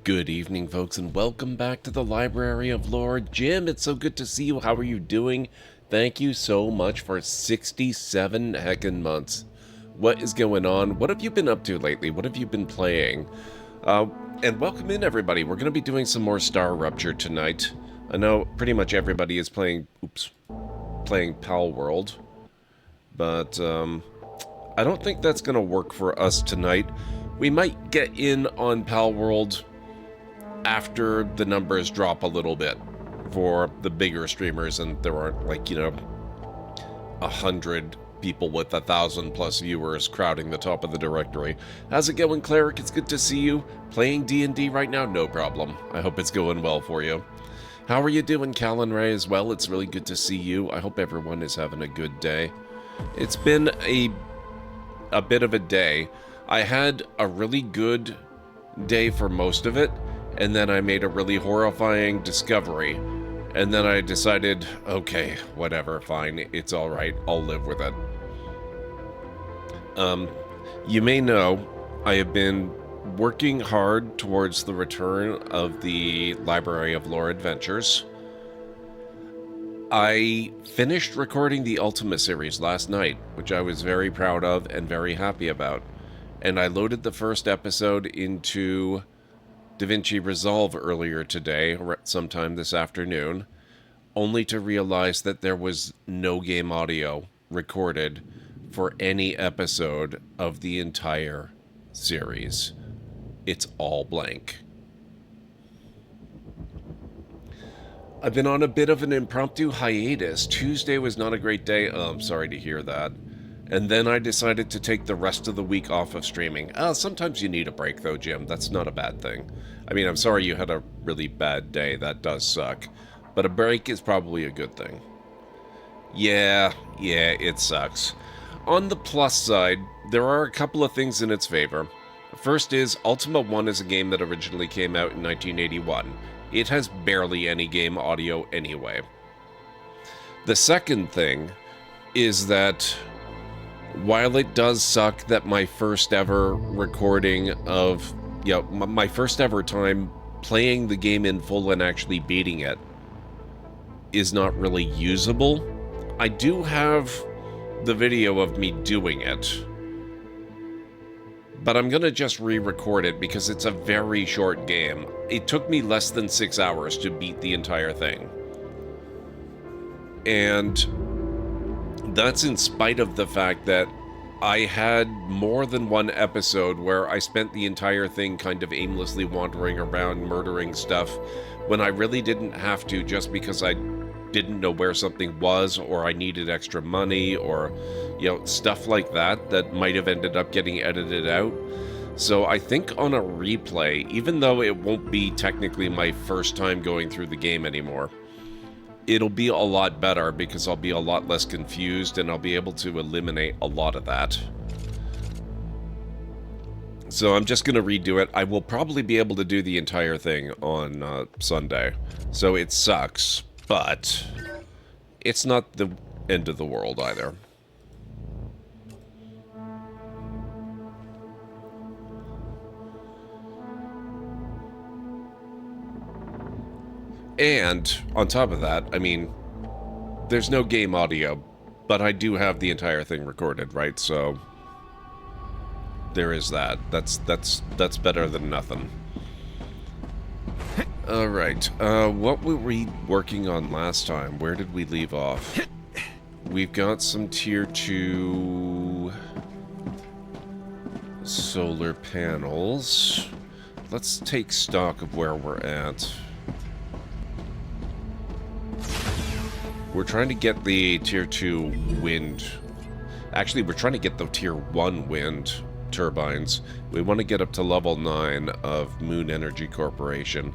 Good evening, folks, and welcome back to the Library of Lore. Jim, it's so good to see you. How are you doing? Thank you so much for 67 heckin' months. What is going on? What have you been up to lately? What have you been playing? And welcome in, everybody. We're going to be doing some more StarRupture tonight. I know pretty much everybody is playing Pal World, but I don't think that's going to work for us tonight. We might get in on Pal World after the numbers drop a little bit for the bigger streamers and there aren't, like, 100 people with 1,000+ viewers crowding the top of the directory. How's it going, Cleric? It's good to see you. Playing D&D right now? No problem. I hope it's going well for you. How are you doing, Callan Ray, as well? It's really good to see you. I hope everyone is having a good day. It's been a bit of a day. I had a really good day for most of it, and then I made a really horrifying discovery. And then I decided, okay, whatever, fine, it's alright, I'll live with it. You may know, I have been working hard towards the return of the Library of Lore Adventures. I finished recording the Ultima series last night, which I was very proud of and very happy about. And I loaded the first episode into DaVinci Resolve earlier today, or sometime this afternoon, only to realize that there was no game audio recorded for any episode of the entire series. It's all blank. I've been on a bit of an impromptu hiatus. Tuesday was not a great day. Oh, I'm sorry to hear that. And then I decided to take the rest of the week off of streaming. Sometimes you need a break, though, Jim. That's not a bad thing. I mean, I'm sorry you had a really bad day. That does suck. But a break is probably a good thing. Yeah, it sucks. On the plus side, there are a couple of things in its favor. First is, Ultima 1 is a game that originally came out in 1981. It has barely any game audio anyway. The second thing is that while it does suck that my first ever recording of, my first ever time playing the game in full and actually beating it is not really usable, I do have the video of me doing it. But I'm gonna just re-record it because it's a very short game. It took me less than 6 hours to beat the entire thing. And that's in spite of the fact that I had more than one episode where I spent the entire thing kind of aimlessly wandering around murdering stuff when I really didn't have to, just because I didn't know where something was, or I needed extra money, or, stuff like that that might have ended up getting edited out. So I think on a replay, even though it won't be technically my first time going through the game anymore, it'll be a lot better because I'll be a lot less confused and I'll be able to eliminate a lot of that. So I'm just going to redo it. I will probably be able to do the entire thing on Sunday. So it sucks, but it's not the end of the world either. And on top of that, I mean, there's no game audio, but I do have the entire thing recorded, right? So there is that. That's better than nothing. All right. What were we working on last time? Where did we leave off? We've got some tier 2 solar panels. Let's take stock of where we're at. We're trying to get the tier 2 wind. Actually, we're trying to get the tier 1 wind turbines. We want to get up to level 9 of Moon Energy Corporation.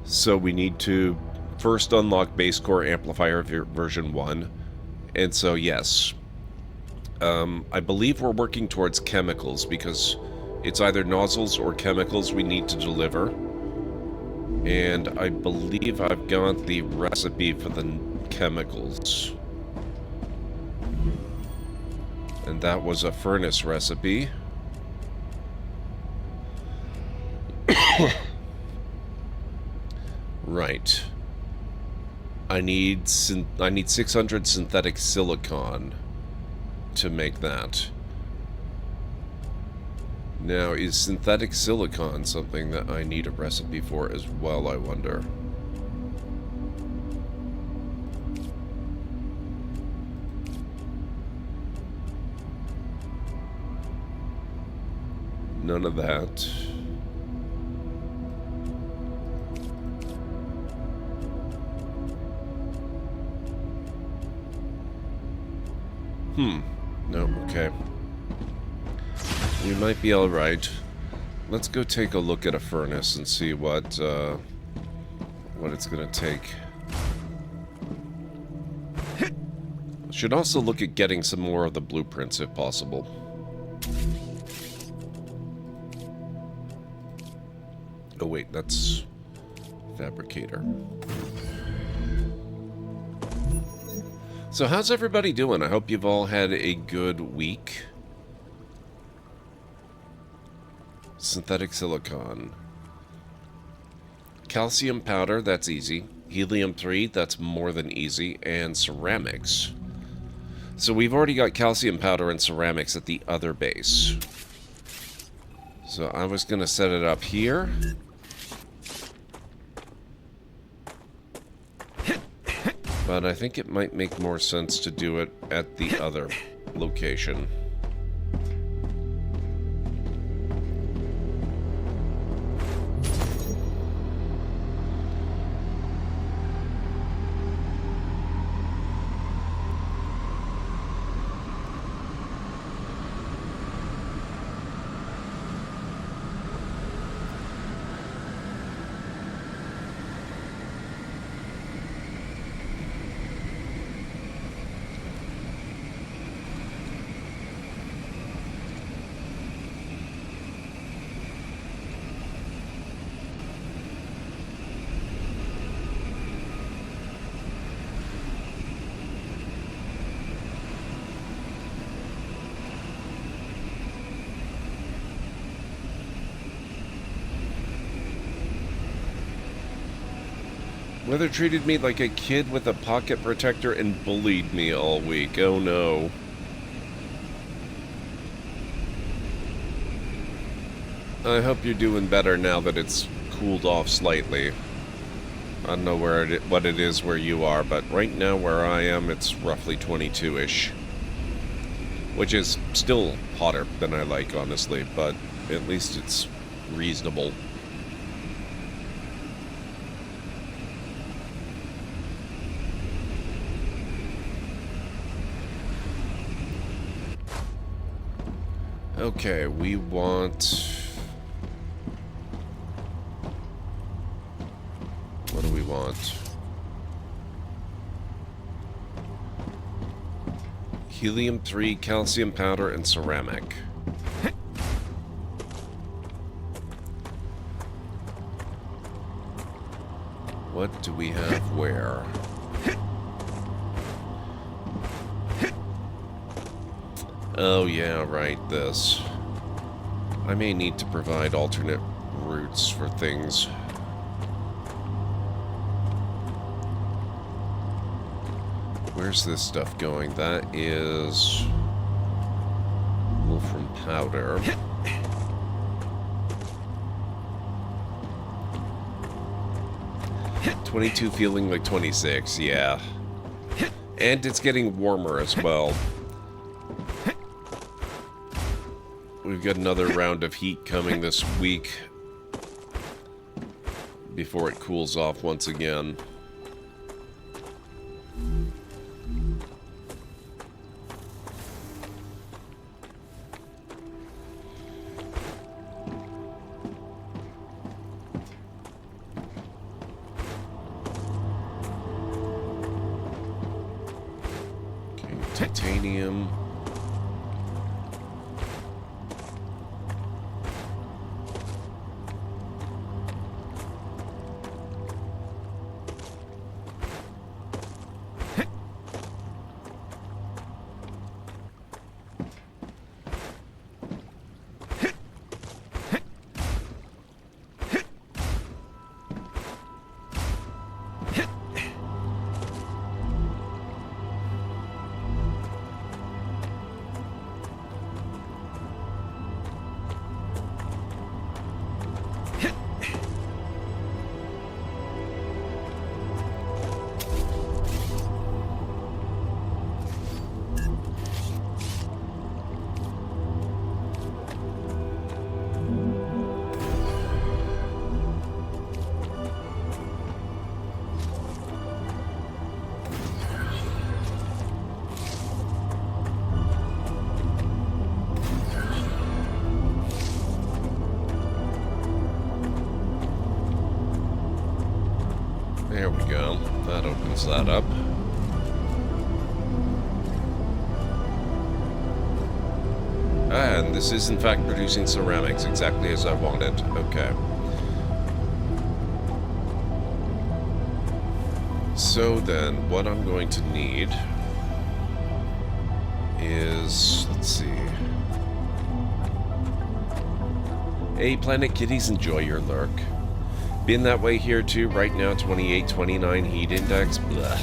So we need to first unlock base core amplifier version 1. And so, yes. I believe we're working towards chemicals because it's either nozzles or chemicals we need to deliver. And I believe I've got the recipe for the chemicals. And that was a furnace recipe. Right. I need 600 synthetic silicon to make that. Now, is synthetic silicon something that I need a recipe for as well, I wonder? None of that. No, okay. We might be alright. Let's go take a look at a furnace and see what it's gonna take. Should also look at getting some more of the blueprints if possible. Oh wait, that's fabricator. So how's everybody doing? I hope you've all had a good week. Synthetic silicon. Calcium powder, that's easy. Helium-3, that's more than easy. And ceramics. So we've already got calcium powder and ceramics at the other base. So I was going to set it up here. But I think it might make more sense to do it at the other location. Weather treated me like a kid with a pocket protector and bullied me all week. Oh no. I hope you're doing better now that it's cooled off slightly. I don't know what it is where you are, but right now where I am, it's roughly 22-ish. Which is still hotter than I like, honestly, but at least it's reasonable. Okay, we want... What do we want? Helium-3, calcium powder, and ceramic. What do we have where? Oh yeah, right, this. I may need to provide alternate routes for things. Where's this stuff going? That is... Wolfram powder. $22 feeling like 26, yeah. And it's getting warmer as well. We've got another round of heat coming this week before it cools off once again. Okay, titanium. There we go. That opens that up. And this is in fact producing ceramics exactly as I wanted. Okay. So then, what I'm going to need is, let's see. Hey, Planet Kitties, enjoy your lurk. Been that way here too. Right now, 28, 29 heat index. Blah.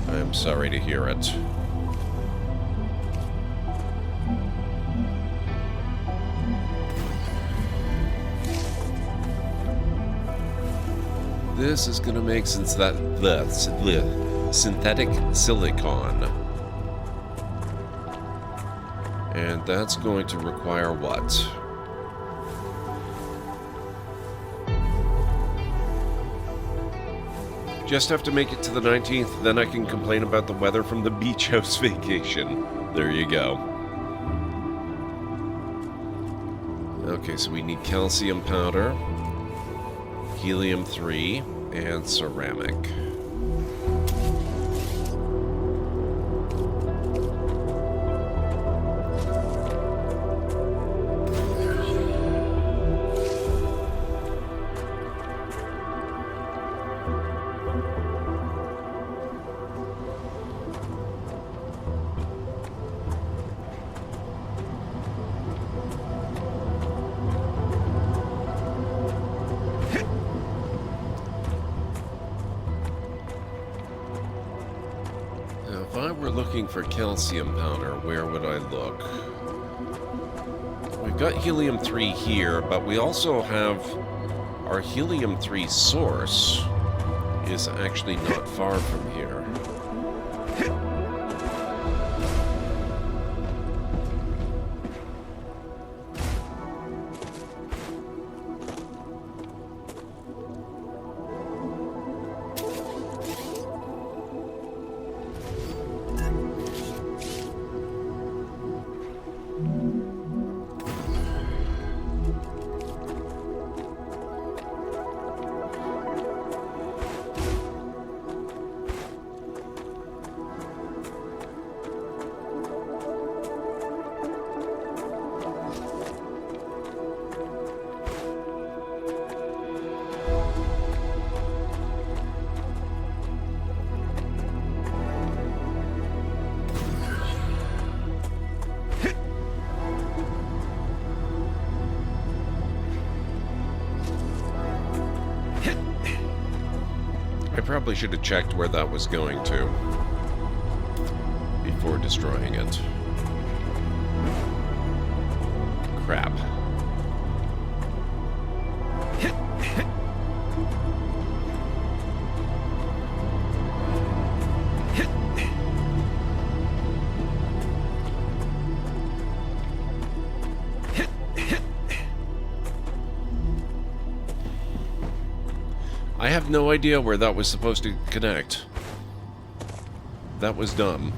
I'm sorry to hear it. This is going to make synthetic silicon. And that's going to require what? Just have to make it to the 19th, then I can complain about the weather from the beach house vacation. There you go. Okay, so we need calcium powder, helium-3, and ceramic. If I were looking for calcium powder, where would I look? We've got helium-3 here, but we also have our helium-3 source is actually not far from here. I probably should have checked where that was going to before destroying it. Crap. I have no idea where that was supposed to connect. That was dumb.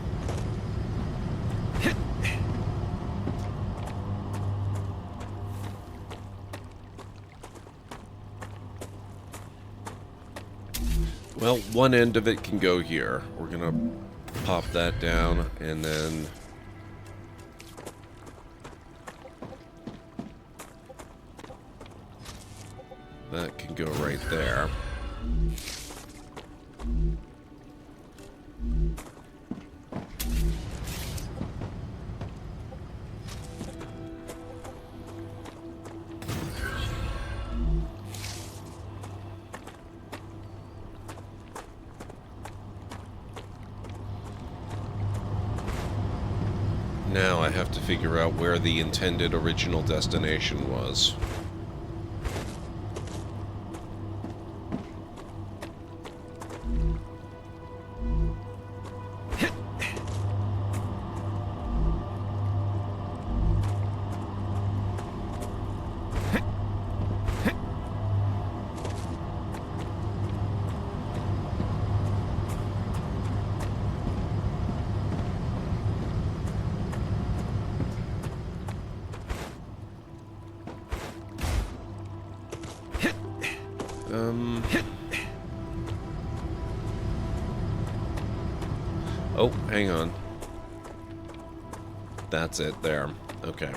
Well, one end of it can go here. We're gonna pop that down, and then that can go right there. Now I have to figure out where the intended original destination was. Oh, hang on. That's it there. Okay.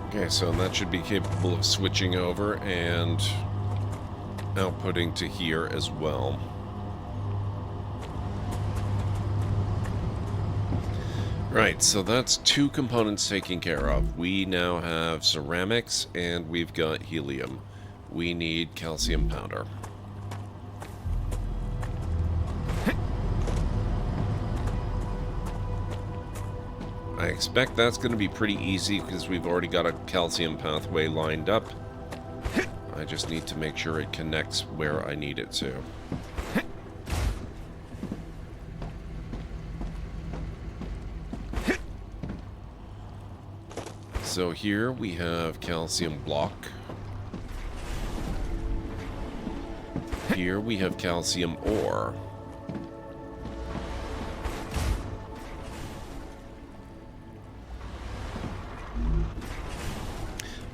Okay, so that should be capable of switching over and outputting to here as well. Right, so that's 2 components taken care of. We now have ceramics and we've got helium. We need calcium powder. I expect that's going to be pretty easy because we've already got a calcium pathway lined up. I just need to make sure it connects where I need it to. So here we have calcium block. Here we have calcium ore.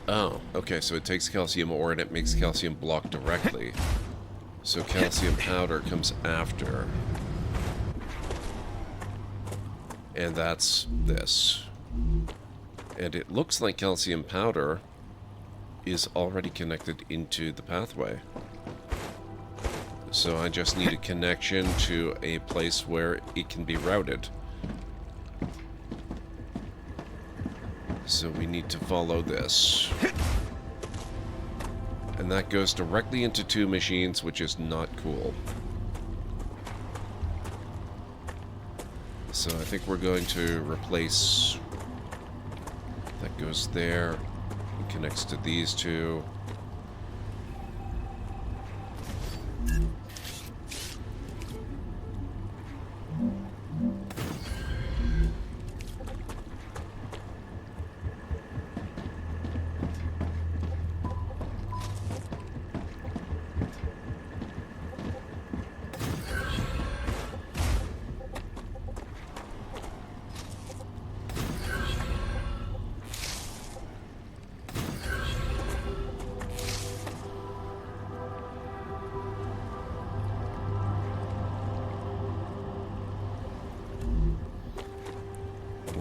Oh, okay, so it takes calcium ore and it makes calcium block directly. So calcium powder comes after. And that's this. And it looks like calcium powder is already connected into the pathway. So I just need a connection to a place where it can be routed. So we need to follow this. And that goes directly into 2 machines, which is not cool. So I think we're going to replace... That goes there. It connects to these 2.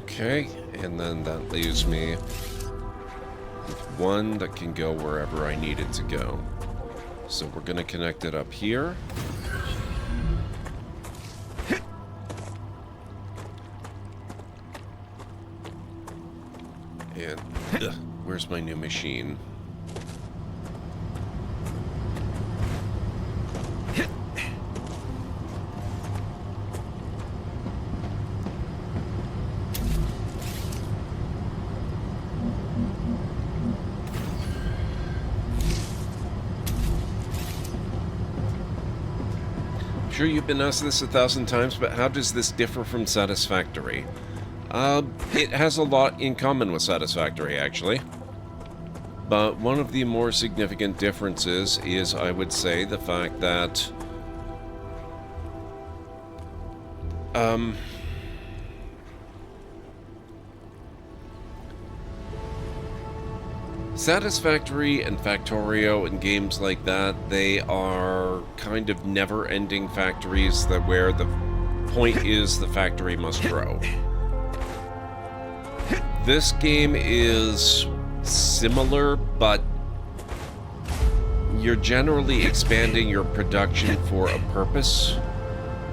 Okay, and then that leaves me with 1 that can go wherever I need it to go. So we're going to connect it up here. And where's my new machine? Sure, you've been asked this 1,000 times, but how does this differ from Satisfactory? It has a lot in common with Satisfactory, actually. But one of the more significant differences is, I would say, the fact that... Satisfactory and Factorio and games like that, they are kind of never-ending factories that where the point is the factory must grow. This game is similar, but you're generally expanding your production for a purpose,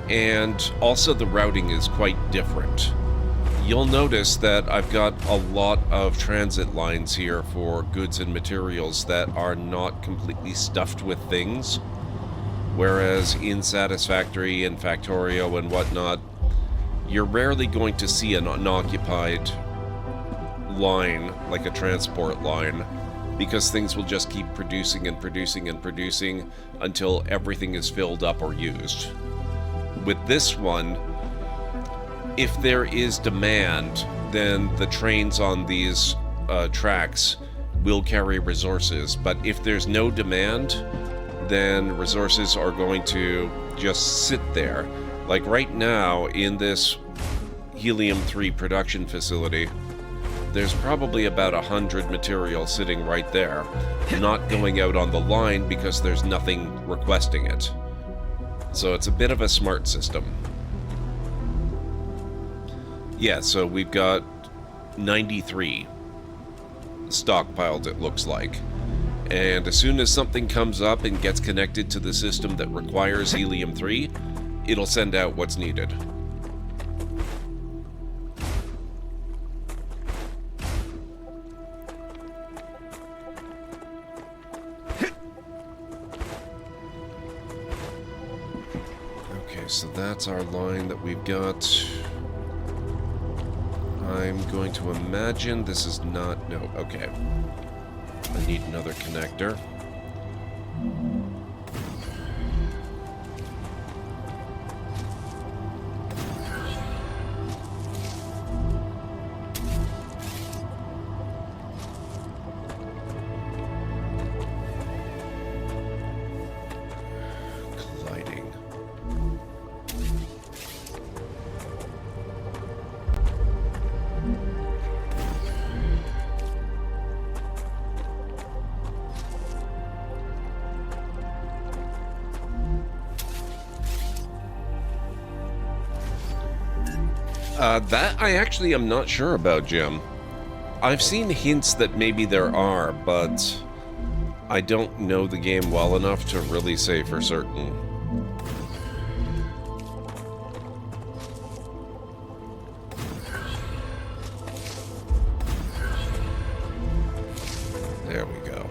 and also the routing is quite different. You'll notice that I've got a lot of transit lines here for goods and materials that are not completely stuffed with things. Whereas in Satisfactory and Factorio and whatnot, you're rarely going to see an unoccupied line, like a transport line, because things will just keep producing and producing and producing until everything is filled up or used. With this one, if there is demand, then the trains on these tracks will carry resources, but if there's no demand, then resources are going to just sit there. Like right now, in this helium-3 production facility, there's probably about 100 materials sitting right there, not going out on the line because there's nothing requesting it. So it's a bit of a smart system. Yeah, so we've got 93 stockpiled, it looks like. And as soon as something comes up and gets connected to the system that requires helium-3, it'll send out what's needed. Okay, so that's our line that we've got. I'm going to imagine this is not... No, okay. I need another connector. Colliding. That I actually am not sure about, Jim. I've seen hints that maybe there are, but I don't know the game well enough to really say for certain. There we go.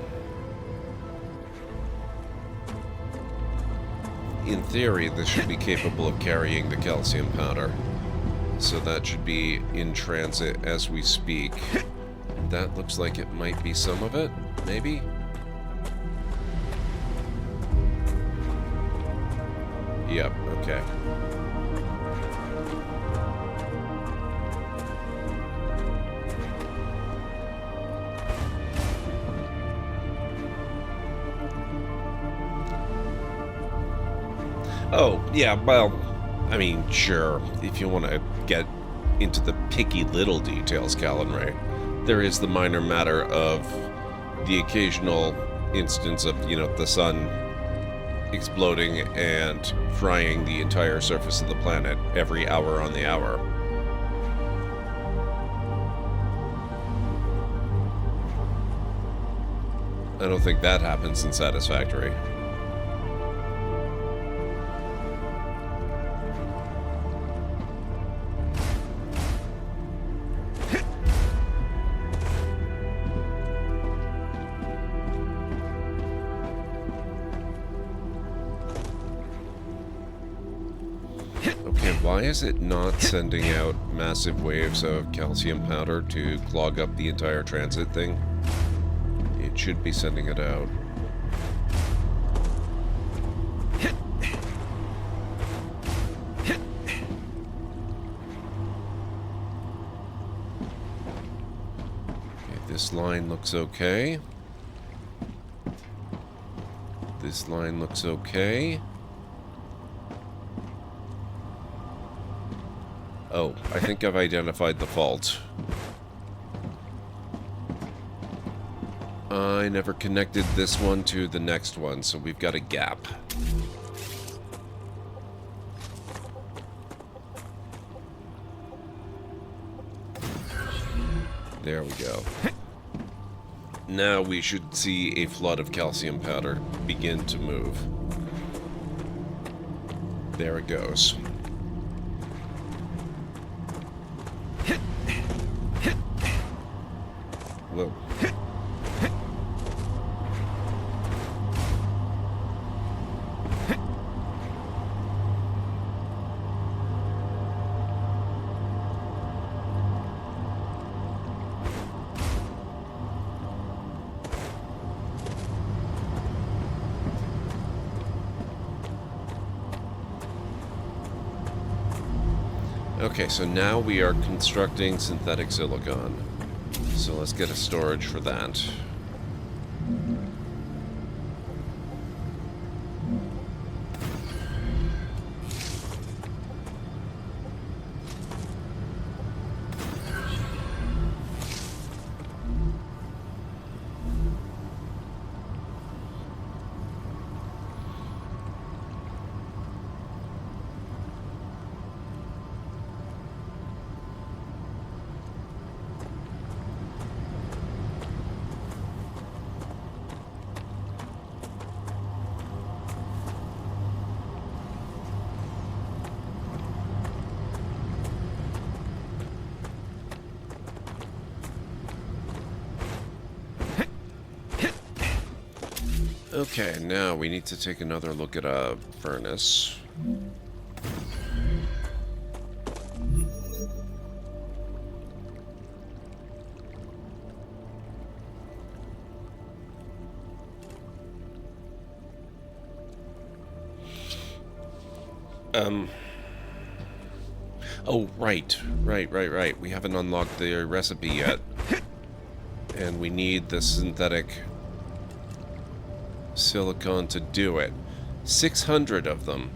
In theory, this should be capable of carrying the calcium powder. So that should be in transit as we speak. That looks like it might be some of it, maybe? Yep, okay. Oh, yeah, well, I mean, sure, if you want to get into the picky little details, Callan Ray, there is the minor matter of the occasional instance of, you know, the sun exploding and frying the entire surface of the planet every hour on the hour. I don't think that happens in Satisfactory. Why is it not sending out massive waves of calcium powder to clog up the entire transit thing? It should be sending it out. Okay, this line looks okay. This line looks okay. Oh, I think I've identified the fault. I never connected this one to the next one, so we've got a gap. There we go. Now we should see a flood of calcium powder begin to move. There it goes. Okay, so now we are constructing synthetic silicon. So let's get a storage for that. Okay, now we need to take another look at a furnace. Oh, right. We haven't unlocked the recipe yet. And we need the synthetic silicon to do it. 600 of them.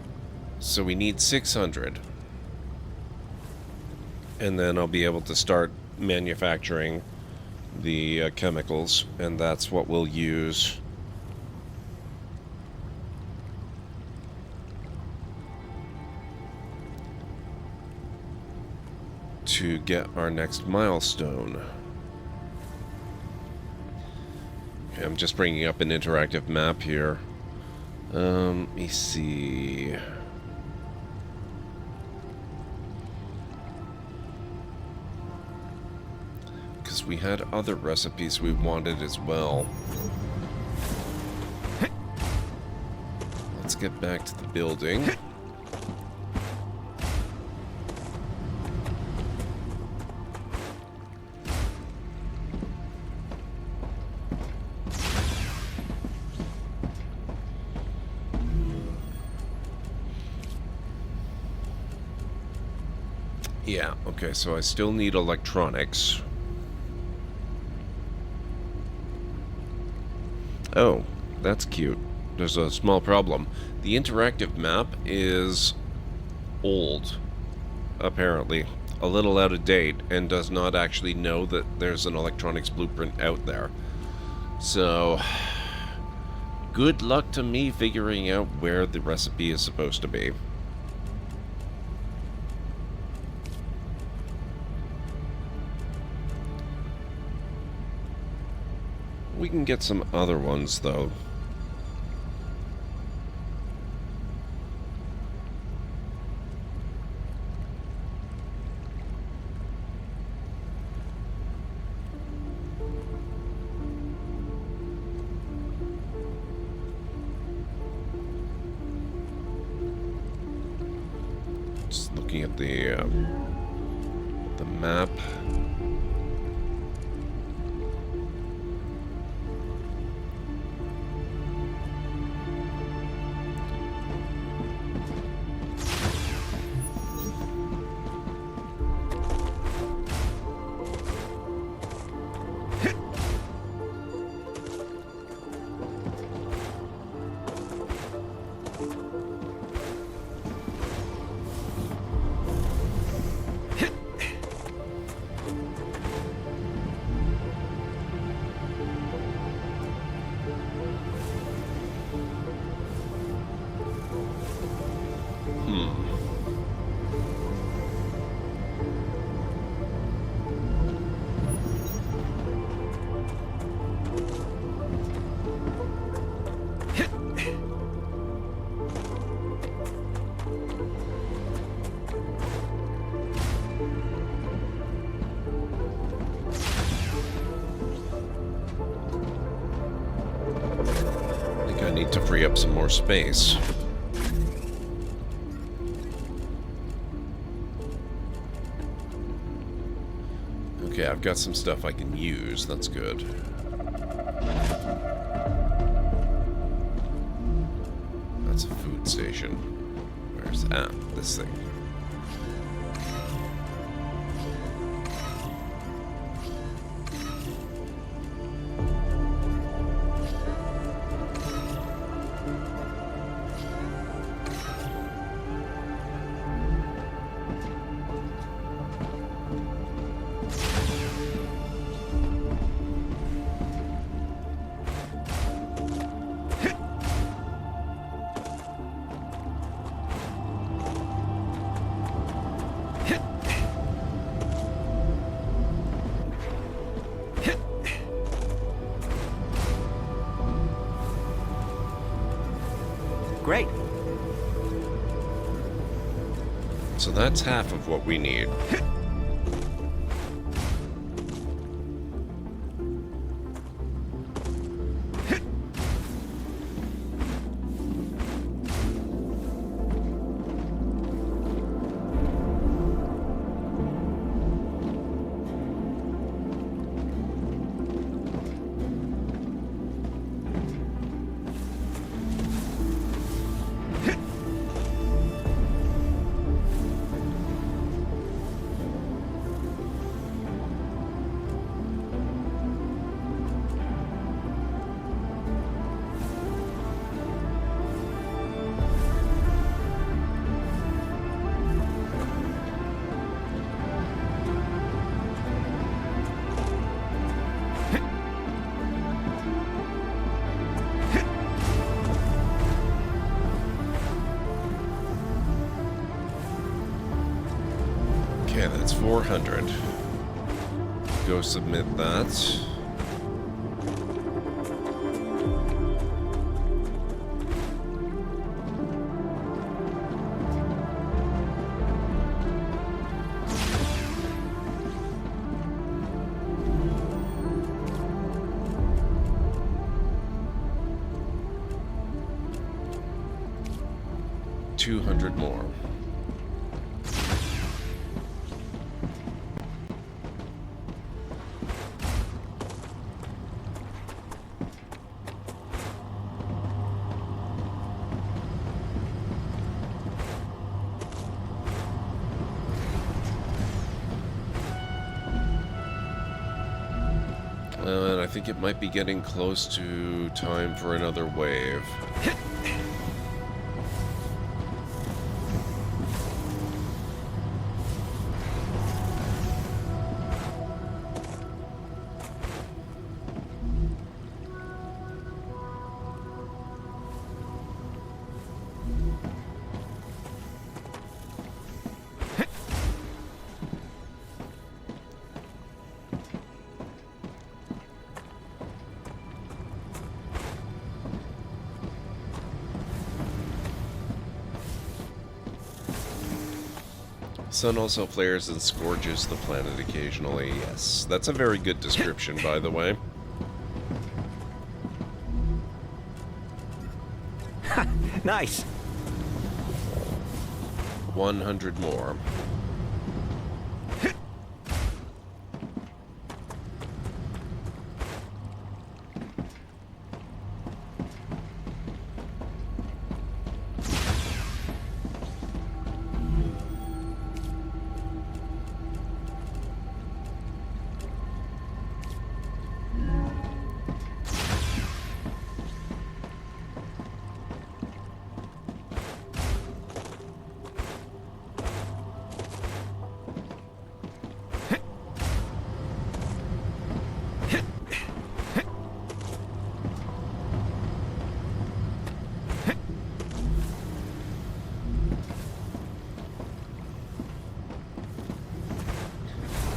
So we need 600. And then I'll be able to start manufacturing the chemicals, and that's what we'll use to get our next milestone. Okay, I'm just bringing up an interactive map here. Let me see. Because we had other recipes we wanted as well. Let's get back to the building. Yeah, okay, so I still need electronics. Oh, that's cute. There's a small problem. The interactive map is old, apparently. A little out of date, and does not actually know that there's an electronics blueprint out there. So, good luck to me figuring out where the recipe is supposed to be. We can get some other ones, though. Just looking at the map. To free up some more space. Okay, I've got some stuff I can use. That's good. That's a food station. Where's that? This thing. great. So that's half of what we need. Okay, that's 400. Go submit that. $200 more. And I think it might be getting close to time for another wave. Sun also flares and scourges the planet occasionally. Yes, that's a very good description, by the way. Nice. 100 more.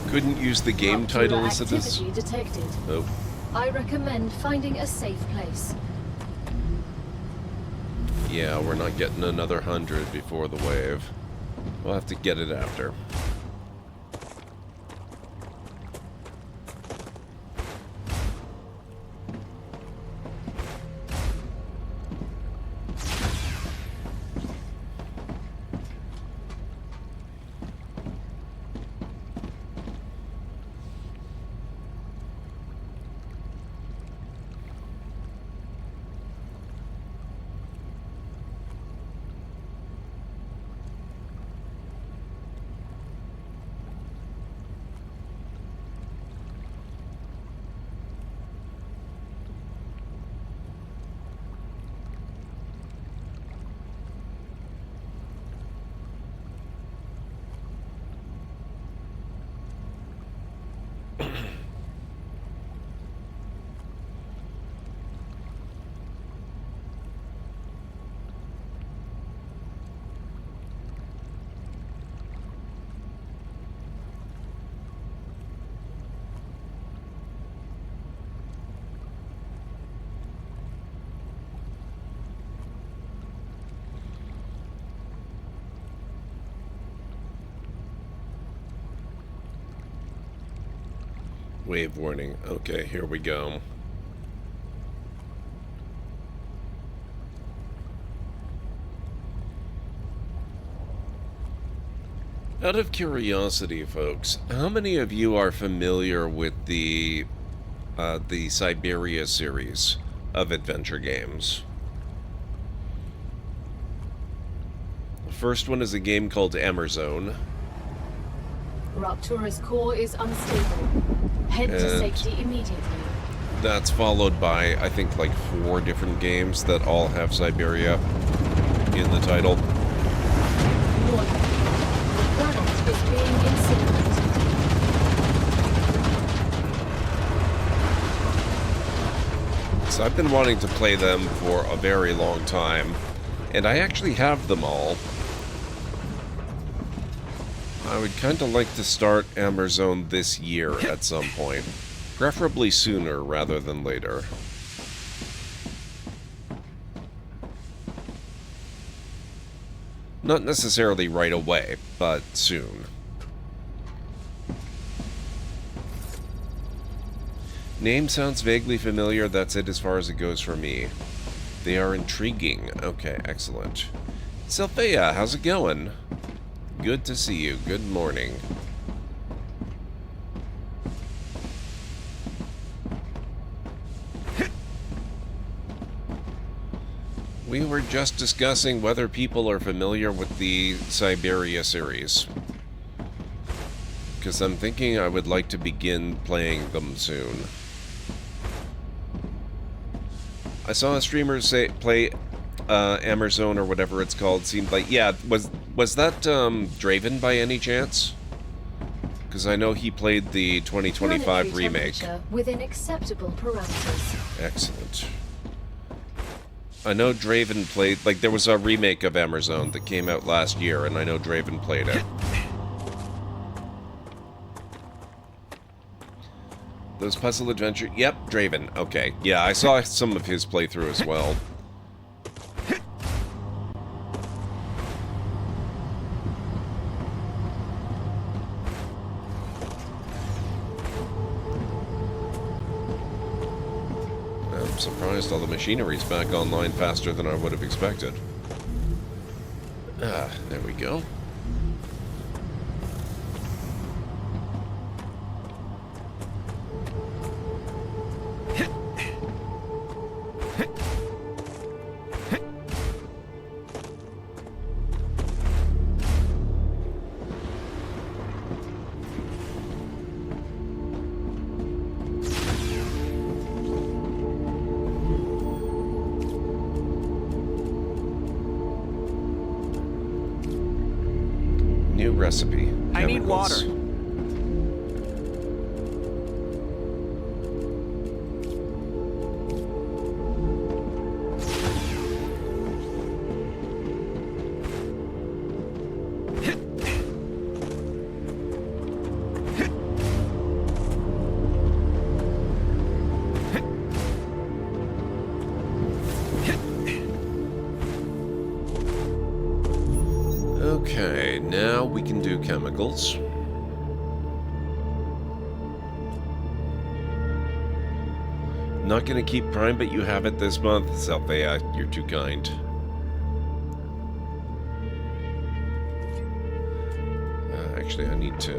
Couldn't use the game title as it is. Activity detected. Oh. I recommend finding a safe place. Yeah, we're not getting another 100 before the wave. We'll have to get it after. Wave warning. Okay, here we go. Out of curiosity, folks, how many of you are familiar with the Siberia series of adventure games? The first one is a game called Amazon. Raptura's core is unstable. Head to safety immediately. That's followed by, I think, like 4 different games that all have Siberia in the title. Warning. The planet is being incinerated. So I've been wanting to play them for a very long time, and I actually have them all. I would kind of like to start Amazon this year at some point. Preferably sooner rather than later. Not necessarily right away, but soon. Name sounds vaguely familiar, that's it as far as it goes for me. They are intriguing. Okay, excellent. Sylphia, how's it going? Good to see you. Good morning. We were just discussing whether people are familiar with the Siberia series. Because I'm thinking I would like to begin playing them soon. I saw a streamer play Amazon or whatever it's called. Seemed like, yeah, was that Draven by any chance? Because I know he played the 2025 remake. Within acceptable parameters. Excellent. I know Draven played, like, there was a remake of Amazon that came out last year, and I know Draven played it. Those puzzle adventure, yep, Draven, okay. Yeah, I saw some of his playthrough as well. I'm surprised all the machinery's back online faster than I would have expected. Ah, there we go. New recipe. I need water. Okay, now we can do chemicals. Not gonna keep Prime, but you have it this month. Sylphia, you're too kind. Actually, I need to...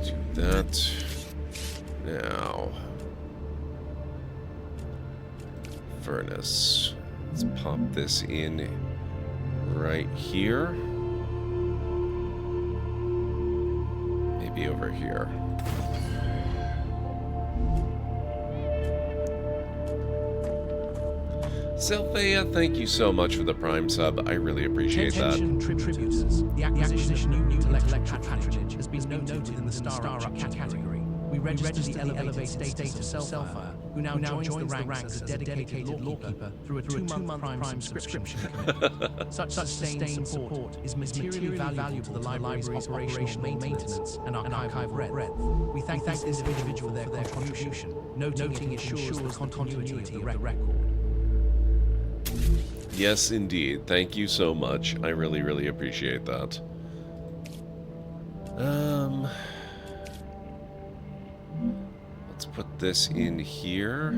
do that. Now... furnace. Let's pop this in right here. Maybe over here. Sylphia, thank you so much for the Prime sub. I really appreciate that. Contributors. The acquisition of new intellectual patronage has been noted in the StarRupture category. We register the elevated status of Selfire, who now joins the ranks as a dedicated lawkeeper through a two-month Prime subscription commitment. Such sustained support is materially valuable to the library's operational maintenance and archival breadth. We thank this individual for their contribution, noting it ensures the continuity of the record. Yes, indeed. Thank you so much. I really, really appreciate that. Let's put this in here.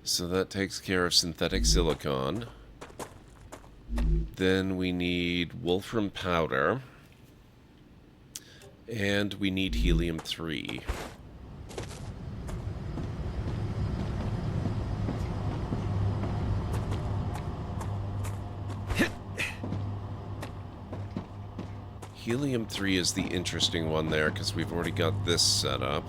So that takes care of synthetic silicon. Then we need wolfram powder. And we need helium-3. Helium-3 is the interesting one there, because we've already got this set up.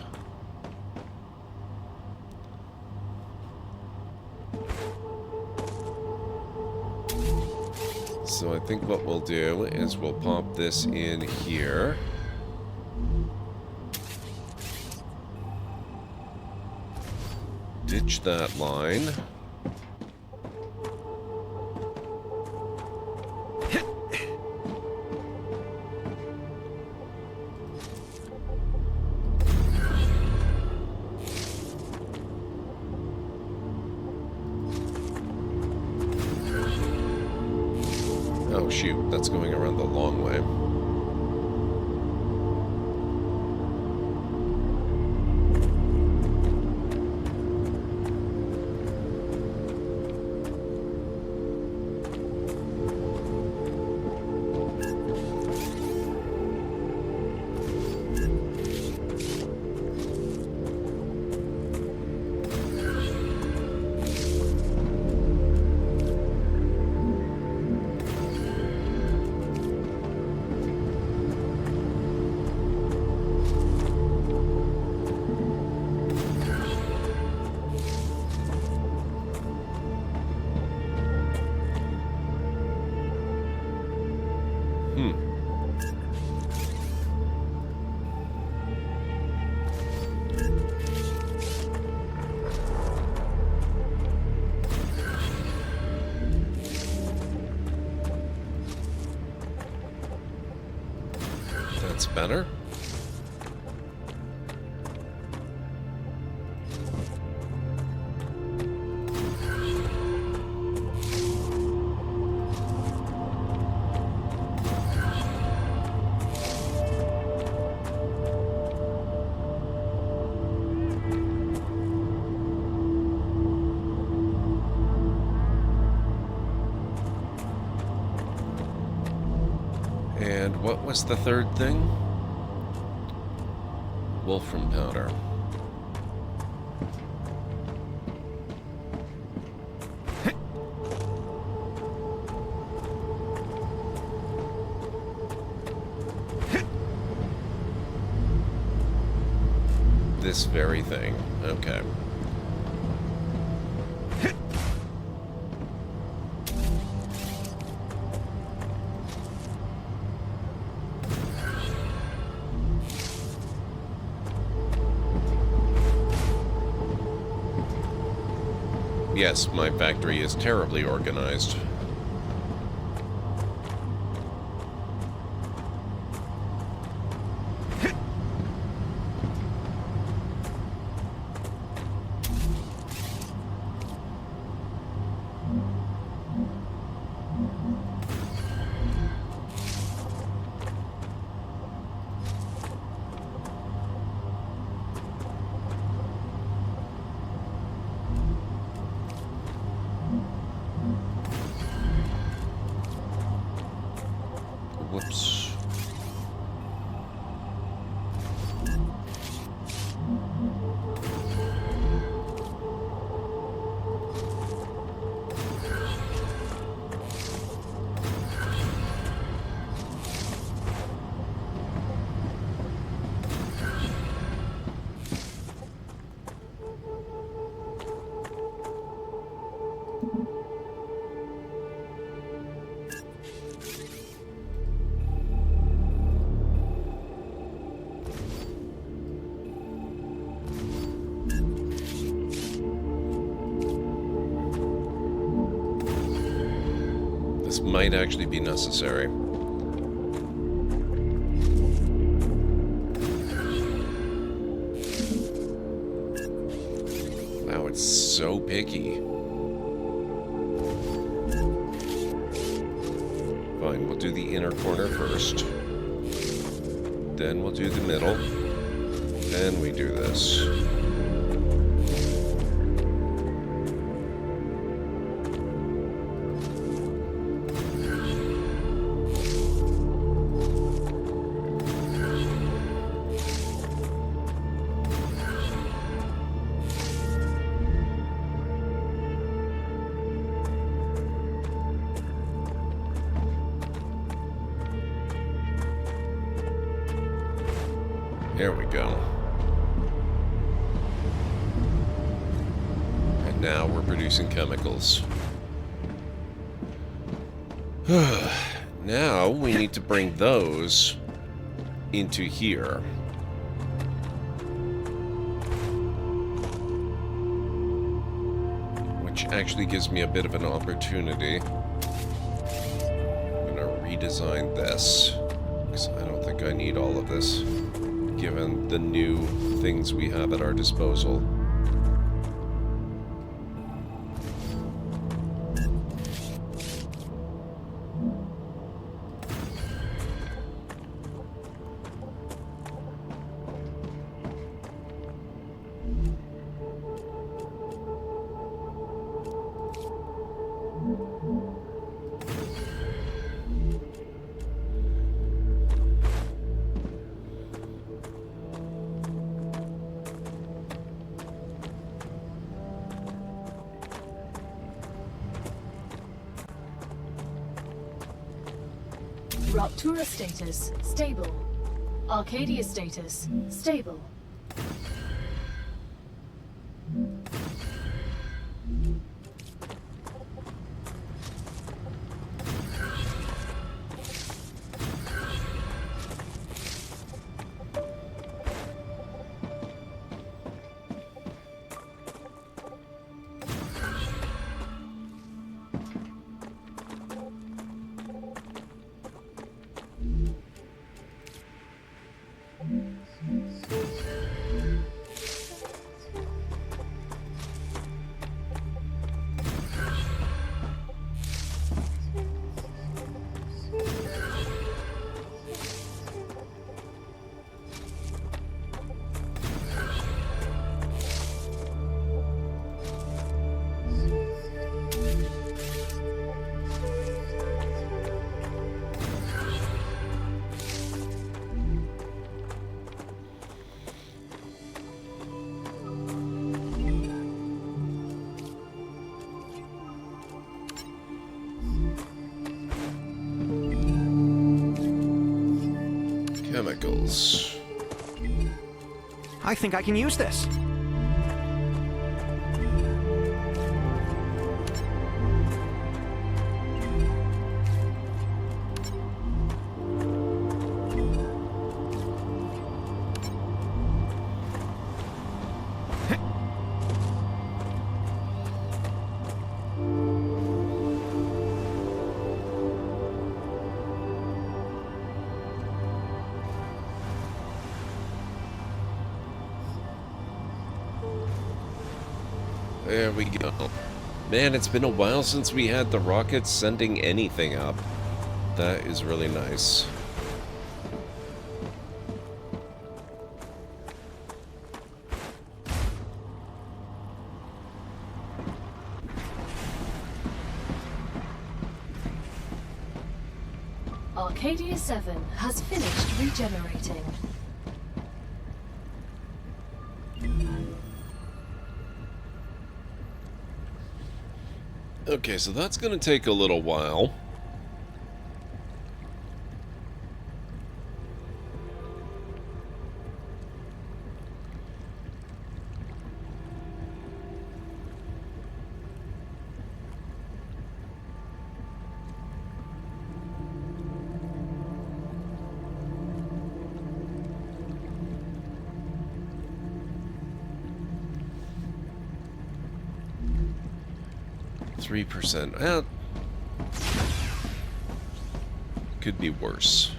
So I think what we'll do is we'll pop this in here. Ditch that line. Oh shoot, that's going around the long way. That's better. And what was the third thing? Wolfram powder. This very thing. Okay. Yes, my factory is terribly organized. Whoops. This might actually be necessary. It's so picky. Fine, we'll do the inner corner first. Then we'll do the middle. Then we do this. There we go. And now we're producing chemicals. Now we need to bring those into here. Which actually gives me a bit of an opportunity. I'm gonna redesign this, because I don't think I need all of this, given the new things we have at our disposal. Ruptura status, stable. Arcadia status, stable. Chemicals. I think I can use this. There we go. Man, it's been a while since we had the rockets sending anything up. That is really nice. Arcadia 7 has finished regenerating. Okay, so that's going to take a little while. %. Well, could be worse.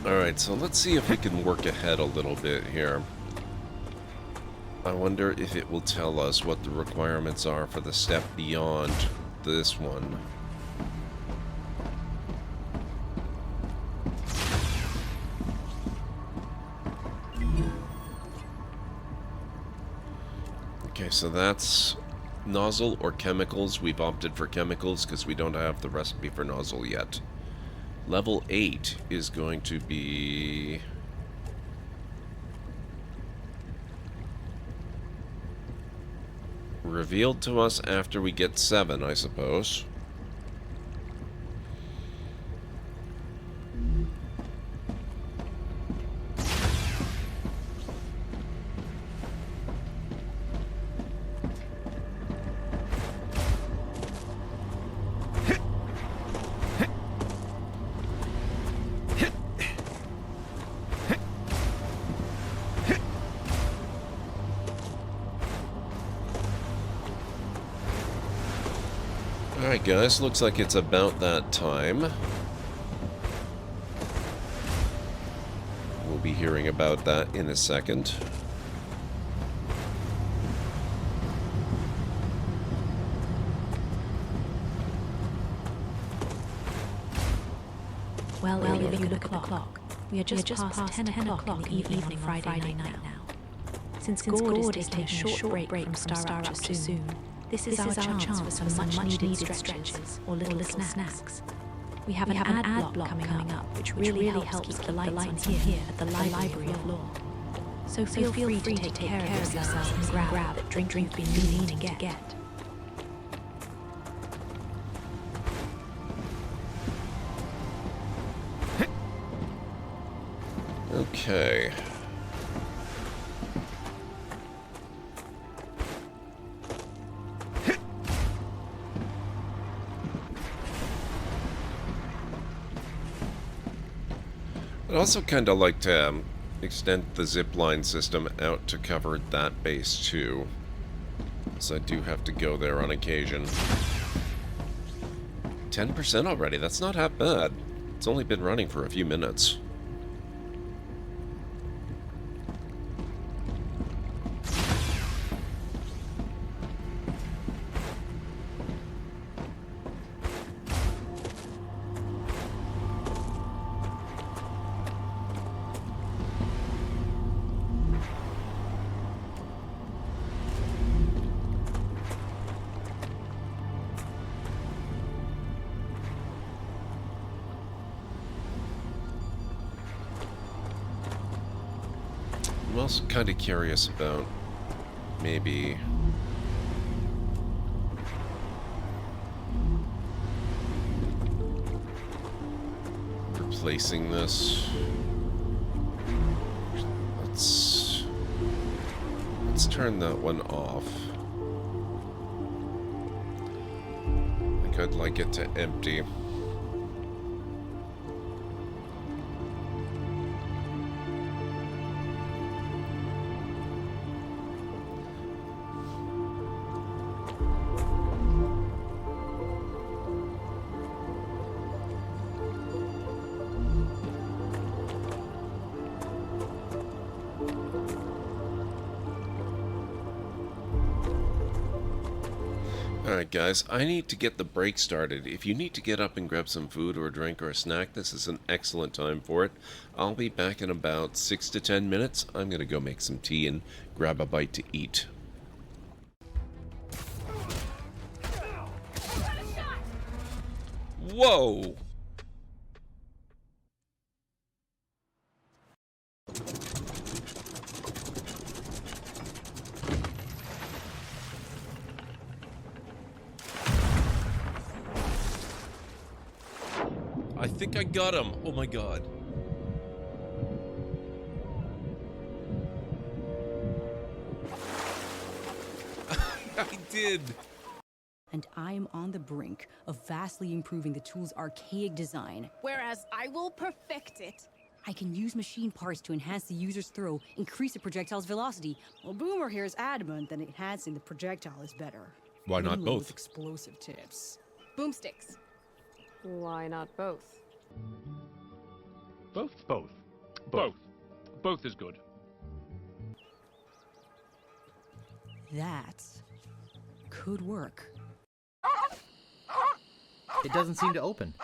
Alright, so let's see if we can work ahead a little bit here. I wonder if it will tell us what the requirements are for the step beyond this one. Okay, so that's nozzle or chemicals. We've opted for chemicals because we don't have the recipe for nozzle yet. Level 8 is going to be... revealed to us after we get 7, I suppose. Alright guys, looks like it's about that time. We'll be hearing about that in a second. Well, if you look at the clock, we are just past 10 o'clock in the evening on Friday night now. Since Gord is taking a short break from StarRupture soon, this is our chance for some much-needed stretches or little snacks. We have an ad block coming up, which really helps keep the lights on here at the Library of Law. So feel free to take care of yourselves and grab that drink you've been meaning to get. Okay. I'd also kind of like to extend the zipline system out to cover that base too. So I do have to go there on occasion. 10% already, that's not half bad. It's only been running for a few minutes. I'm also kind of curious about maybe replacing this. Let's turn that one off. I think I'd like it to empty. Alright guys, I need to get the break started. If you need to get up and grab some food or a drink or a snack, this is an excellent time for it. I'll be back in about 6 to 10 minutes. I'm going to go make some tea and grab a bite to eat. Whoa! I think I got him. Oh my god. I did. And I'm on the brink of vastly improving the tool's archaic design. Whereas I will perfect it. I can use machine parts to enhance the user's throw, increase the projectile's velocity. Well, Boomer here is adamant that enhancing the projectile is better. Why not Mainly both? with explosive tips. Boomsticks. Why not both? Both? Both. Both. Both is good. That could work. It doesn't seem to open.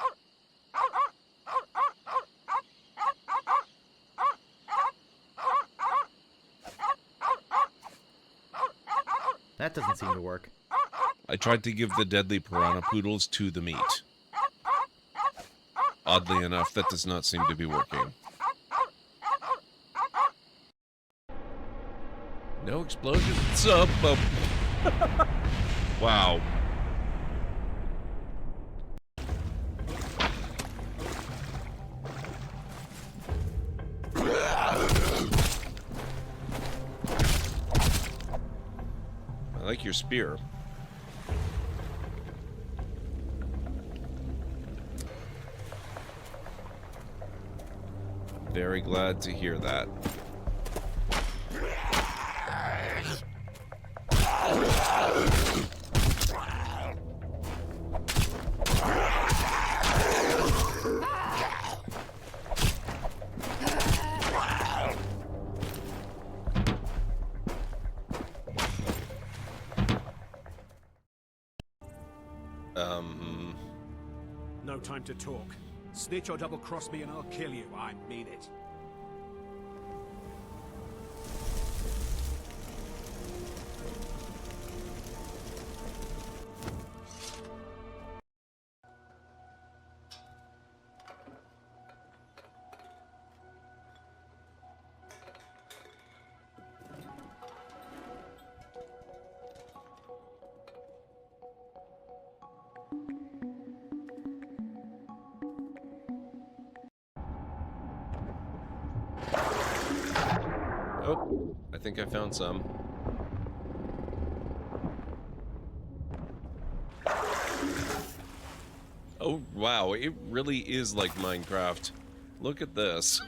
That doesn't seem to work. I tried to give the deadly piranha poodles to the meat. Oddly enough, that does not seem to be working. No explosions. Up. Wow. I like your spear. Very glad to hear that. No time to talk. Snitch or double-cross me and I'll kill you. I mean it. Oh, I think I found some. Oh, wow, it really is like Minecraft. Look at this.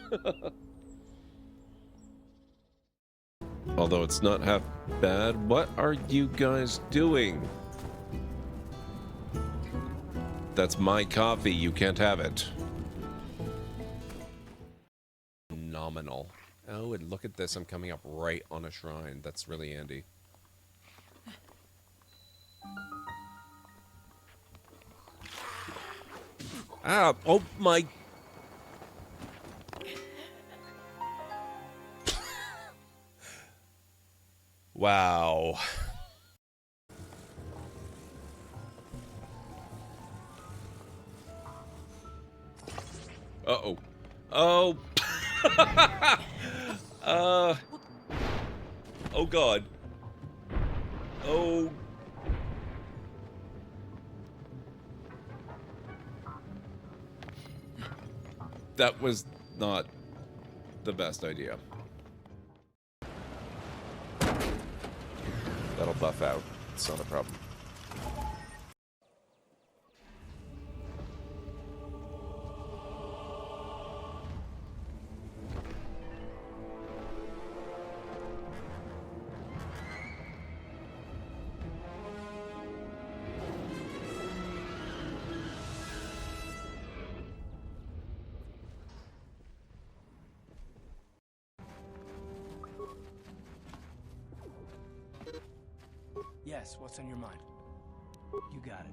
Although it's not half bad, what are you guys doing? That's my coffee, you can't have it. Phenomenal. Oh, and look at this, I'm coming up right on a shrine. That's really handy. Ah, oh my... Wow. Uh-oh. Oh. Oh God. Oh. That was not the best idea. That'll buff out. It's not a problem. Yes, what's on your mind? You got it.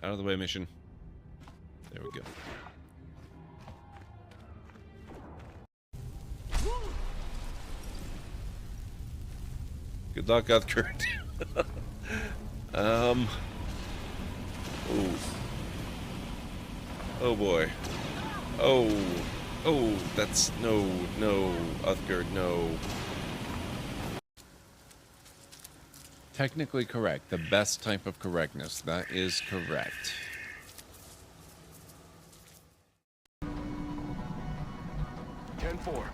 Out of the way, mission. There we go. Good luck, Uthgerd. Oh. Oh boy. Oh. Oh, that's no, Uthgerd, no. Technically correct. The best type of correctness. That is correct. Gen 4.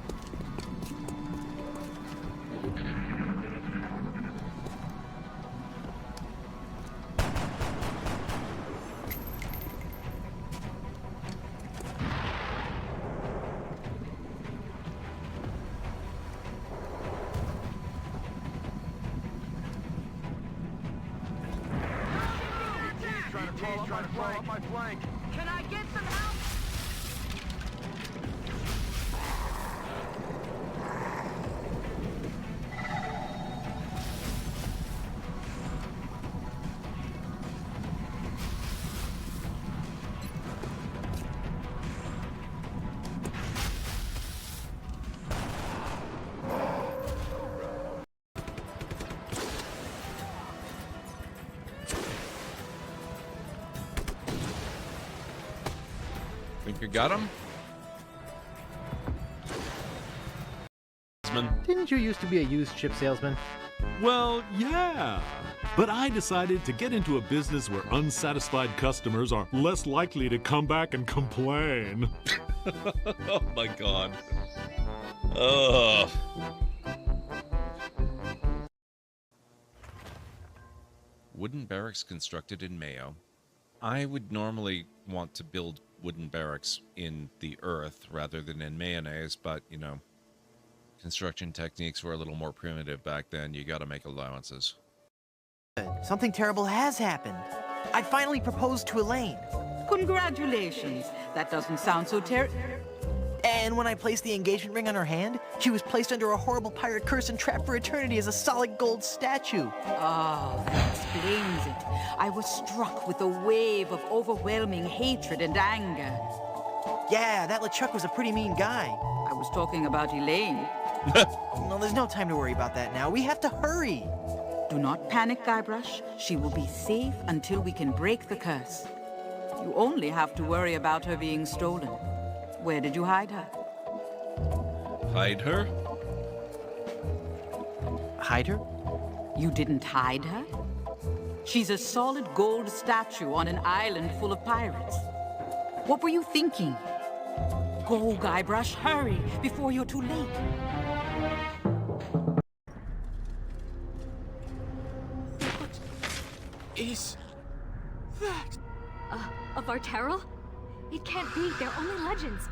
MT's trying to blow up my flank. Can I get some help? Think you got him? Didn't you used to be a used chip salesman? Well, yeah. But I decided to get into a business where unsatisfied customers are less likely to come back and complain. Oh my god. Ugh. Wooden barracks constructed in Mayo. I would normally want to build wooden barracks in the earth rather than in mayonnaise, but, you know, construction techniques were a little more primitive back then. You gotta make allowances. Something terrible has happened. I finally proposed to Elaine. Congratulations. That doesn't sound so terrible. And when I placed the engagement ring on her hand, she was placed under a horrible pirate curse and trapped for eternity as a solid gold statue. Ah, that explains it. I was struck with a wave of overwhelming hatred and anger. Yeah, that LeChuck was a pretty mean guy. I was talking about Elaine. No, there's no time to worry about that now. We have to hurry. Do not panic, Guybrush. She will be safe until we can break the curse. You only have to worry about her being stolen. Where did you hide her? Hide her? Hide her? You didn't hide her? She's a solid gold statue on an island full of pirates. What were you thinking? Go, Guybrush, hurry, before you're too late. What is that? Of Varterral? It can't be. They're only legends.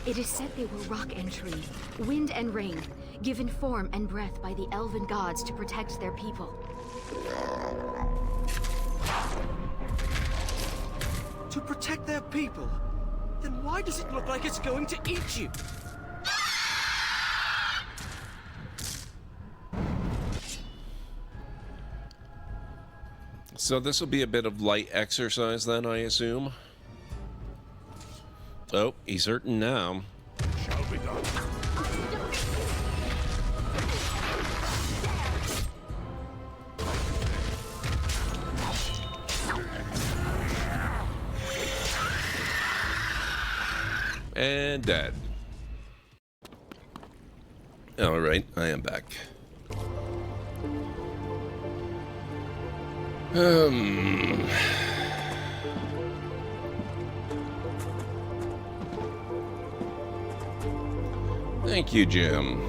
It is said they were rock and tree, wind and rain, given form and breath by the elven gods to protect their people. To protect their people? Then why does it look like it's going to eat you? So this will be a bit of light exercise then, I assume. Oh, he's hurting now. Shall be done. And dead. Alright, I am back. Thank you, Jim.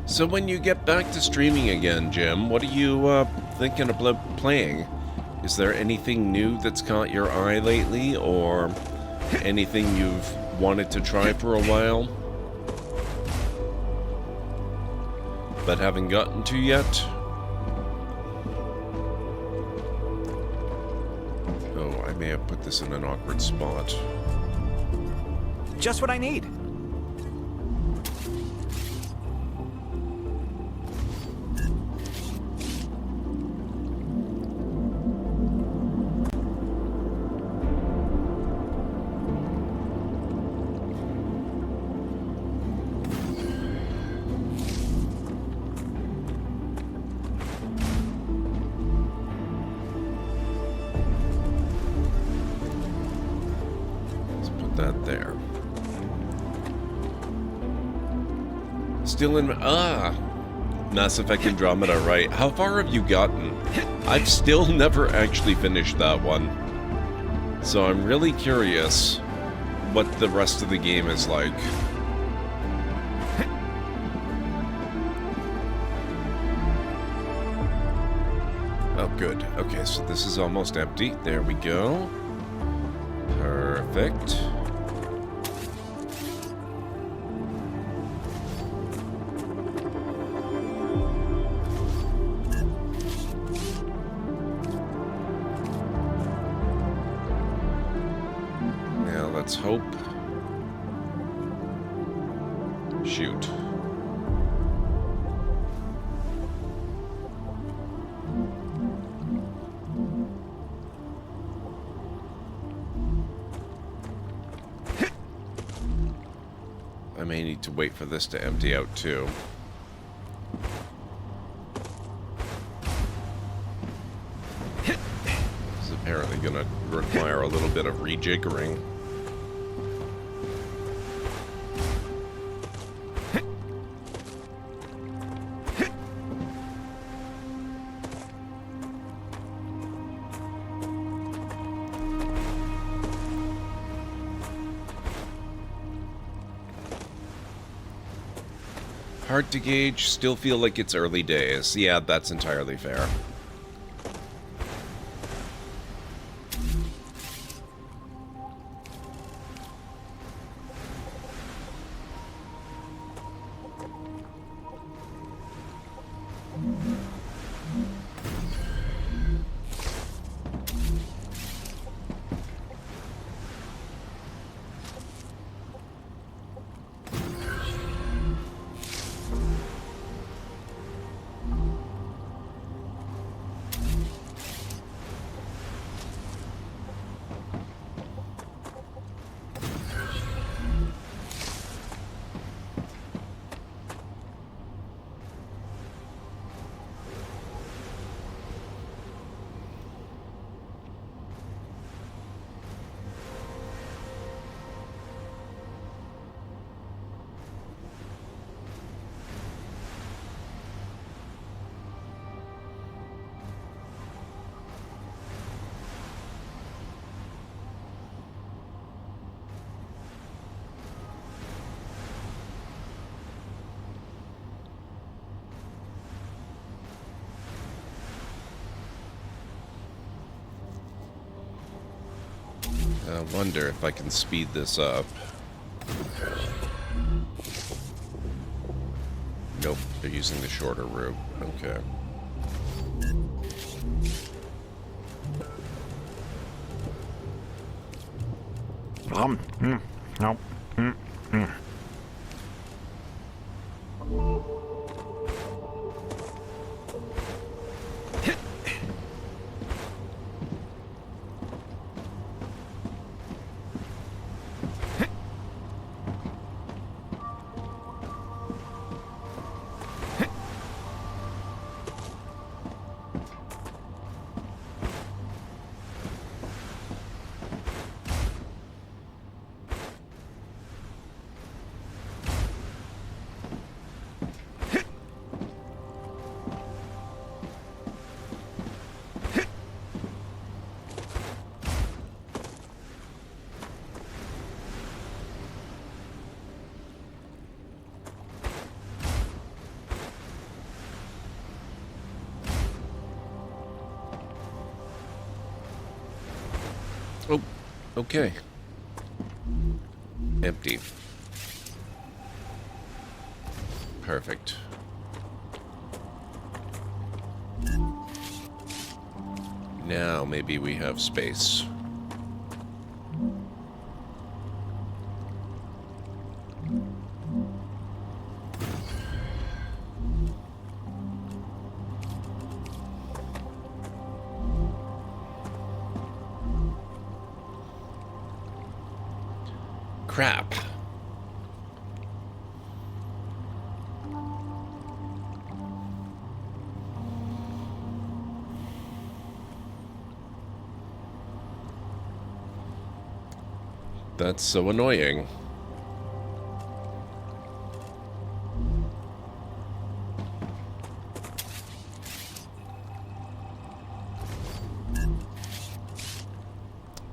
So when you get back to streaming again, Jim, what are you thinking about playing? Is there anything new that's caught your eye lately, or anything you've wanted to try for a while, but haven't gotten to yet? Oh, I may have put this in an awkward spot. Just what I need. still in... Mass Effect Andromeda, right. How far have you gotten? I've still never actually finished that one. So I'm really curious what the rest of the game is like. Oh, good. Okay, so this is almost empty. There we go. Perfect. Now let's hope. Shoot. I may need to wait for this to empty out too. This is apparently going to require a little bit of rejiggering. Hard to gauge, still feel like it's early days. Yeah, that's entirely fair. I wonder if I can speed this up. Nope, they're using the shorter route. Okay. No. Oh, okay. Empty. Perfect. Now maybe we have space. Crap. That's so annoying.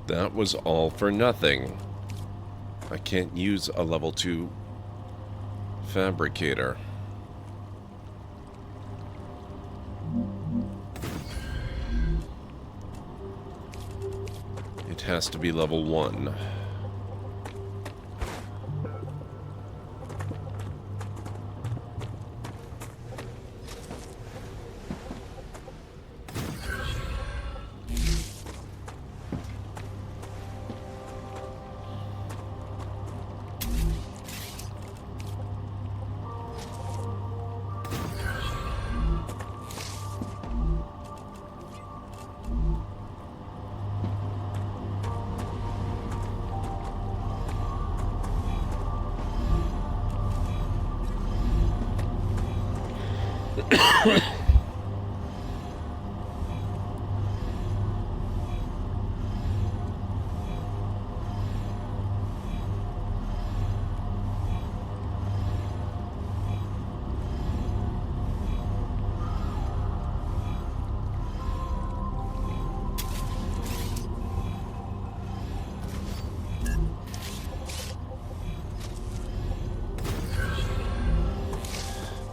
That was all for nothing. I can't use a level 2 fabricator. It has to be level 1.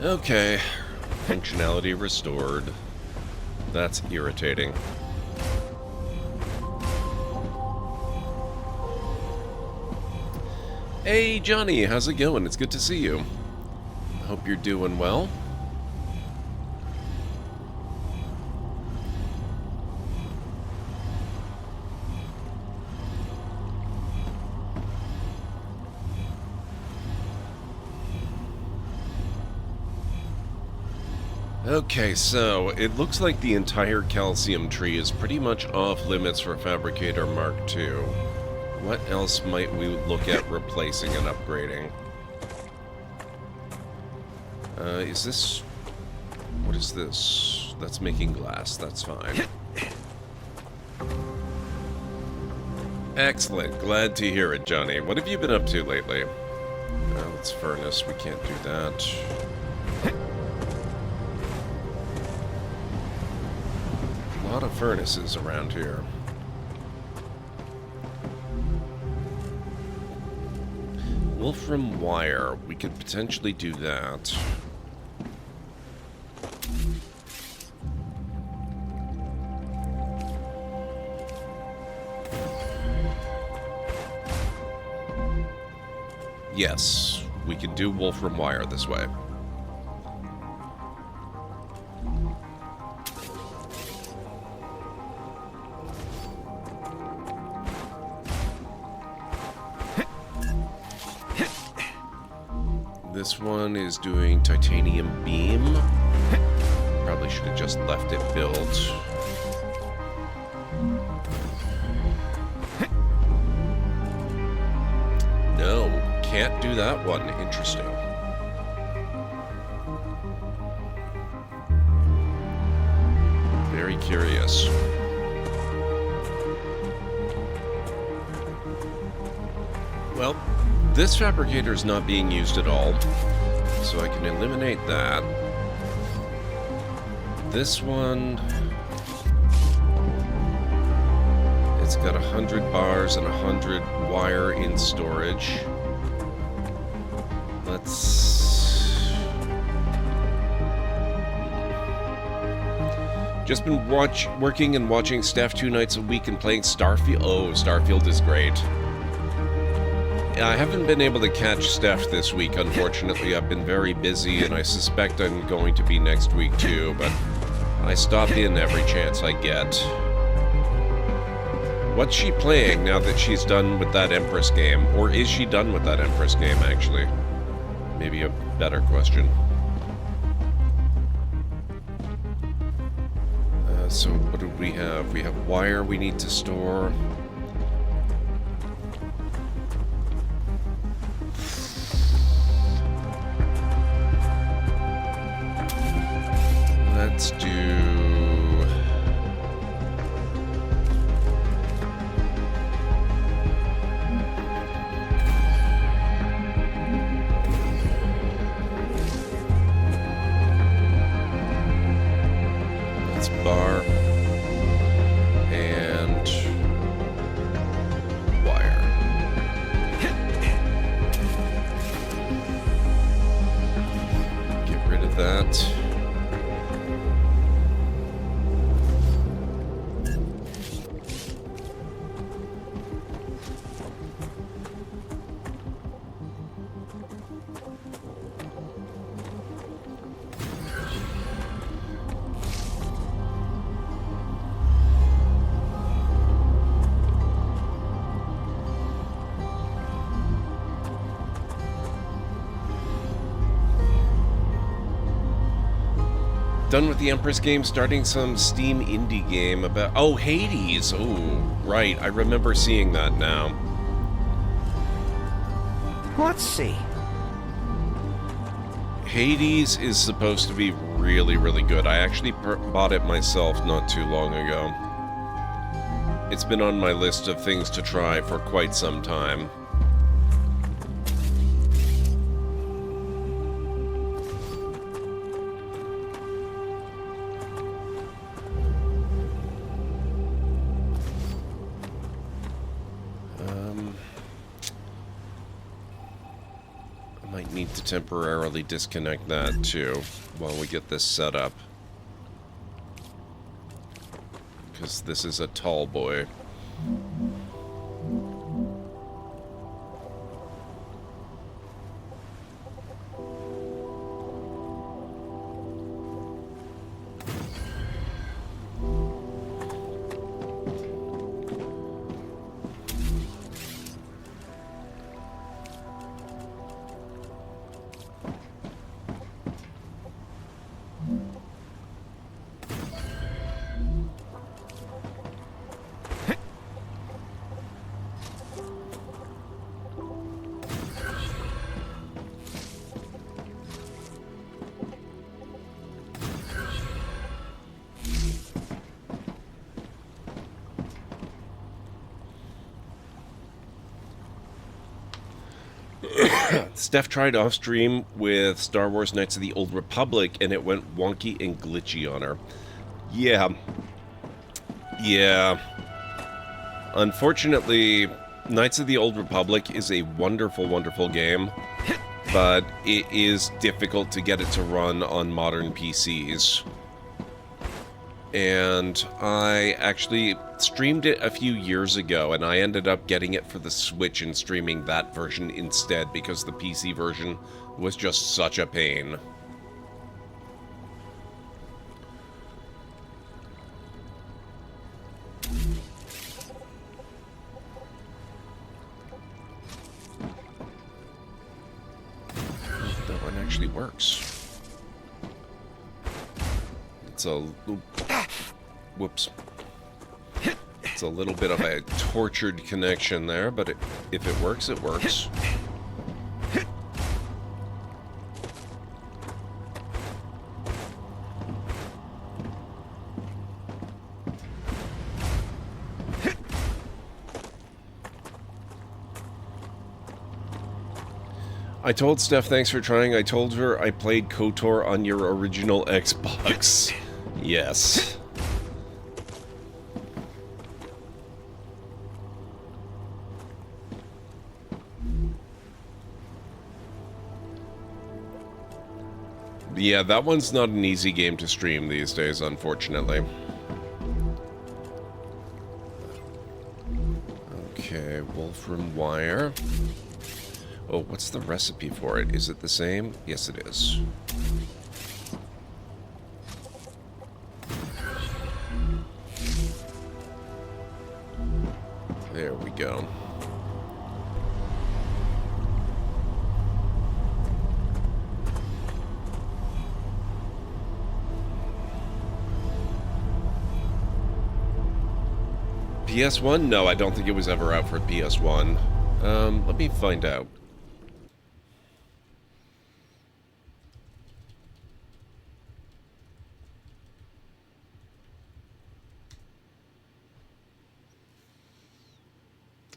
Okay, functionality restored. That's irritating. Hey Johnny, how's it going? It's good to see you. Hope you're doing well. Okay, so it looks like the entire calcium tree is pretty much off limits for Fabricator Mark II. What else might we look at replacing and upgrading? Is this... What is this? That's making glass, that's fine. Excellent, glad to hear it, Johnny. What have you been up to lately? It's furnace, we can't do that. A lot of furnaces around here. Wolfram wire, we could potentially do that. Yes, we can do Wolfram wire this way. This one is doing titanium beam. Probably should have just left it built. No, can't do that one. Interesting. Very curious. Well, this fabricator is not being used at all, so I can eliminate that. This one, it's got 100 bars and 100 wire in storage. Let's... Just been working and watching Steph 2 nights a week and playing Starfield. Oh, Starfield is great. I haven't been able to catch Steph this week, unfortunately. I've been very busy, and I suspect I'm going to be next week too, but I stop in every chance I get. What's she playing now that she's done with that Empress game? Or is she done with that Empress game, actually? Maybe a better question. So what do we have? We have wire we need to store. Let's do... That's bar. And... Done with the Empress game, starting some Steam indie game about... Oh, Hades! Oh, right. I remember seeing that now. Let's see. Hades is supposed to be really, really good. I actually bought it myself not too long ago. It's been on my list of things to try for quite some time. Need to temporarily disconnect that too while we get this set up, because this is a tall boy. Steph tried off stream with Star Wars Knights of the Old Republic and it went wonky and glitchy on her. Yeah. Unfortunately, Knights of the Old Republic is a wonderful, wonderful game, but it is difficult to get it to run on modern PCs. And I actually streamed it a few years ago, and I ended up getting it for the Switch and streaming that version instead because the PC version was just such a pain. That one actually works. It's a... Whoops. It's a little bit of a tortured connection there, but if it works, it works. I told Steph thanks for trying. I told her I played KOTOR on your original Xbox. Yes. Yeah, that one's not an easy game to stream these days, unfortunately. Okay, Wolfram wire. Oh, what's the recipe for it? Is it the same? Yes, it is. There we go. PS1? No, I don't think it was ever out for PS1. Let me find out.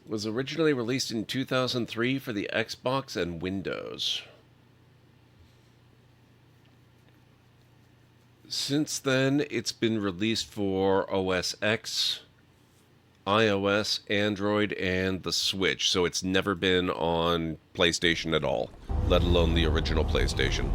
Was originally released in 2003 for the Xbox and Windows. Since then, it's been released for OS X, iOS, Android, and the Switch, so it's never been on PlayStation at all, let alone the original PlayStation.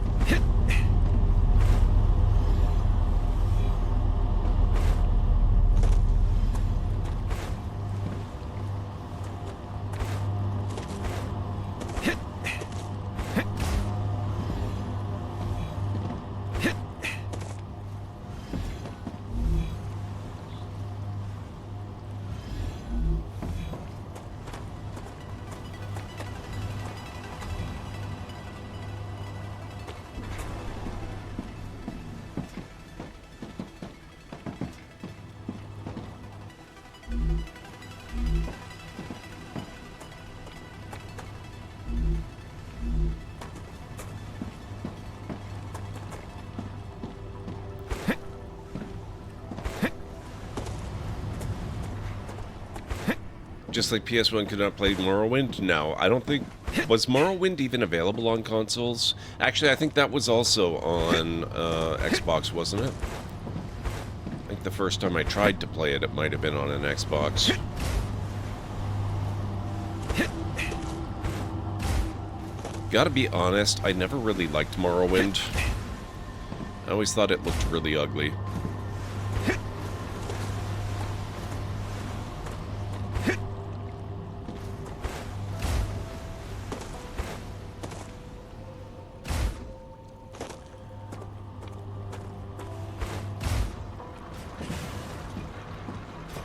Just like PS1 could not play Morrowind? No, I don't think... Was Morrowind even available on consoles? Actually, I think that was also on Xbox, wasn't it? I think the first time I tried to play it, it might have been on an Xbox. Gotta be honest, I never really liked Morrowind. I always thought it looked really ugly.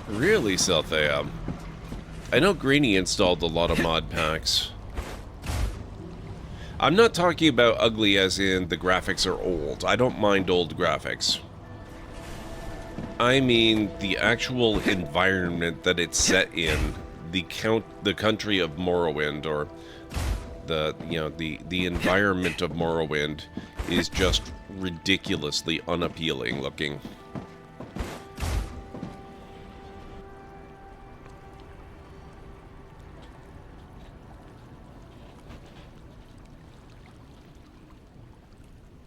Really, Selthea? I know Greenie installed a lot of mod packs. I'm not talking about ugly as in the graphics are old. I don't mind old graphics. I mean the actual environment that it's set in, the country of Morrowind, or the environment of Morrowind is just ridiculously unappealing looking.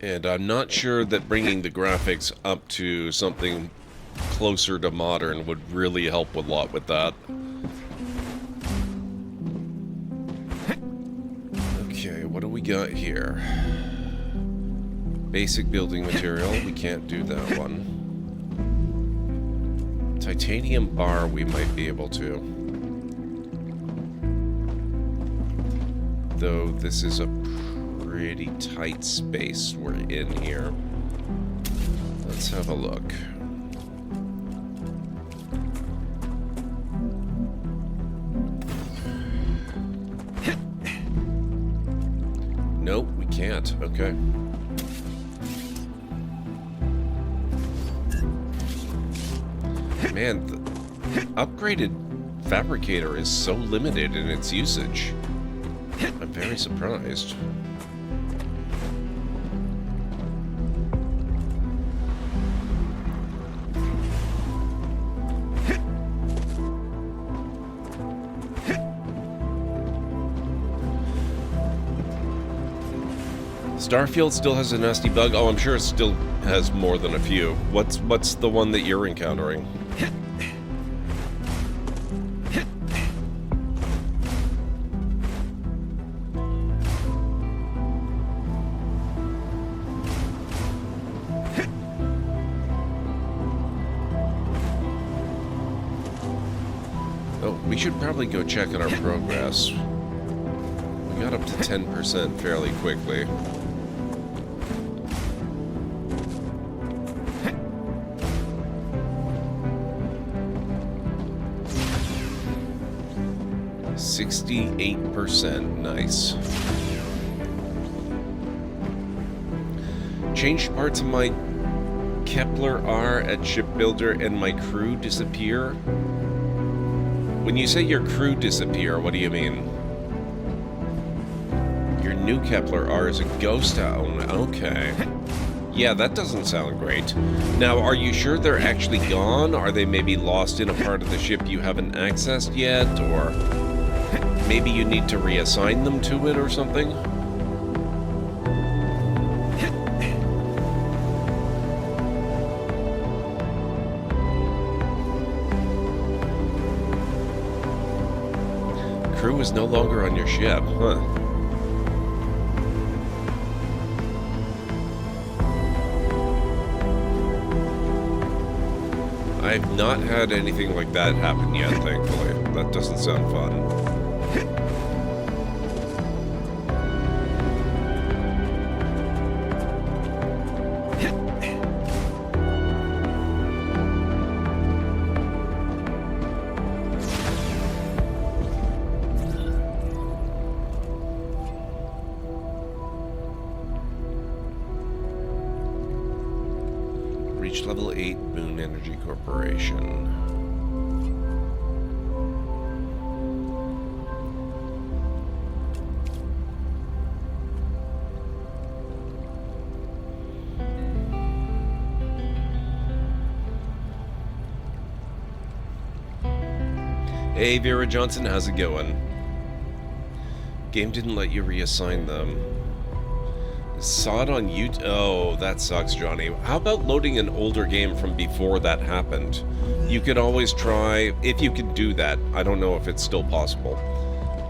And I'm not sure that bringing the graphics up to something closer to modern would really help a lot with that. Okay, what do we got here? Basic building material, we can't do that one. Titanium bar, we might be able to. Though this is a pretty tight space we're in here. Let's have a look. Nope, we can't. Okay. Man, the upgraded fabricator is so limited in its usage. I'm very surprised. Starfield still has a nasty bug. Oh, I'm sure it still has more than a few. What's the one that you're encountering? Oh, we should probably go check on our progress. We got up to 10% fairly quickly. %, nice. Changed parts of my Kepler R at Shipbuilder and my crew disappear? When you say your crew disappear, what do you mean? Your new Kepler R is a ghost town, okay. Yeah, that doesn't sound great. Now, are you sure they're actually gone? Are they maybe lost in a part of the ship you haven't accessed yet, or... maybe you need to reassign them to it or something? Crew is no longer on your ship, huh? I've not had anything like that happen yet, thankfully. That doesn't sound fun. Reach level 8, Boone Energy Corporation. Hey, Vera Johnson, how's it going? Game didn't let you reassign them. Saw it on YouTube. Oh, that sucks, Johnny. How about loading an older game from before that happened? You could always try, if you can do that. I don't know if it's still possible.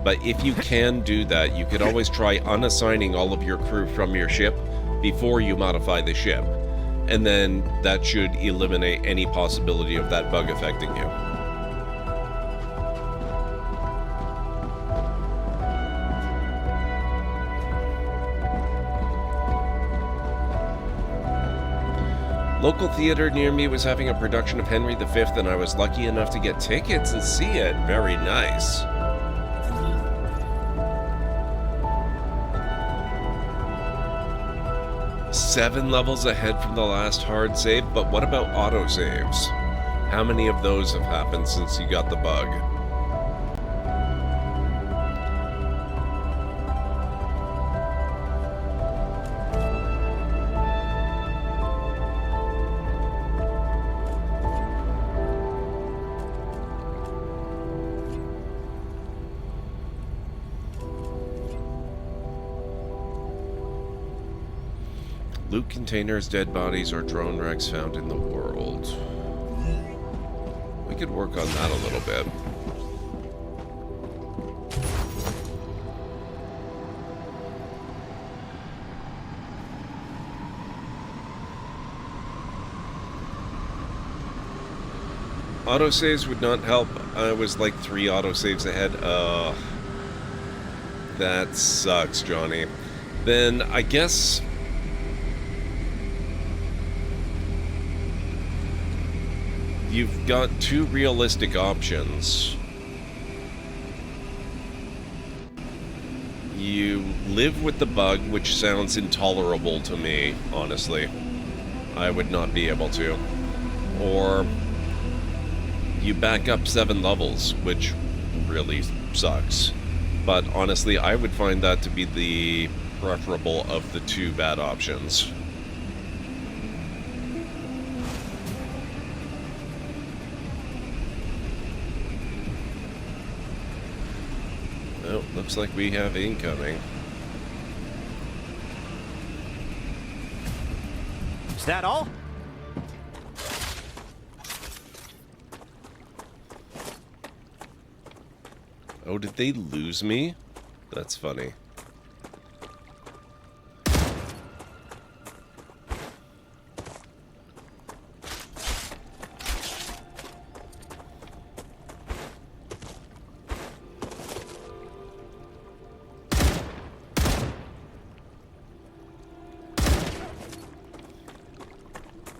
But if you can do that, you could always try unassigning all of your crew from your ship before you modify the ship. And then that should eliminate any possibility of that bug affecting you. Local theater near me was having a production of Henry V, and I was lucky enough to get tickets and see it. Very nice. Seven levels ahead from the last hard save, but what about autosaves? How many of those have happened since you got the bug? Loot containers, dead bodies, or drone wrecks found in the world. We could work on that a little bit. Autosaves would not help. I was like 3 autosaves ahead. That sucks, Johnny. Then I guess... you've got 2 realistic options. You live with the bug, which sounds intolerable to me, honestly. I would not be able to. Or you back up 7 levels, which really sucks. But honestly, I would find that to be the preferable of the 2 bad options. Oh, looks like we have incoming. Is that all? Oh, did they lose me? That's funny.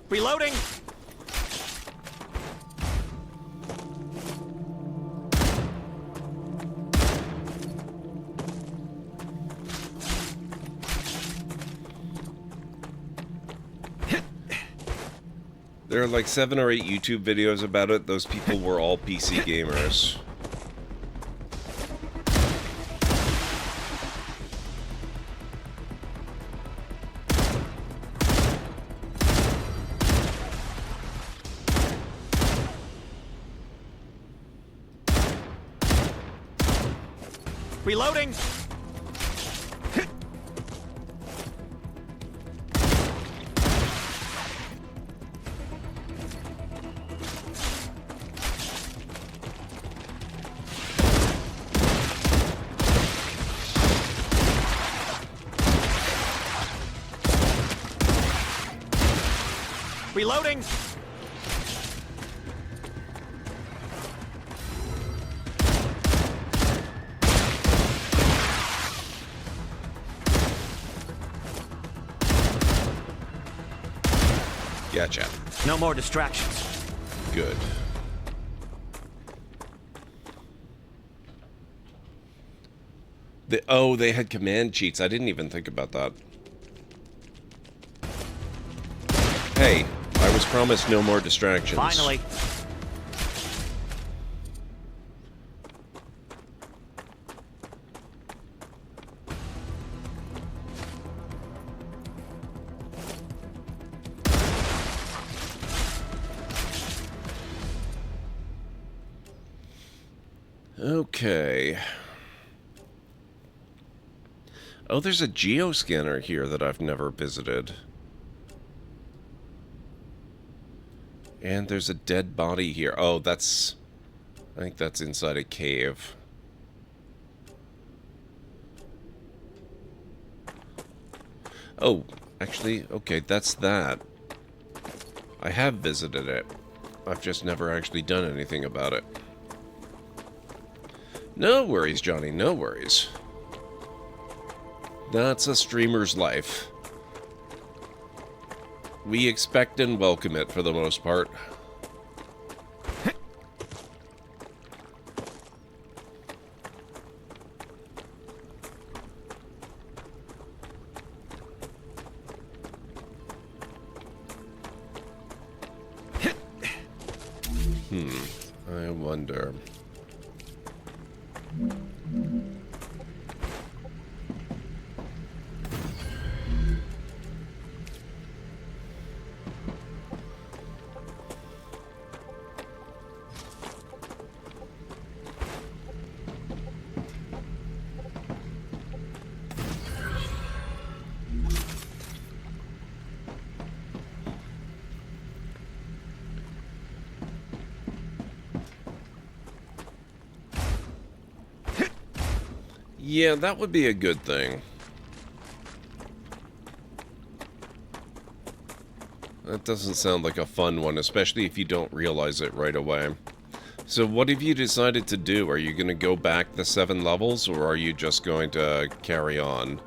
Reloading! There are like 7 or 8 YouTube videos about it. Those people were all PC gamers. Reloading! Reloading! Gotcha. No more distractions. Good. They had command cheats. I didn't even think about that. Hey, I was promised no more distractions. Finally. Okay. Oh, there's a geoscanner here that I've never visited. And there's a dead body here. Oh, that's... I think that's inside a cave. Oh, actually, okay, that's that. I have visited it. I've just never actually done anything about it. No worries, Johnny, no worries. That's a streamer's life. We expect and welcome it for the most part. I wonder. Yeah, that would be a good thing. That doesn't sound like a fun one, especially if you don't realize it right away. So what have you decided to do? Are you going to go back the 7 levels, or are you just going to carry on?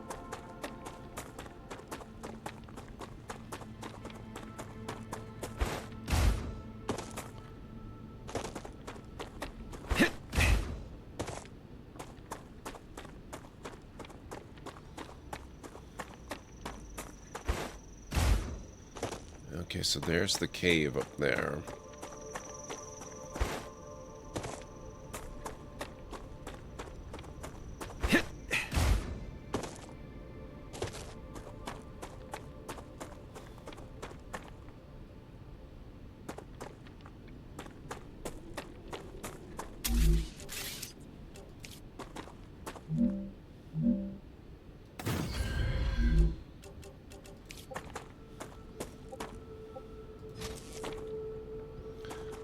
Okay, so there's the cave up there.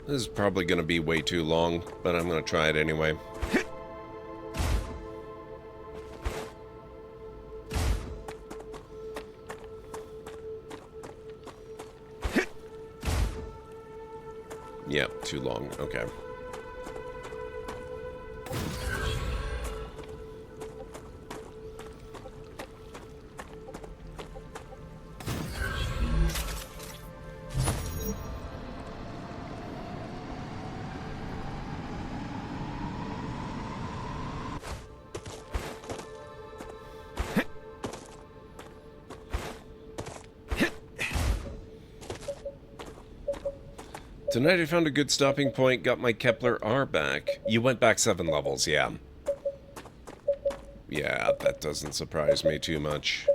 This is probably going to be way too long, but I'm going to try it anyway. Yep, too long. Okay. Tonight I found a good stopping point, got my Kepler R back. You went back 7 levels, yeah. Yeah, that doesn't surprise me too much.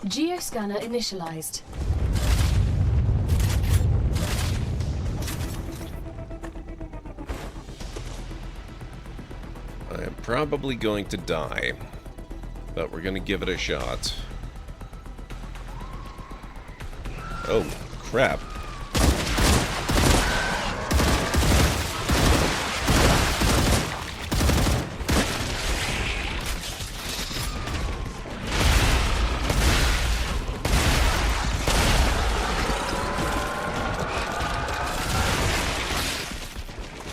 Geoscanner initialized. I am probably going to die, but we're going to give it a shot. Oh, crap.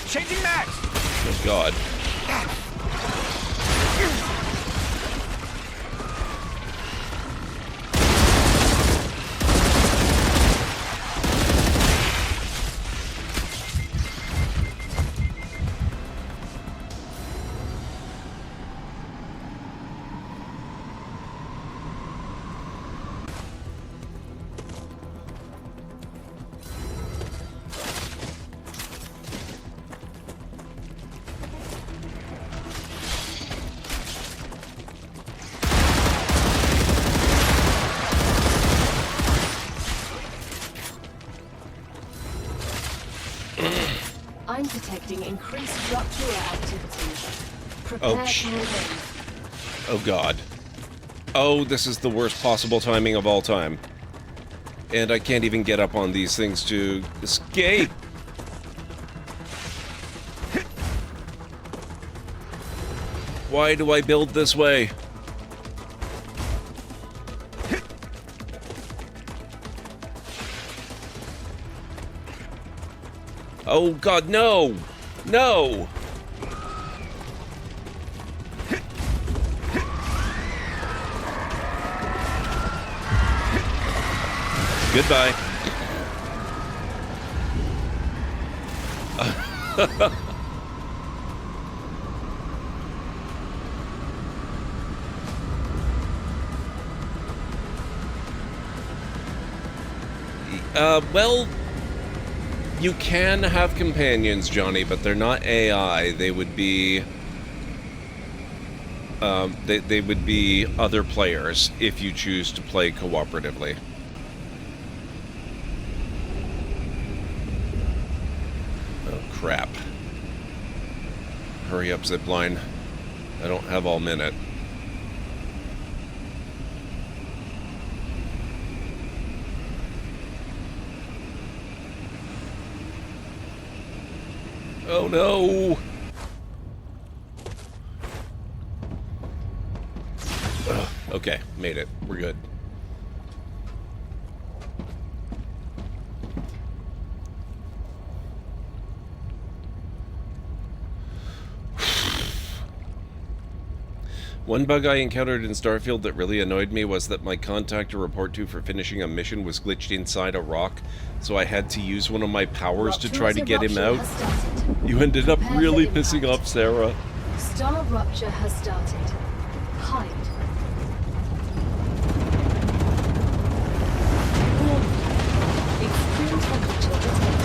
Changing max! Oh, God. I'm detecting increased rupture activity. Prepare for a wave. Oh god. Oh, this is the worst possible timing of all time. And I can't even get up on these things to escape. Why do I build this way? Oh god, no! No! Goodbye. Well, you can have companions, Johnny, but they're not AI. They would be... they would be other players if you choose to play cooperatively. Oh, crap. Hurry up, zipline. I don't have all minute. Oh no! Ugh, okay, made it. We're good. One bug I encountered in Starfield that really annoyed me was that my contact to report to for finishing a mission was glitched inside a rock, so I had to use one of my powers to try to get him out. You ended up really pissing off Sarah. StarRupture has started. Hide. Extreme temperature detected.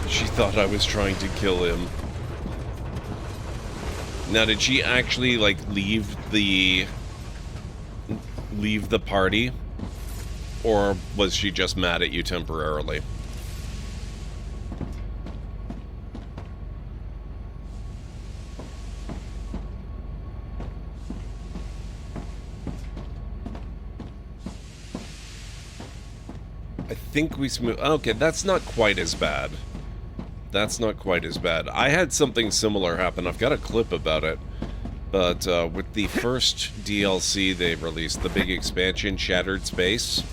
She thought I was trying to kill him. Now, did she actually, like, leave the party? Or was she just mad at you temporarily? I think we smooth... Okay, that's not quite as bad. That's not quite as bad. I had something similar happen. I've got a clip about it. But with the first DLC they released, the big expansion, Shattered Space,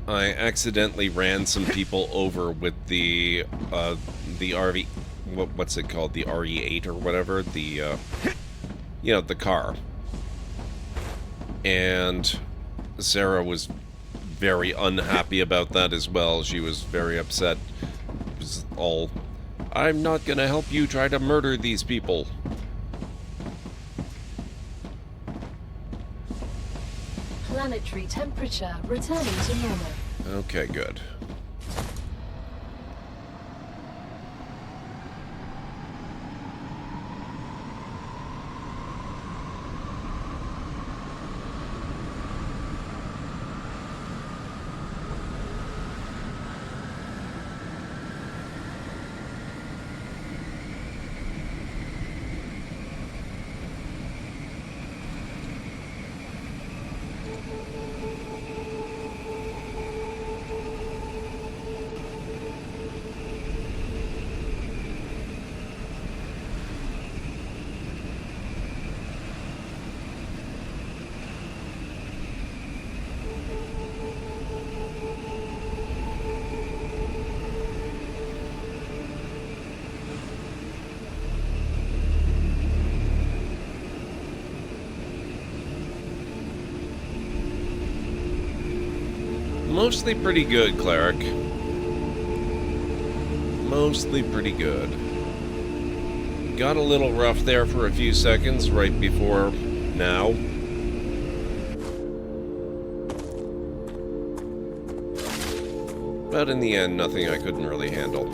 I accidentally ran some people over with the RV... What's it called? The RE8 or whatever? The, you know, the car. And Sarah was very unhappy about that as well. She was very upset. It was all, I'm not gonna help you try to murder these people. Planetary temperature returning to normal. Okay, good. Mostly pretty good, Cleric. Mostly pretty good. Got a little rough there for a few seconds right before now. But in the end, nothing I couldn't really handle.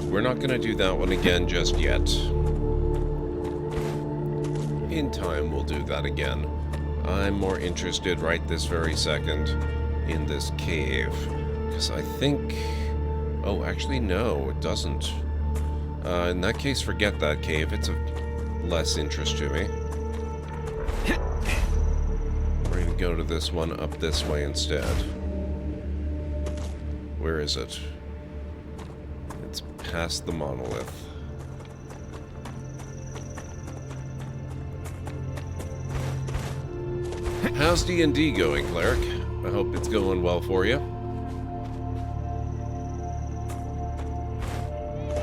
We're not going to do that one again just yet. In time, we'll do that again. I'm more interested right this very second in this cave. Because I think... Oh, actually, no, it doesn't. In that case, forget that cave. It's of less interest to me. We're going to go to this one up this way instead. Where is it? It's past the monolith. How's D&D going, Cleric? I hope it's going well for you.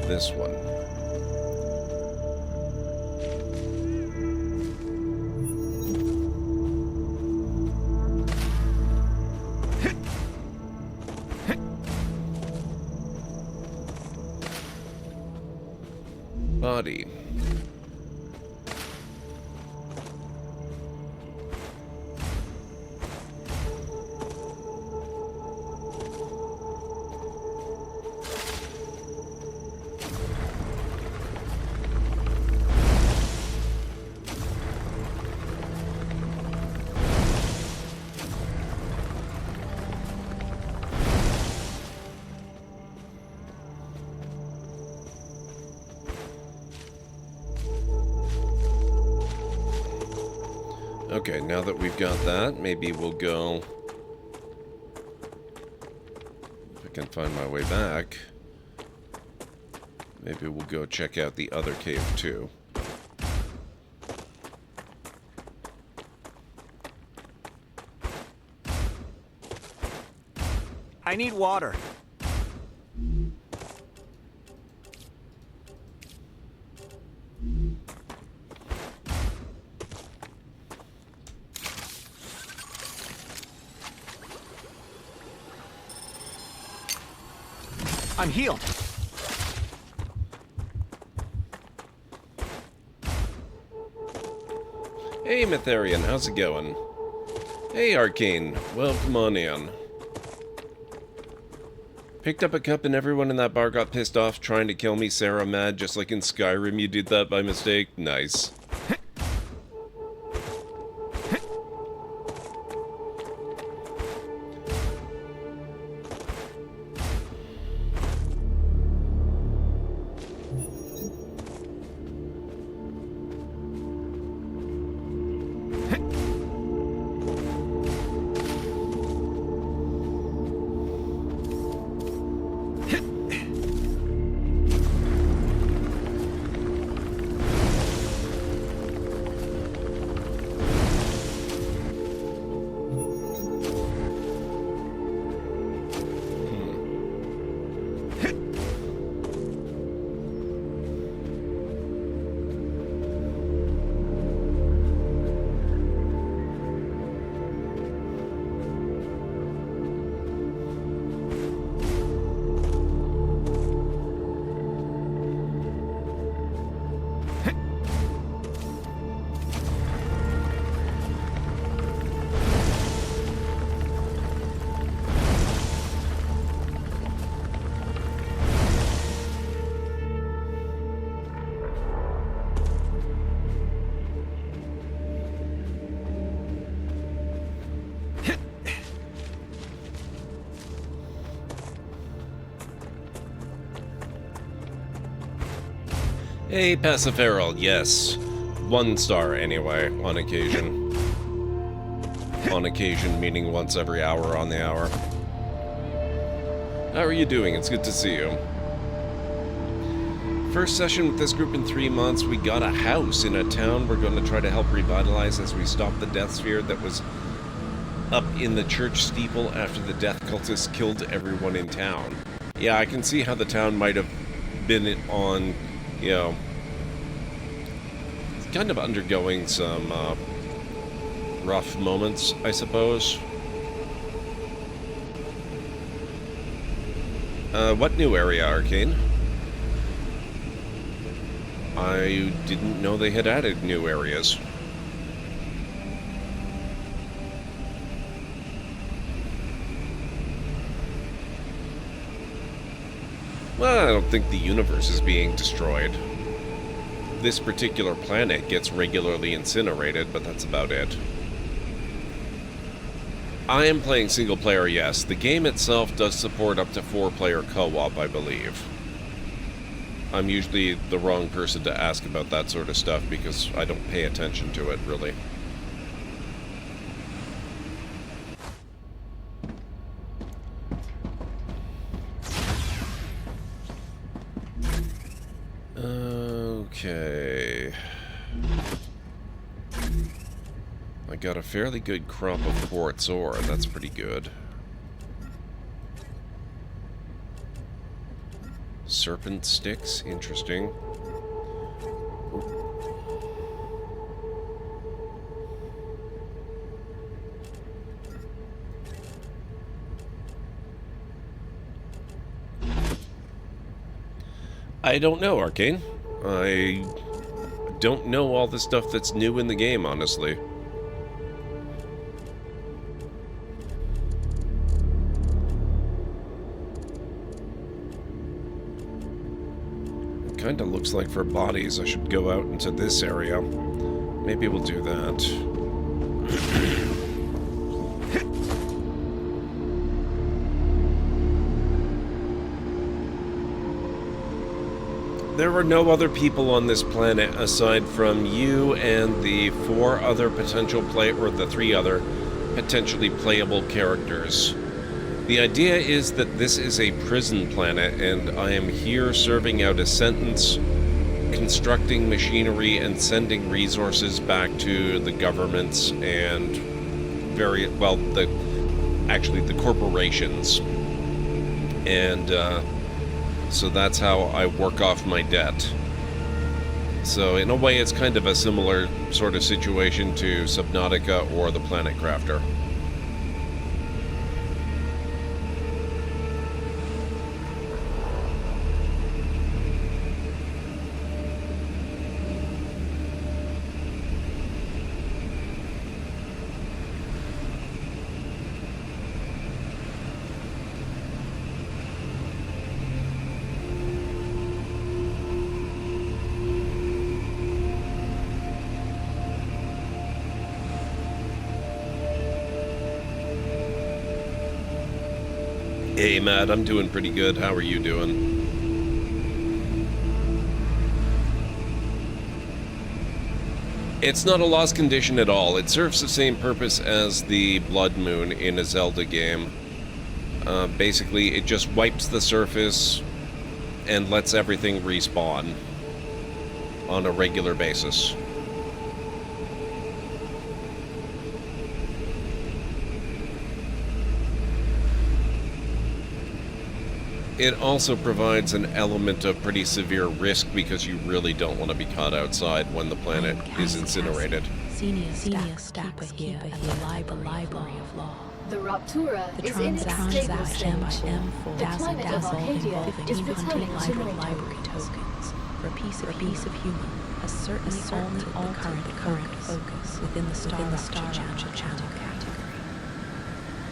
This one. Body. Okay, now that we've got that, maybe we'll go... If I can find my way back, maybe we'll go check out the other cave too. I need water. I'm healed. Hey, Mytharian, how's it going? Hey, Arcane, welcome on in. Picked up a cup and everyone in that bar got pissed off trying to kill me, Sarah mad, just like in Skyrim you did that by mistake. Nice. Hey, Paciferal, yes. 1 star, anyway, on occasion. On occasion, meaning once every hour on the hour. How are you doing? It's good to see you. First session with this group in 3 months. We got a house in a town we're going to try to help revitalize as we stop the death sphere that was up in the church steeple after the death cultists killed everyone in town. Yeah, I can see how the town might have been on... You know, kind of undergoing some rough moments, I suppose. What new area, Arcane? I didn't know they had added new areas. Well, I don't think the universe is being destroyed. This particular planet gets regularly incinerated, but that's about it. I am playing single player, yes. The game itself does support up to 4-player co-op, I believe. I'm usually the wrong person to ask about that sort of stuff because I don't pay attention to it, really. Okay. I got a fairly good crop of quartz ore. That's pretty good. Serpent sticks, interesting. I don't know, Arcane. I don't know all the stuff that's new in the game, honestly. Kind of looks like for bodies I should go out into this area. Maybe we'll do that. There are no other people on this planet aside from you and the 4 other potential or the 3 other potentially playable characters. The idea is that this is a prison planet, and I am here serving out a sentence, constructing machinery, and sending resources back to the governments and the corporations. And so that's how I work off my debt. So in a way, it's kind of a similar sort of situation to Subnautica or the Planet Crafter. Hey, Matt, I'm doing pretty good. How are you doing? It's not a lost condition at all. It serves the same purpose as the Blood Moon in a Zelda game. Basically, it just wipes the surface and lets everything respawn on a regular basis. It also provides an element of pretty severe risk because you really don't want to be caught outside when the planet is incinerated. Senior staffer here at the Library of Law. The Raptura The is in its stable transaction stage. by M4 The planet of Arcadia is 1500 returning to normal. library tokens for a piece of human has certainly altered the current focus within the StarRupture channel category.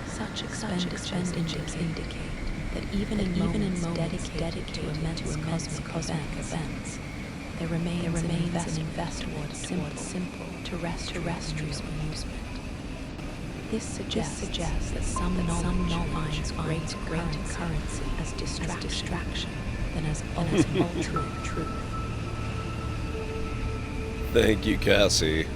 Such expenditures indicate that even in moments dedicated to immense cosmic events, there remains an investment toward simple terrestrial amusement. This suggests that some knowledge finds greater currency as distraction than as ultimate truth. Thank you, Cassie.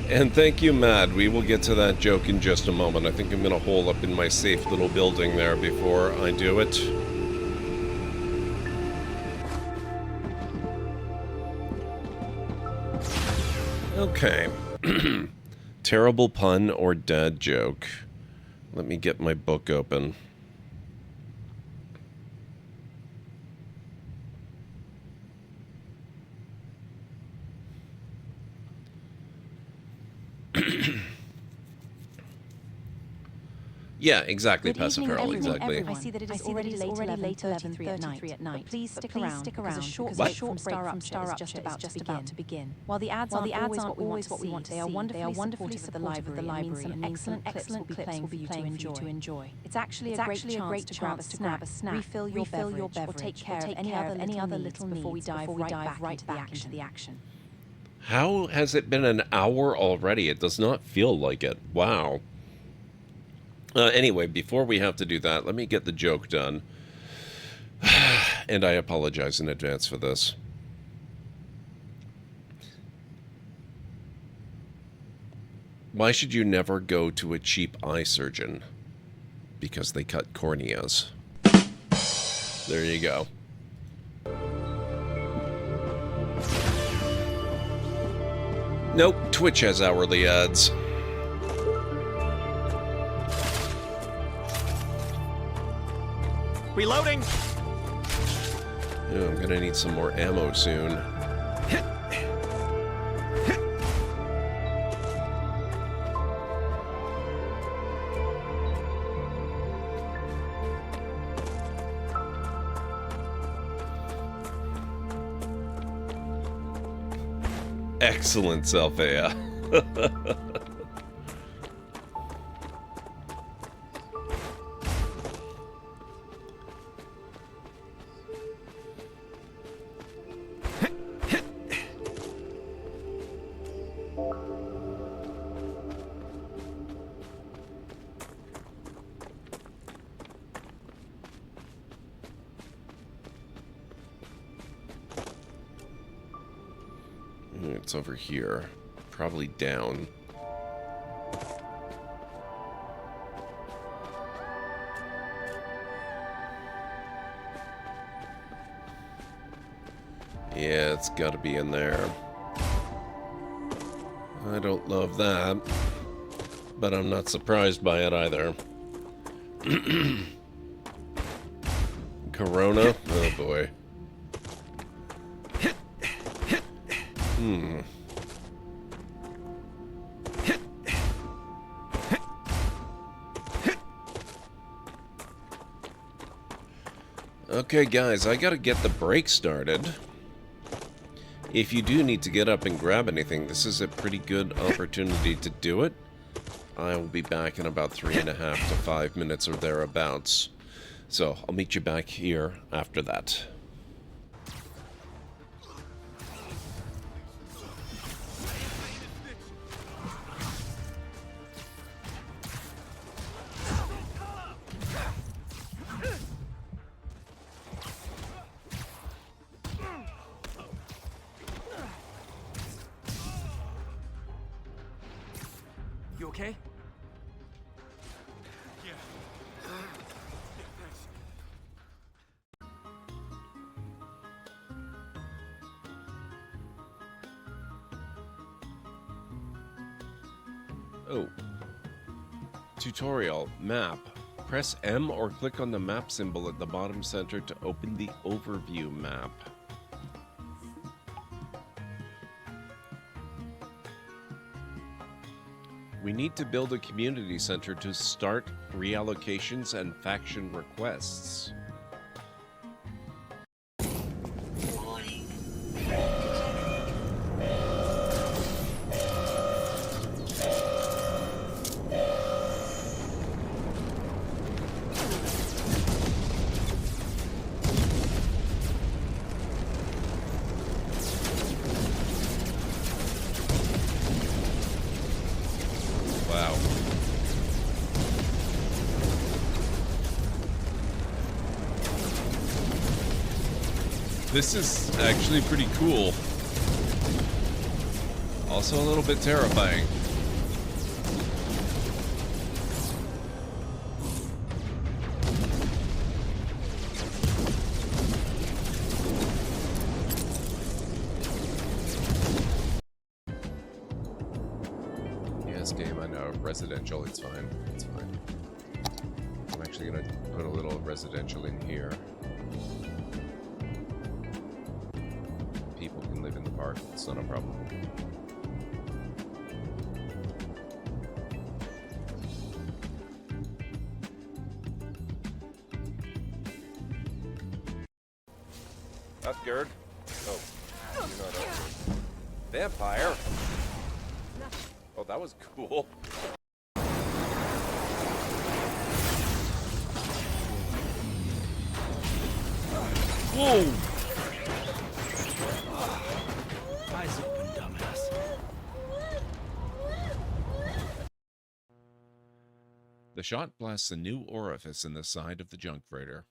And thank you, Matt. We will get to that joke in just a moment. I think I'm going to hole up in my safe little building there before I do it. Okay. Terrible pun or dad joke. Let me get my book open. Yeah, exactly, Good evening, Paciferal, exactly. everyone. I see that it is already late 11:33 at night. Please stick around because a short break from StarRupture is just about to begin. While the ads aren't always what we want to see, they are wonderfully supportive of the library and mean some excellent clips will be playing for you to enjoy. It's actually a great chance to grab a snack, refill your beverage, or take care of any other little needs before we dive right back into the action. How has it been an hour already? It does not feel like it. Wow. Anyway, before we have to do that, let me get the joke done. And I apologize in advance for this. Why should you never go to a cheap eye surgeon? Because they cut corneas. There you go. Nope, Twitch has hourly ads. Reloading! Oh, I'm gonna need some more ammo soon. Excellent, Selphia. It's over here. Probably down. Yeah, it's gotta be in there. I don't love that, but I'm not surprised by it either. Corona? Oh boy. Okay, guys, I gotta get the break started. If you do need to get up and grab anything, this is a pretty good opportunity to do it. I will be back in about 3.5 to 5 minutes or thereabouts. So, I'll meet you back here after that. You okay? Yeah. Oh. Tutorial. Map. Press M or click on the map symbol at the bottom center to open the overview map. We need to build a community center to start reallocations and faction requests. Wow. This is actually pretty cool. Also a little bit terrifying. Yes, game, I know. Residential, it's fine. It's fine. I'm actually gonna put a little residential in here. People can live in the park. It's not a problem. cut, Gerd? Oh, you're not a vampire. Oh, that was cool. Whoa! Eyes open, dumbass. The shot blasts a new orifice in the side of the junk freighter.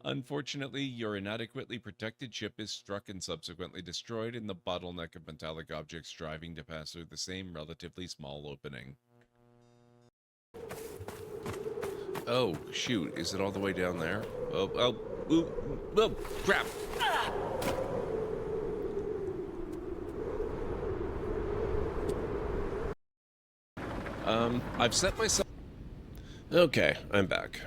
Unfortunately, your inadequately protected ship is struck and subsequently destroyed in the bottleneck of metallic objects striving to pass through the same relatively small opening. Oh, shoot. Is it all the way down there? Oh, crap! I've set myself... Okay, I'm back.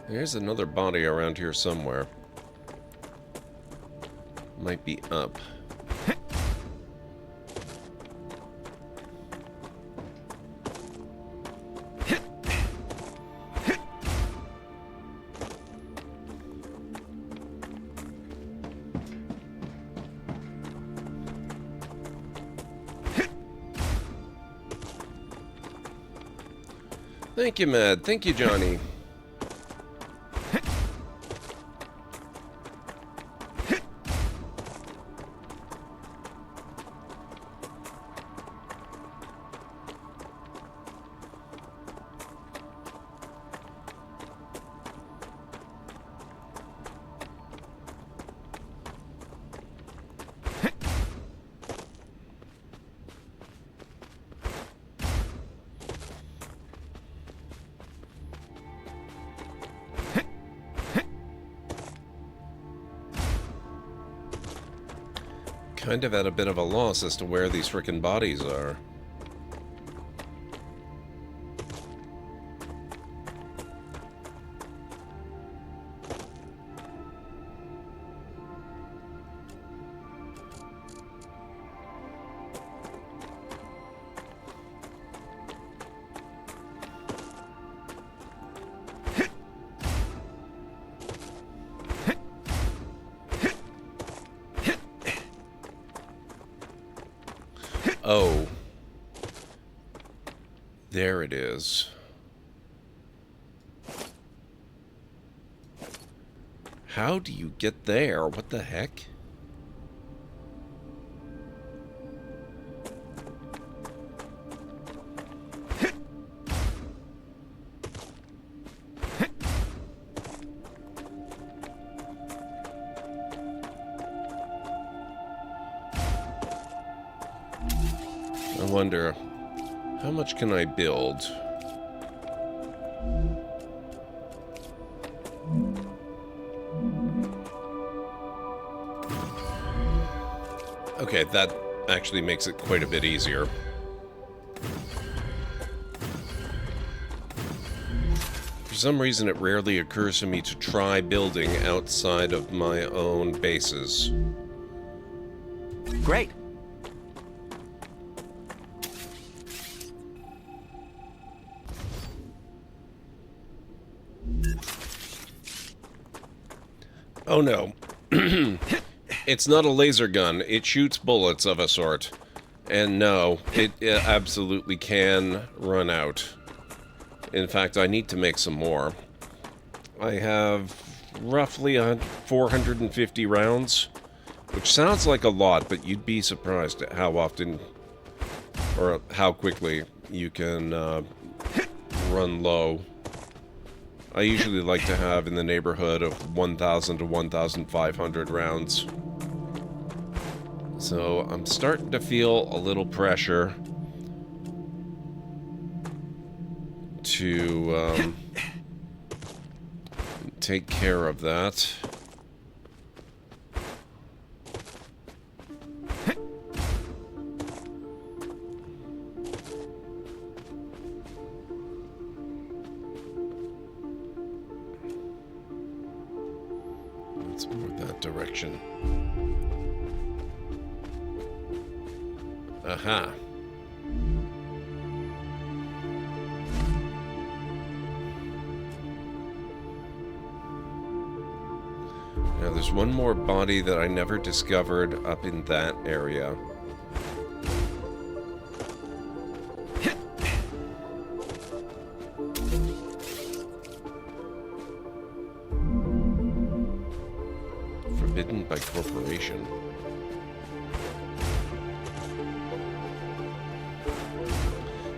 There's another body around here somewhere. Might be up. Thank you, Mad. Thank you, Johnny. Kind of at a bit of a loss as to where these frickin' bodies are. Oh. There it is. How do you get there? What the heck? I wonder, how much can I build? Okay, that actually makes it quite a bit easier. For some reason, it rarely occurs to me to try building outside of my own bases. Great. Oh no. It's not a laser gun. It shoots bullets of a sort. And no, it absolutely can run out. In fact, I need to make some more. I have roughly 450 rounds, which sounds like a lot, but you'd be surprised at how often or how quickly you can run low. I usually like to have in the neighborhood of 1,000 to 1,500 rounds. So I'm starting to feel a little pressure to take care of that. direction. Aha. Now there's one more body that I never discovered up in that area. Forbidden by corporation.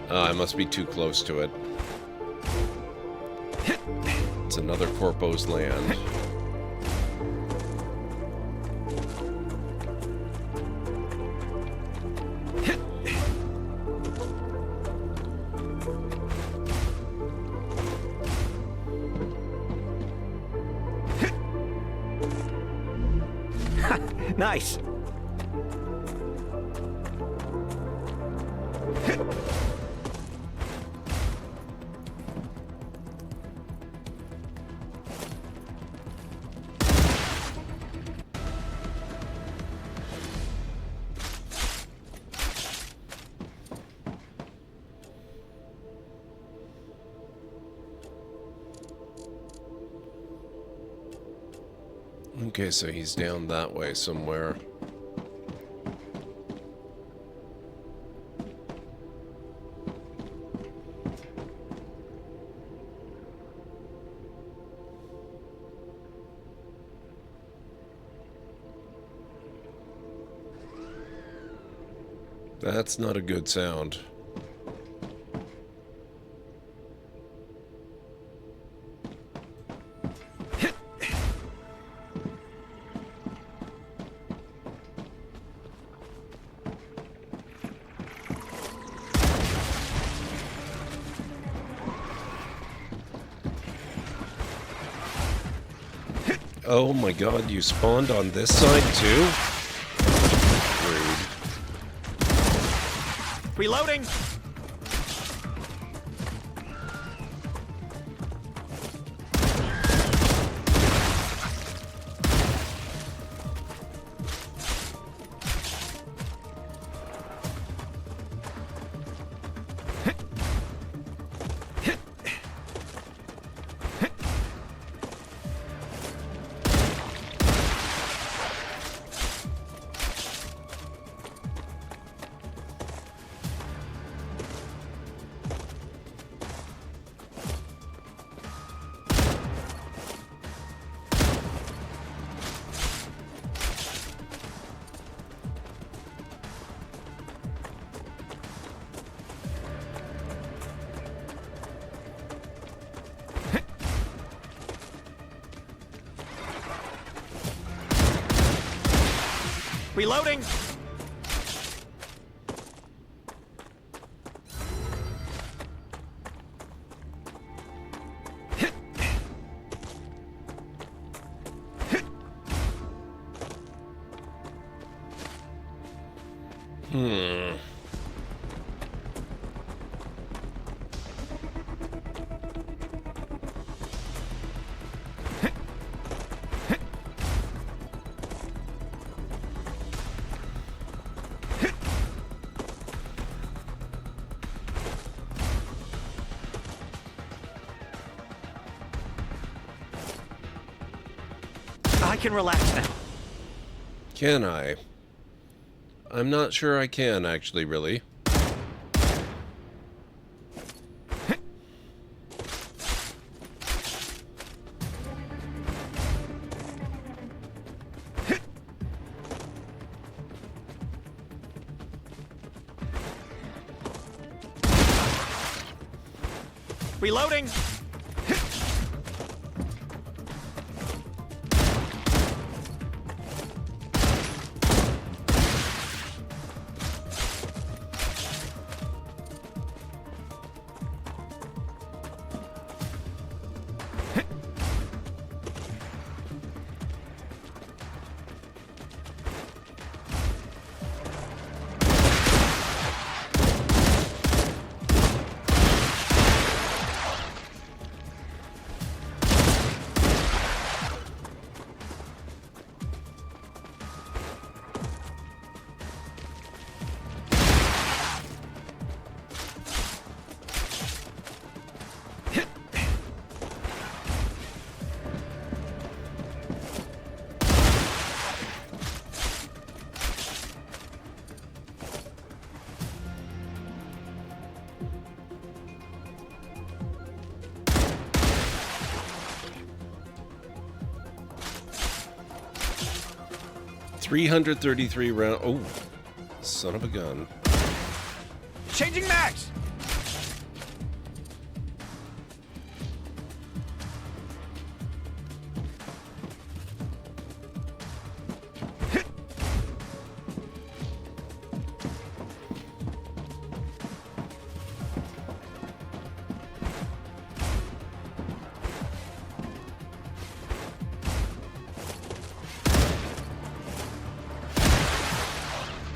I must be too close to it. It's another corpo's land. Nice. Okay, so he's down that way somewhere. That's not a good sound. Oh my god, you spawned on this side too? Rude. Reloading! Reloading! I can relax now. Can I? I'm not sure I can, actually, really. Reloading! 333 round. Oh, son of a gun. Changing mags!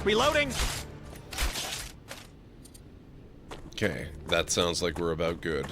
Reloading! Okay, that sounds like we're about good.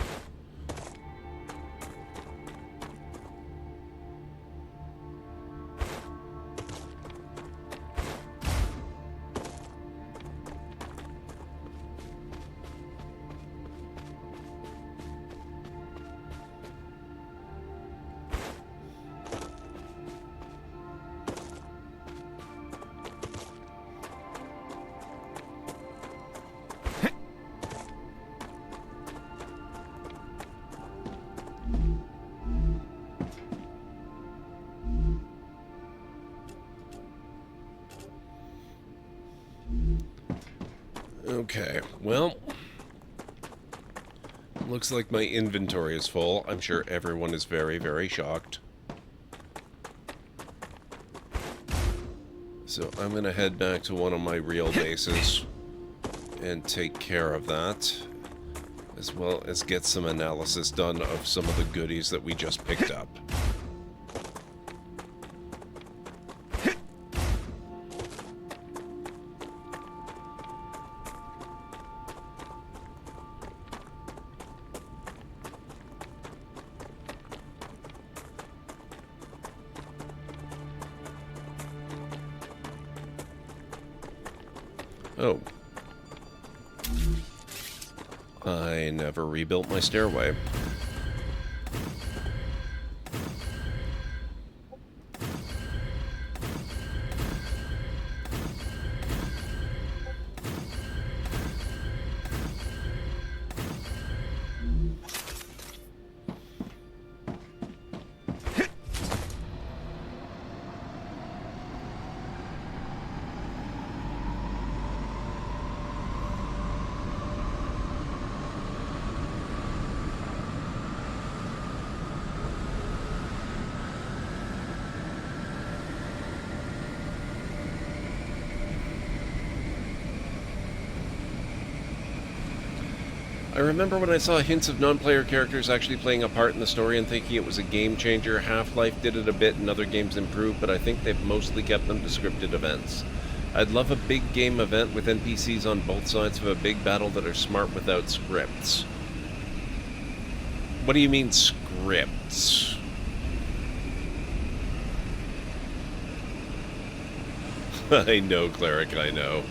Okay, well, looks like my inventory is full. I'm sure everyone is very, very shocked. So I'm going to head back to one of my real bases and take care of that, as well as get some analysis done of some of the goodies that we just picked up. Oh. I never rebuilt my stairway. I remember when I saw hints of non-player characters actually playing a part in the story and thinking it was a game changer. Half-Life did it a bit and other games improved, but I think they've mostly kept them to scripted events. I'd love a big game event with NPCs on both sides of a big battle that are smart without scripts. What do you mean, scripts? I know, Cleric, I know.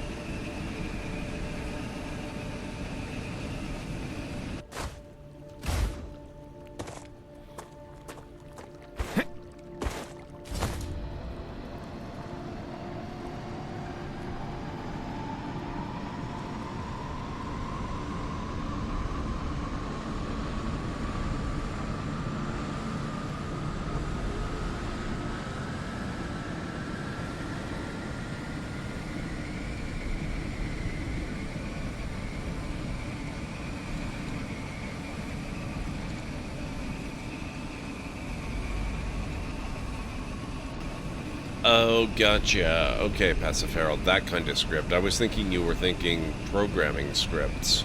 Oh, gotcha. Okay, Pacifero, that kind of script. I was thinking you were thinking programming scripts.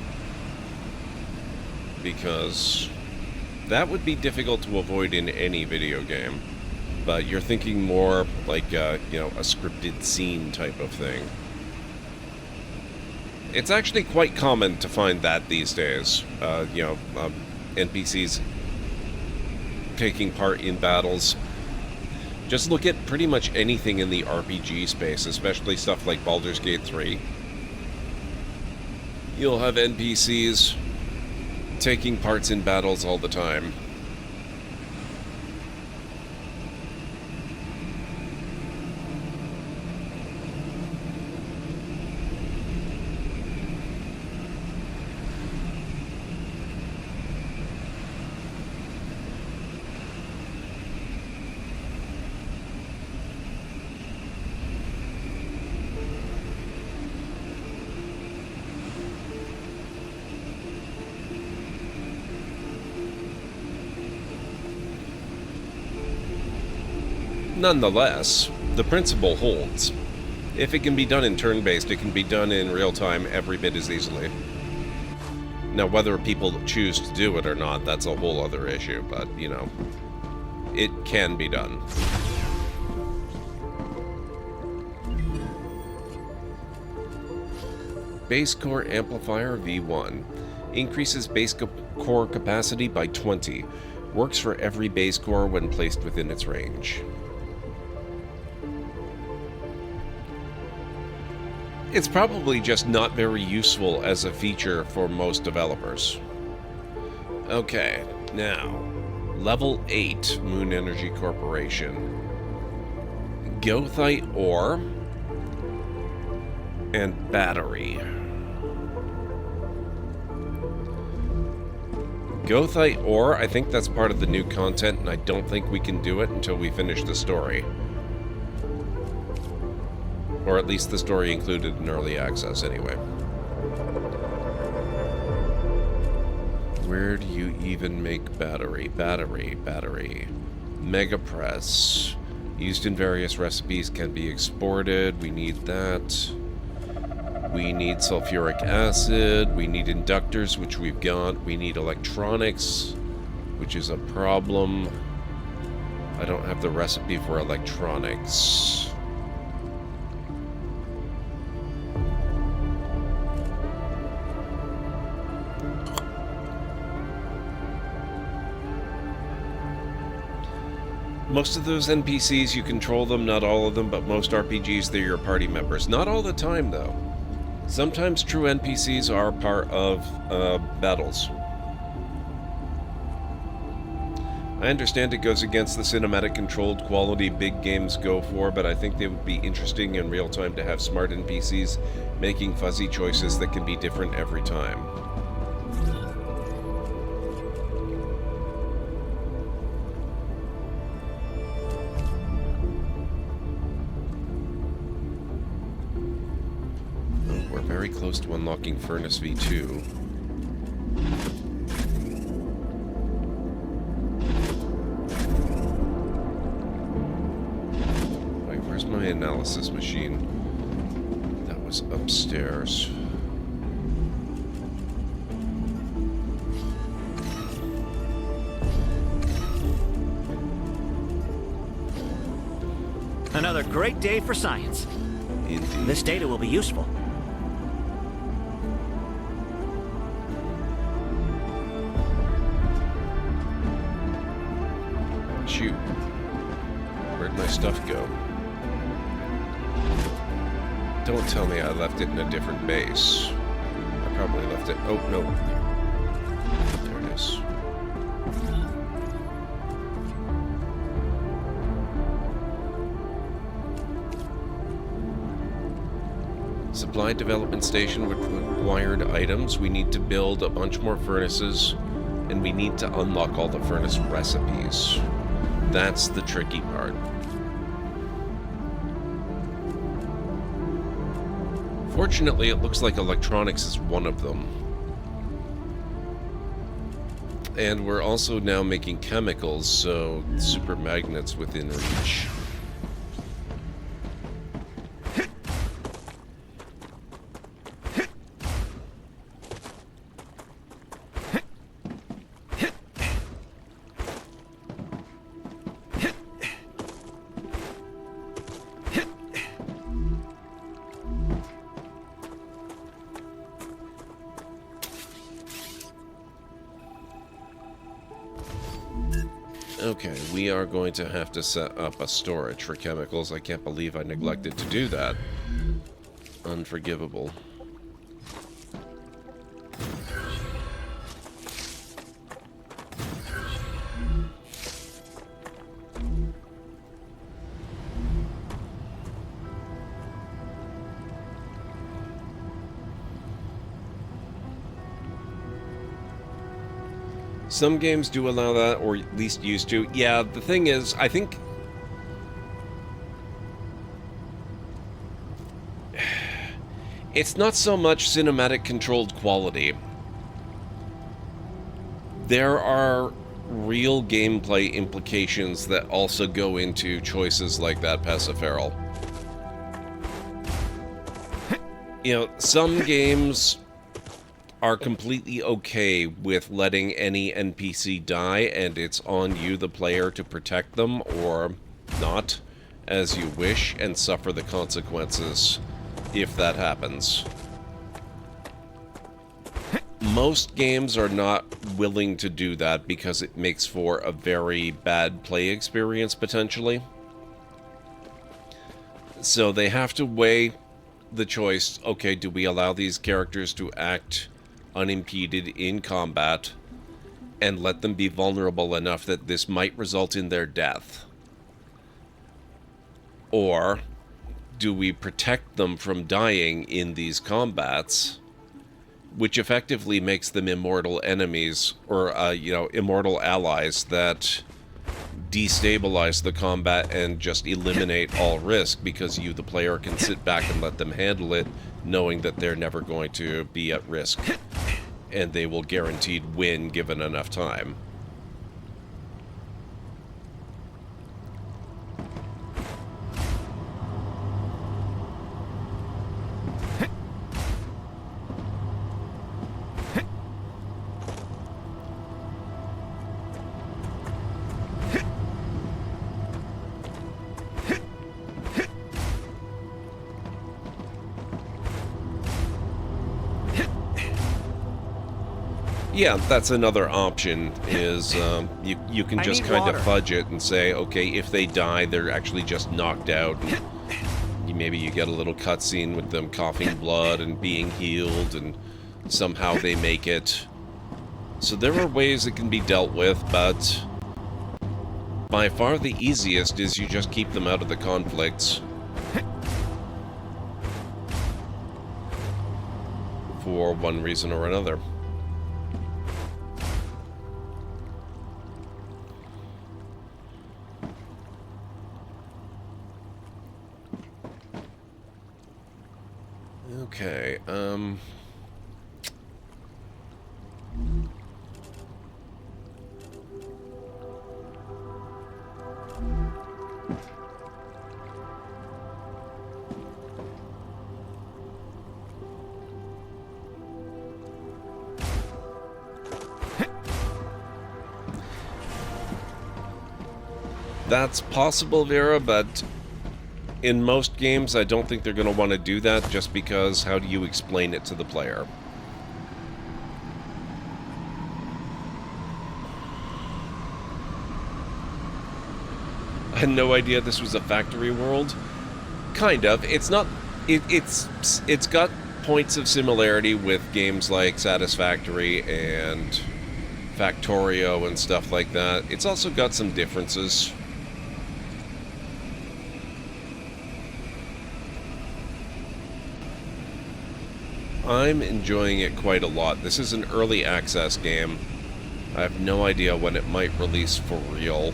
Because that would be difficult to avoid in any video game. But you're thinking more like, you know, a scripted scene type of thing. It's actually quite common to find that these days. You know, NPCs taking part in battles. Just look at pretty much anything in the RPG space, especially stuff like Baldur's Gate 3. You'll have NPCs taking parts in battles all the time. Nonetheless, the principle holds. If it can be done in turn-based, it can be done in real time every bit as easily. Now, whether people choose to do it or not, that's a whole other issue, but, you know, it can be done. Base core amplifier V1. Increases base core capacity by 20. Works for every base core when placed within its range. It's probably just not very useful as a feature for most developers. Okay, now, level 8 Moon Energy Corporation. Goethite ore and battery. Goethite ore, I think that's part of the new content, and I don't think we can do it until we finish the story. Or at least the story included in early access, anyway. Where do you even make battery? Battery. Mega press. Used in various recipes, can be exported. We need that. We need sulfuric acid. We need inductors, which we've got. We need electronics, which is a problem. I don't have the recipe for electronics. Most of those NPCs, you control them, not all of them, but most RPGs, they're your party members. Not all the time, though. Sometimes true NPCs are part of battles. I understand it goes against the cinematic controlled quality big games go for, but I think they would be interesting in real time to have smart NPCs making fuzzy choices that can be different every time. Very close to unlocking Furnace V2. Wait, where's my analysis machine? That was upstairs. Another great day for science. Indeed. This data will be useful. Shoot. Where'd my stuff go? Don't tell me I left it in a different base. I probably left it... Oh, no. There it is. Supply development station with required items. We need to build a bunch more furnaces, and we need to unlock all the furnace recipes. That's the tricky part. Fortunately, it looks like electronics is one of them. And we're also now making chemicals, so super magnets within reach. Okay, we are going to have to set up a storage for chemicals. I can't believe I neglected to do that. Unforgivable. Some games do allow that, or at least used to. Yeah, the thing is, I think... it's not so much cinematic controlled quality. There are real gameplay implications that also go into choices like that Passaferal. You know, some games are completely okay with letting any NPC die, and it's on you, the player, to protect them or not, as you wish, and suffer the consequences if that happens. Most games are not willing to do that because it makes for a very bad play experience, potentially. So they have to weigh the choice, okay, do we allow these characters to act unimpeded in combat and let them be vulnerable enough that this might result in their death? Or do we protect them from dying in these combats, which effectively makes them immortal enemies, or, immortal allies that destabilize the combat and just eliminate all risk, because you, the player, can sit back and let them handle it, knowing that they're never going to be at risk, and they will guaranteed win given enough time. Yeah, that's another option, is you can just kind of fudge it and say, okay, if they die, they're actually just knocked out. And maybe you get a little cutscene with them coughing blood and being healed, and somehow they make it. So there are ways it can be dealt with, but by far the easiest is you just keep them out of the conflicts. For one reason or another. Okay, that's possible, Vera, but in most games, I don't think they're going to want to do that, just because how do you explain it to the player? I had no idea this was a factory world. Kind of. It's not... It's got points of similarity with games like Satisfactory and Factorio and stuff like that. It's also got some differences. I'm enjoying it quite a lot. This is an early access game. I have no idea when it might release for real.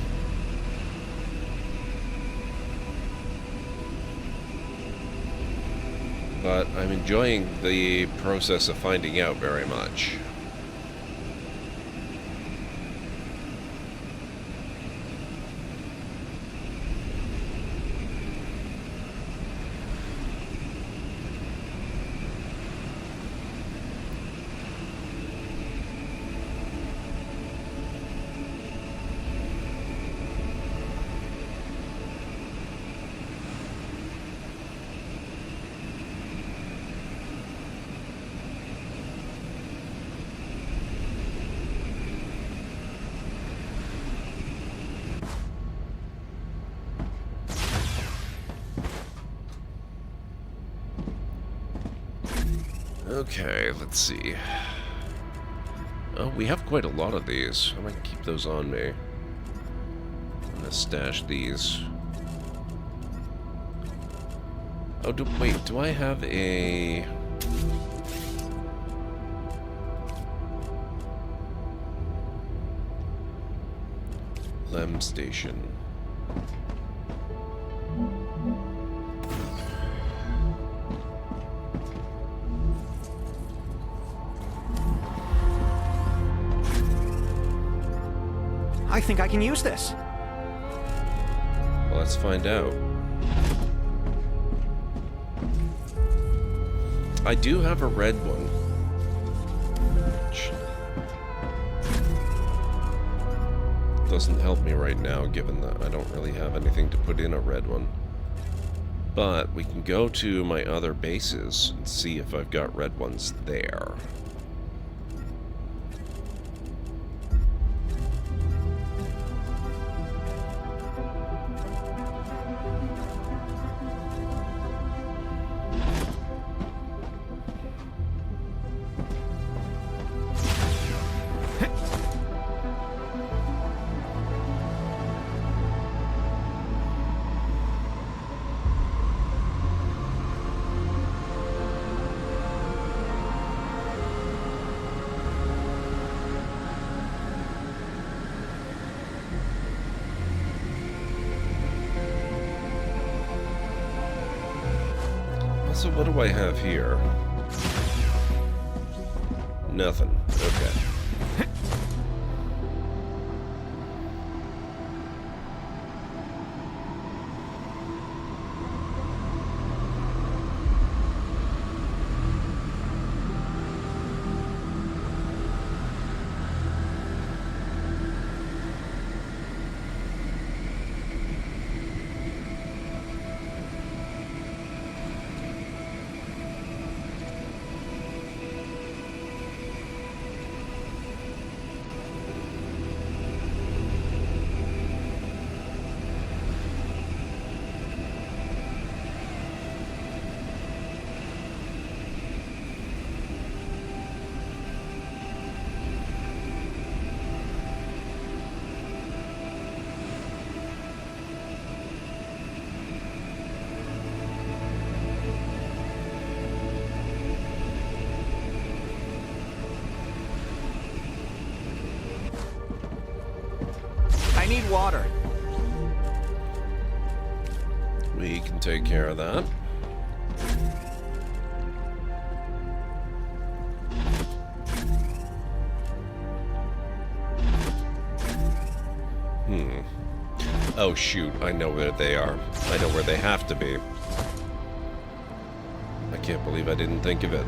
But I'm enjoying the process of finding out very much. Okay, let's see. Oh, we have quite a lot of these. I might keep those on me. I'm gonna stash these. Oh, wait, do I have a... Lem station? I think I can use this. Well, let's find out. I do have a red one. Doesn't help me right now, given that I don't really have anything to put in a red one. But we can go to my other bases and see if I've got red ones there. So what do I have here? Nothing. Okay. I need water. We can take care of that. Oh shoot, I know where they are. I know where they have to be. I can't believe I didn't think of it.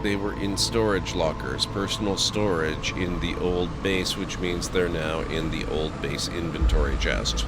They were in storage lockers, personal storage in the old base, which means they're now in the old base inventory chest.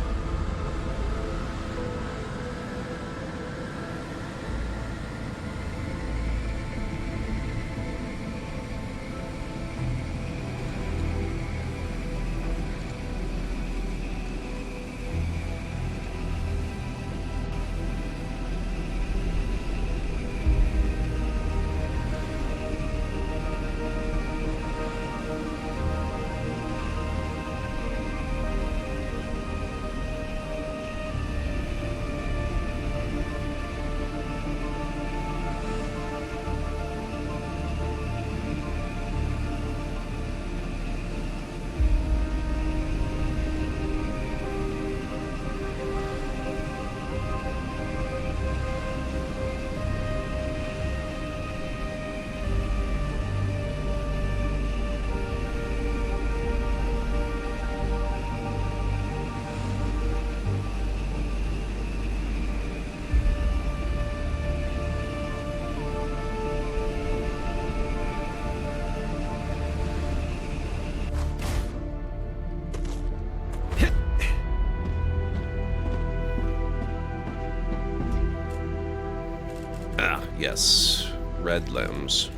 Yes, red limbs.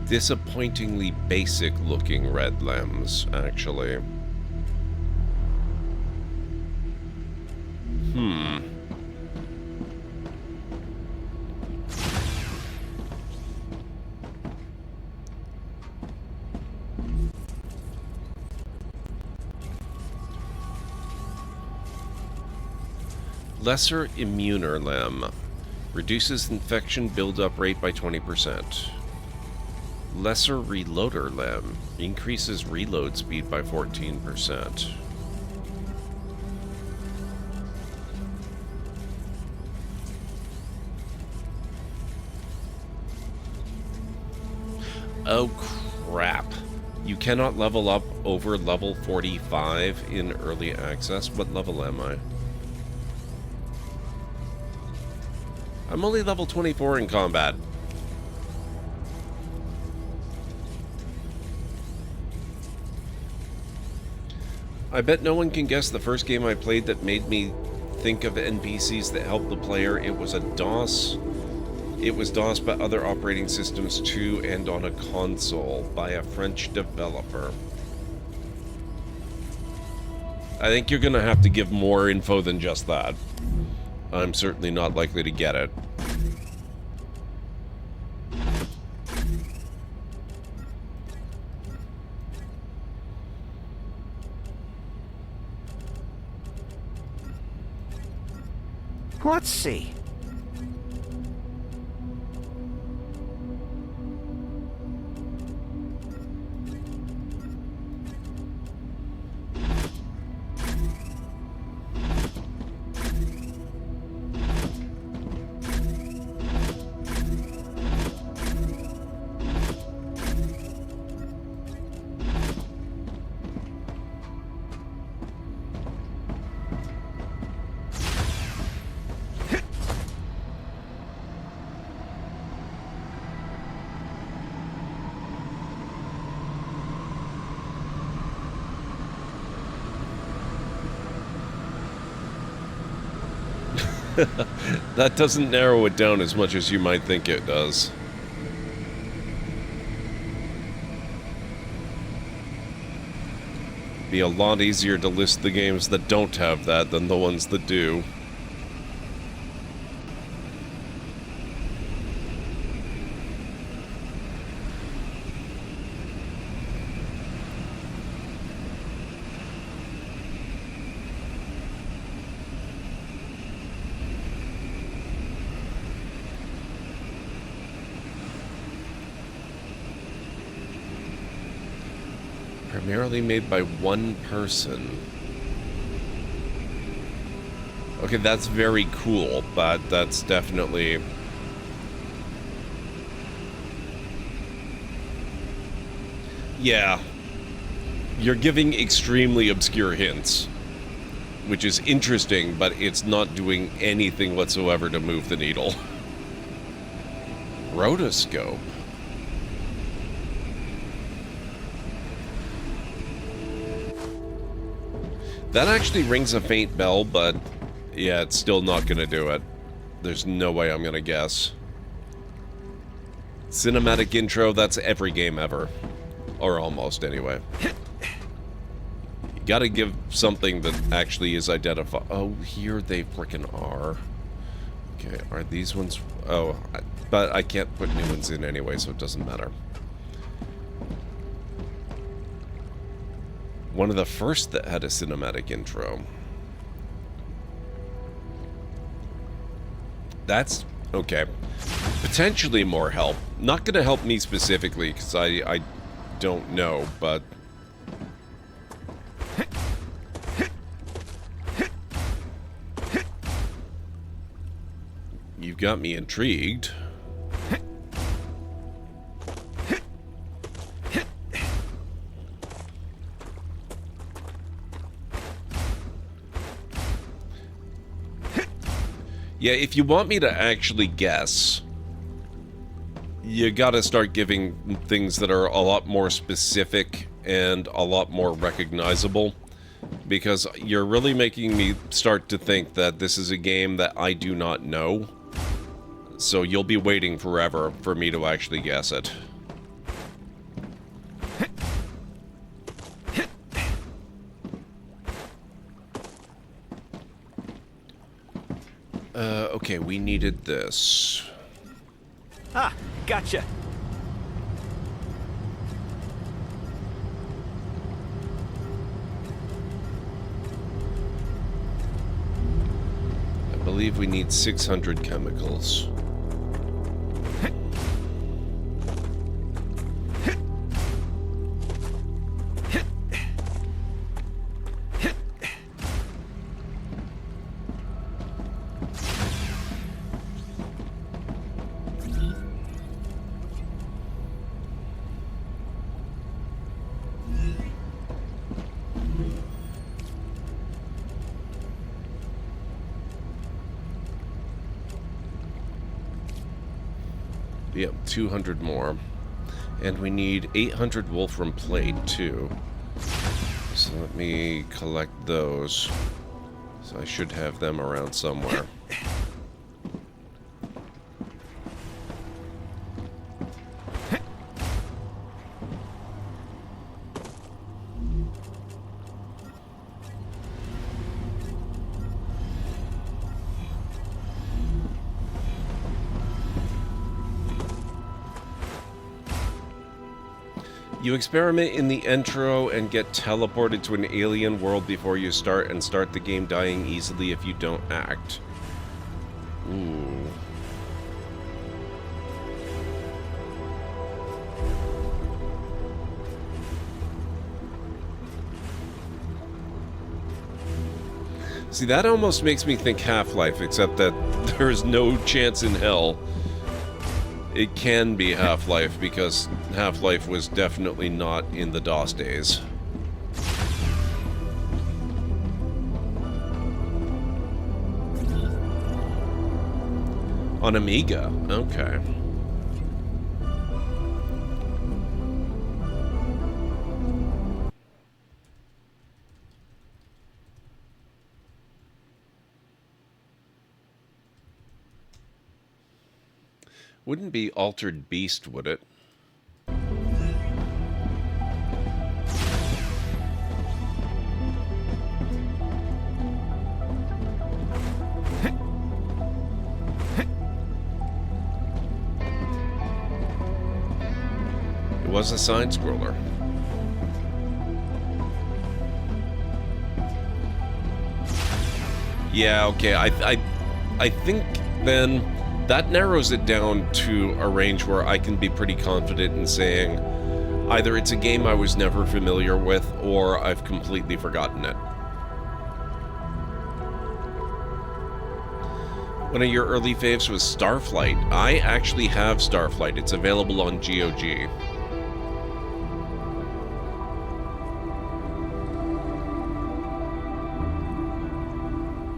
Disappointingly basic looking red limbs, actually. Lesser immuner limb. Reduces infection buildup rate by 20%. Lesser reloader limb. Increases reload speed by 14%. Oh, crap. You cannot level up over level 45 in early access. What level am I? I'm only level 24 in combat. I bet no one can guess the first game I played that made me think of NPCs that helped the player. It was a DOS. It was DOS, but other operating systems too, and on a console by a French developer. I think you're gonna have to give more info than just that. I'm certainly not likely to get it. Let's see. That doesn't narrow it down as much as you might think it does. Be a lot easier to list the games that don't have that than the ones that do. Primarily made by one person. Okay, that's very cool, but that's definitely... Yeah. You're giving extremely obscure hints, which is interesting, but it's not doing anything whatsoever to move the needle. Rotoscope. That actually rings a faint bell, but yeah, it's still not gonna do it. There's no way I'm gonna guess. Cinematic intro, that's every game ever. Or almost, anyway. You gotta give something that actually is identified. Oh, here they frickin' are. Okay, are these ones... Oh, but I can't put new ones in anyway, so it doesn't matter. One of the first that had a cinematic intro. That's... okay. Potentially more help. Not gonna help me specifically, because I don't know, but... You've got me intrigued. Yeah, if you want me to actually guess, you gotta start giving things that are a lot more specific and a lot more recognizable, because you're really making me start to think that this is a game that I do not know, so you'll be waiting forever for me to actually guess it. Okay, we needed this. Ah, gotcha. I believe we need 600 chemicals. Yep, 200 more. And we need 800 wolfram plate, too. So let me collect those. So I should have them around somewhere. You experiment in the intro and get teleported to an alien world before you start the game dying easily if you don't act. Ooh. See, that almost makes me think Half-Life, except that there's no chance in hell it can be Half-Life, because Half-Life was definitely not in the DOS days. On Amiga, okay. Wouldn't be Altered Beast, would it? It was a side-scroller. Yeah, okay, I think then that narrows it down to a range where I can be pretty confident in saying either it's a game I was never familiar with or I've completely forgotten it. One of your early faves was Starflight. I actually have Starflight. It's available on GOG.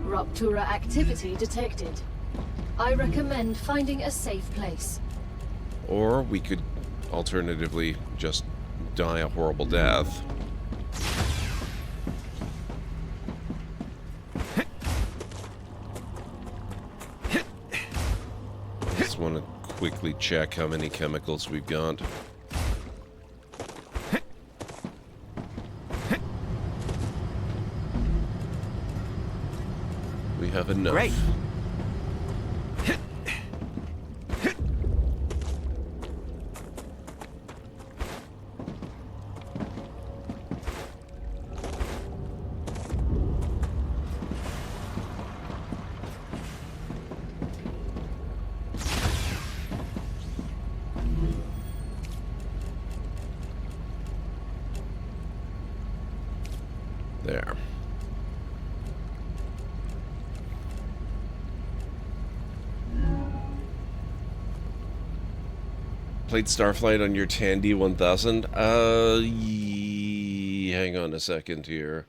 Ruptura activity detected. I recommend finding a safe place. Or we could alternatively just die a horrible death. Just want to quickly check how many chemicals we've got. We have enough. Great. There. Played Starflight on your Tandy 1000? Hang on a second here.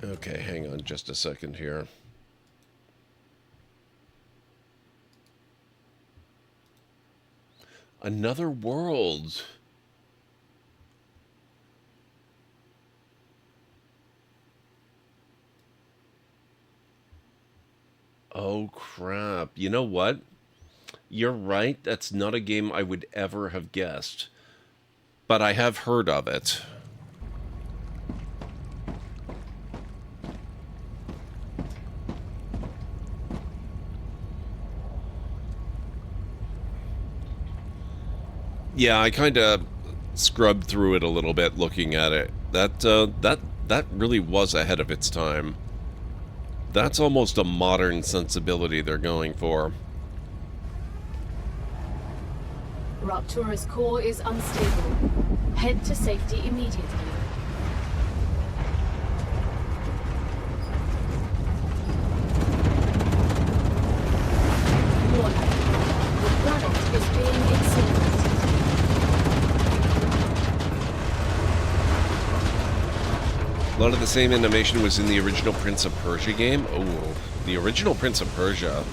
Okay, hang on just a second here. Another world. Oh, crap. You know what? You're right. That's not a game I would ever have guessed. But I have heard of it. Yeah, I kind of scrubbed through it a little bit looking at it. That really was ahead of its time. That's almost a modern sensibility they're going for. Raptura's core is unstable. Head to safety immediately. Warning. The planet is being incinerated. A lot of the same animation was in the original Prince of Persia game. Oh, the original Prince of Persia.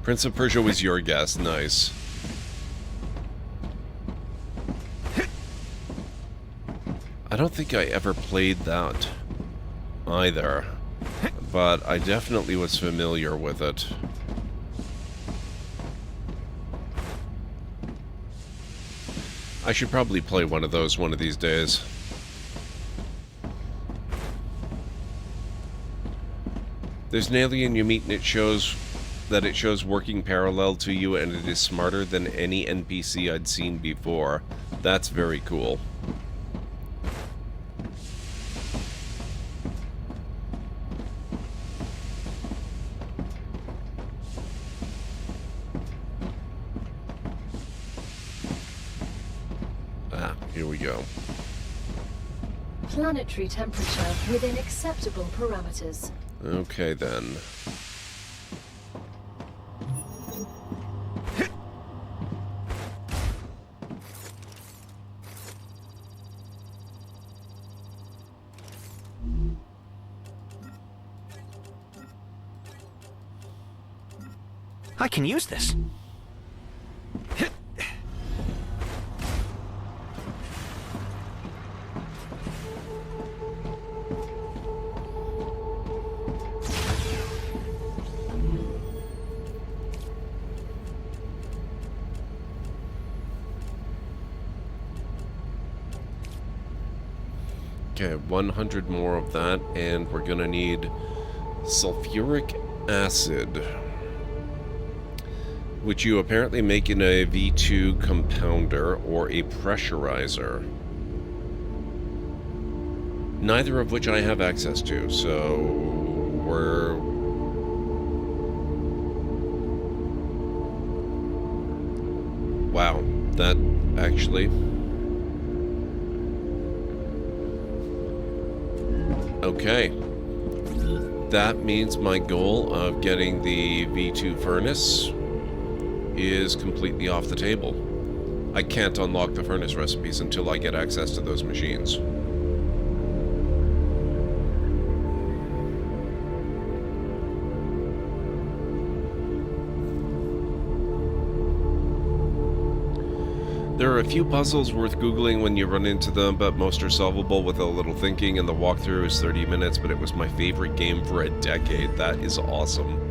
Prince of Persia was your guess. Nice. I don't think I ever played that either, but I definitely was familiar with it. I should probably play one of those one of these days. There's an alien you meet and it shows working parallel to you, and it is smarter than any NPC I'd seen before. That's very cool. Ah, here we go. Planetary temperature within acceptable parameters. Okay then. I can use this. Okay, 100 more of that, and we're gonna need sulfuric acid, which you apparently make in a V2 compounder or a pressurizer. Neither of which I have access to, so we're... Wow, that actually... Okay. That means my goal of getting the V2 furnace is completely off the table. I can't unlock the furnace recipes until I get access to those machines. There are a few puzzles worth Googling when you run into them, but most are solvable with a little thinking, and the walkthrough is 30 minutes, but it was my favorite game for a decade. That is awesome.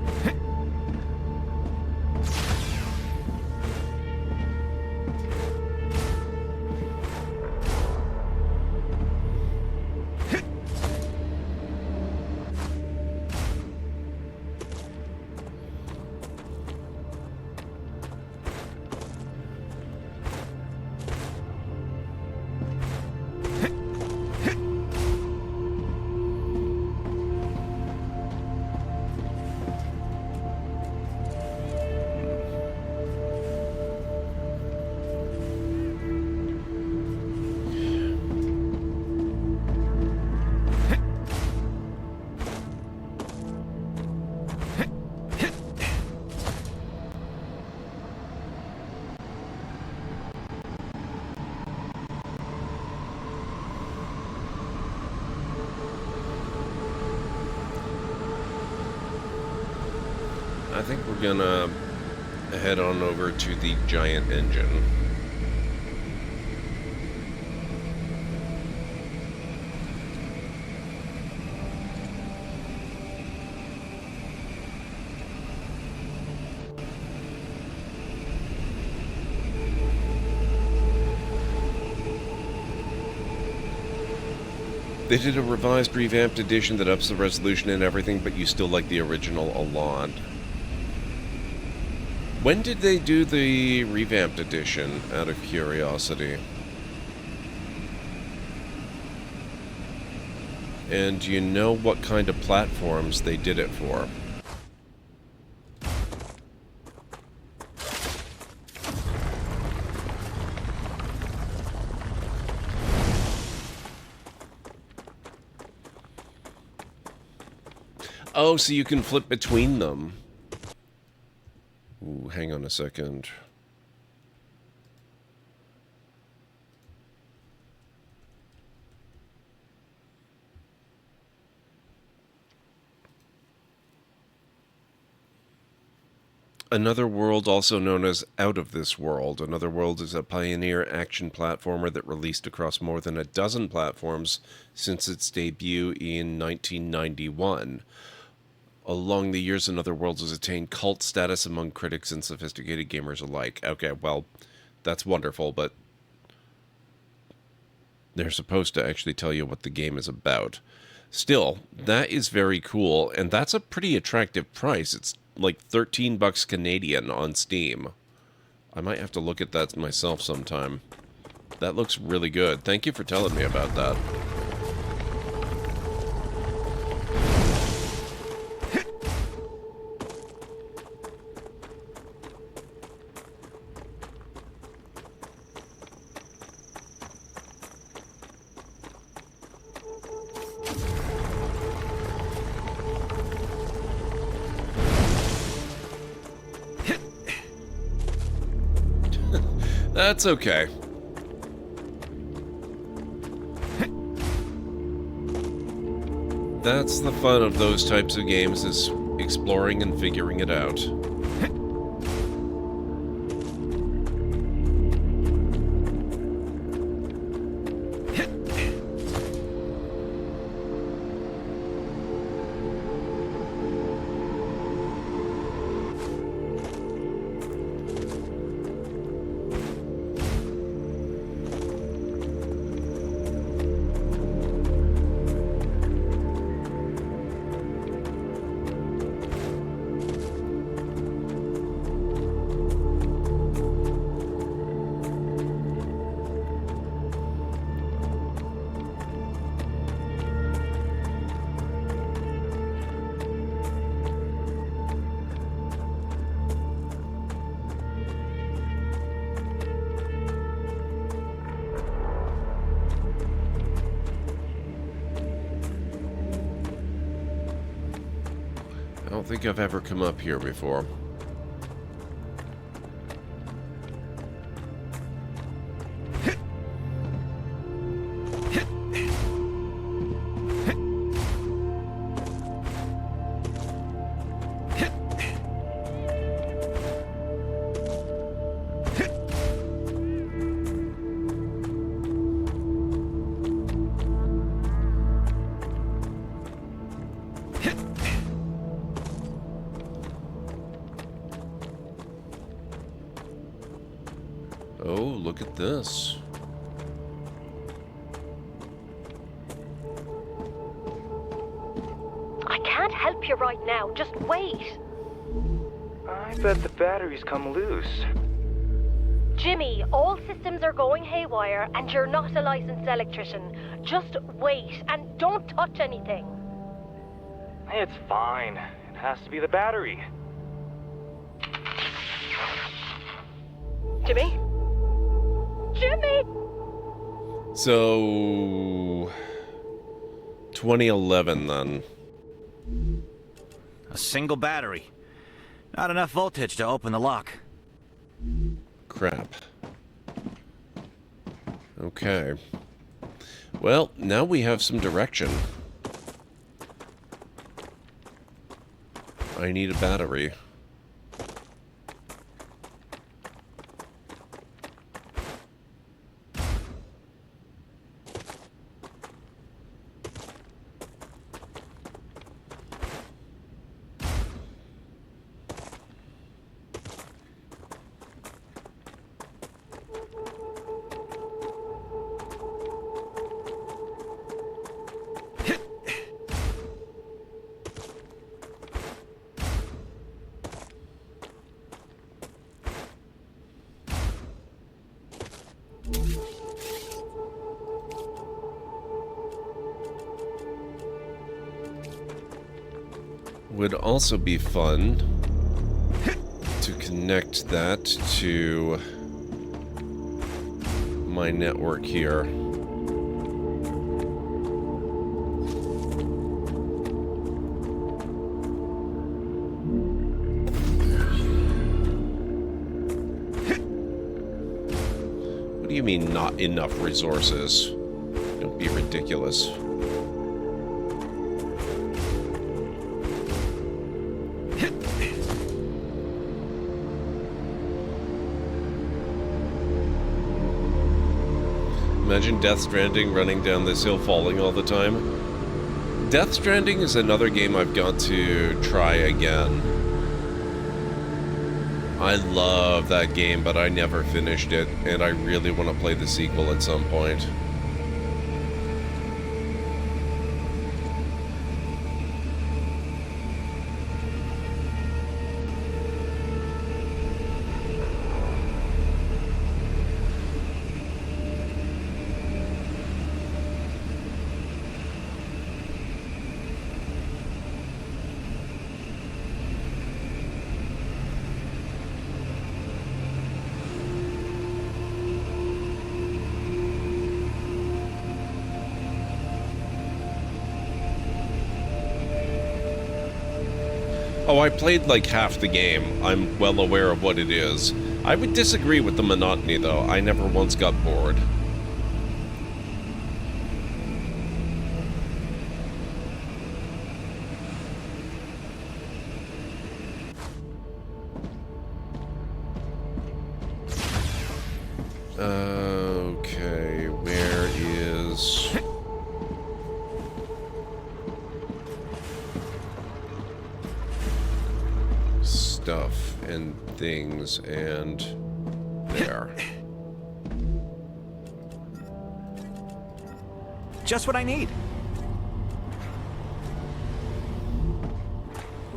I think we're gonna head on over to the giant engine. They did a revised, revamped edition that ups the resolution and everything, but you still like the original a lot. When did they do the revamped edition, out of curiosity? And do you know what kind of platforms they did it for? Oh, so you can flip between them. Ooh, hang on a second. Another World, also known as Out of This World. Another World is a pioneer action platformer that released across more than a dozen platforms since its debut in 1991. Along the years, Another World has attained cult status among critics and sophisticated gamers alike. Okay, well, that's wonderful, but they're supposed to actually tell you what the game is about. Still, that is very cool, and that's a pretty attractive price. It's like 13 bucks Canadian on Steam. I might have to look at that myself sometime. That looks really good. Thank you for telling me about that. That's okay. That's the fun of those types of games, is exploring and figuring it out. I don't think I've ever come up here before. Oh, look at this. I can't help you right now. Just wait. I bet the batteries come loose. Jimmy, all systems are going haywire and you're not a licensed electrician. Just wait and don't touch anything. It's fine. It has to be the battery. Jimmy? Jimmy! So 2011 then. A single battery. Not enough voltage to open the lock. Crap. Okay. Well, now we have some direction. I need a battery. would also be fun to connect that to my network here. What do you mean, not enough resources? Don't be ridiculous. Imagine Death Stranding running down this hill falling all the time. Death Stranding is another game I've got to try again. I love that game, but I never finished it, and I really want to play the sequel at some point. Oh, I played like half the game. I'm well aware of what it is. I would disagree with the monotony, though. I never once got bored. Okay, where is... stuff and things and there. Just what I need.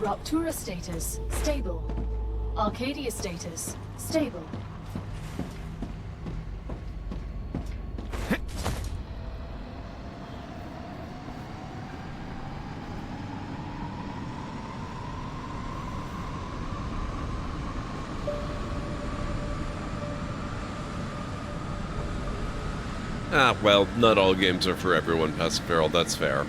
Raptura status, stable. Arcadia status, stable. Ah, well, not all games are for everyone, Paciferal, that's fair.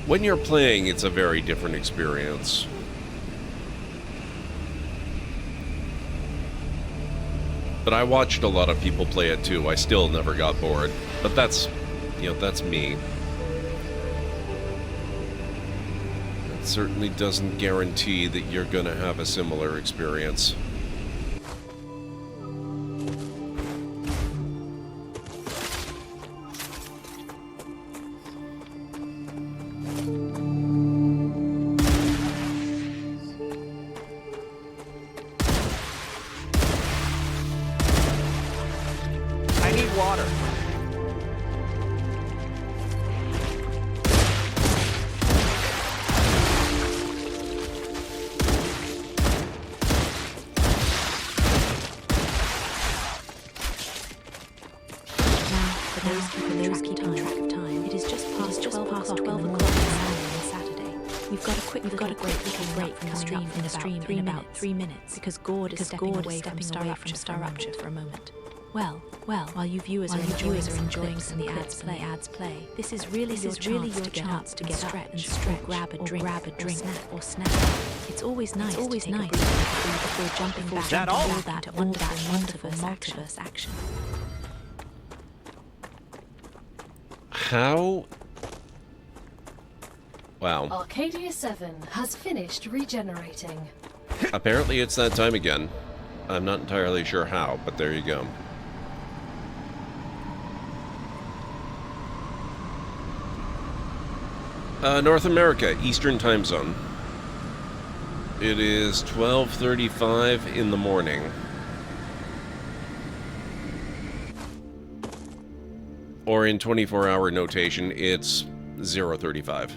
When you're playing, it's a very different experience. But I watched a lot of people play it too. I still never got bored. But that's, you know, that's me. That certainly doesn't guarantee that you're gonna have a similar experience. Because Gord is stepping away from StarRupture for a moment. Well, while you viewers are enjoying some the ads play, this is really your chance to get up and stretch, grab a drink, or snack. It's always nice to take a breather before jumping back into all that wonderful multiverse action. How? Wow. Arcadia 7 has finished regenerating. Apparently it's that time again. I'm not entirely sure how, but there you go. North America, Eastern Time Zone. It is 12:35 in the morning. Or in 24-hour notation, it's 0:35.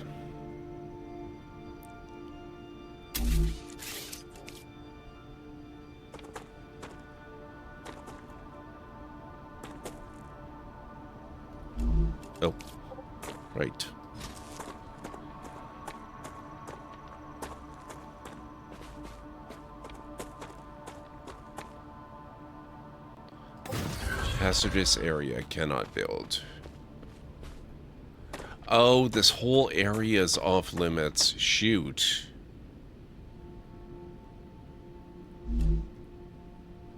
Hazardous area cannot build. Oh, this whole area is off limits. Shoot.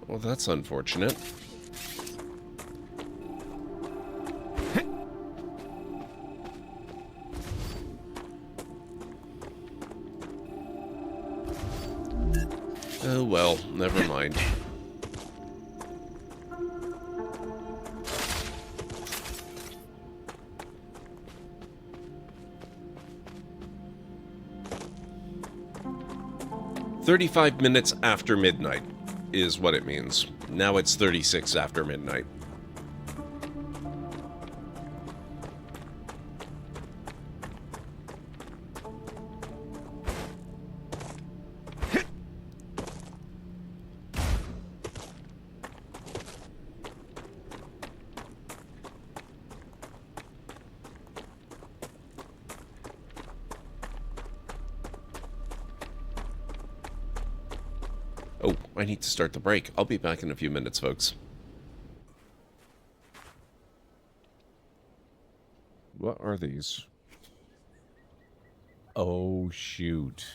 Well, that's unfortunate. Oh well, never mind. "35 minutes after midnight" is what it means. Now it's 36 after midnight. Oh, I need to start the break. I'll be back in a few minutes, folks. What are these? Oh, shoot.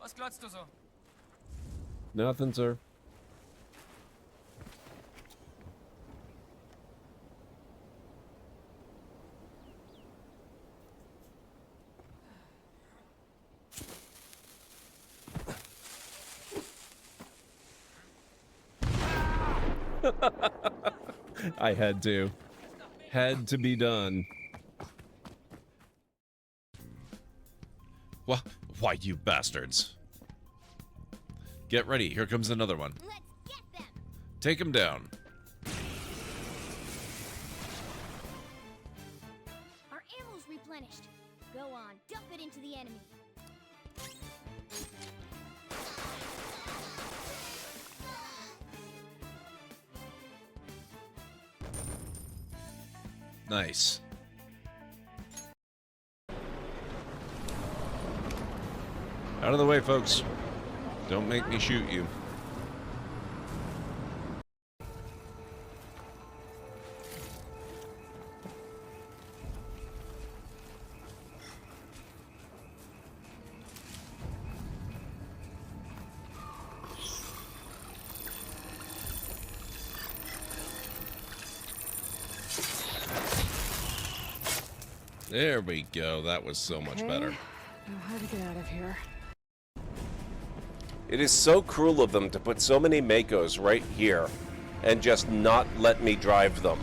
Was glotzt du so? Nothing, sir. I had to. Had to be done. Why, you bastards? Get ready. Here comes another one. Let's get them. Take him down. Our ammo's replenished. Go on, dump it into the enemy. Nice. Out of the way, folks. Don't make me shoot you. There we go. That was so much better. Know how to get out of here. It is so cruel of them to put so many Makos right here and just not let me drive them.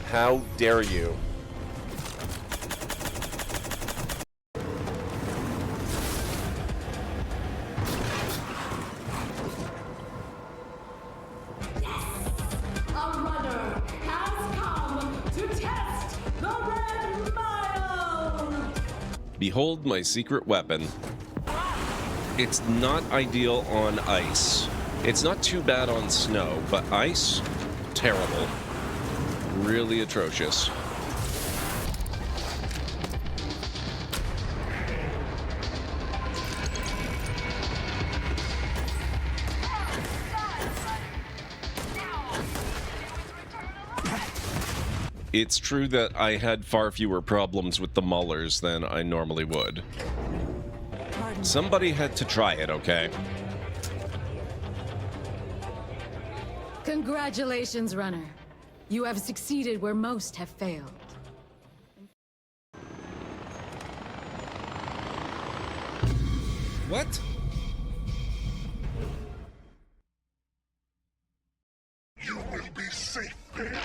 How dare you? A runner has come to test the red mile! Behold my secret weapon. It's not ideal on ice. It's not too bad on snow, but ice, terrible. Really atrocious. It's true that I had far fewer problems with the Maulers than I normally would. Somebody had to try it, okay? Congratulations, runner. You have succeeded where most have failed. What? You will be safe here.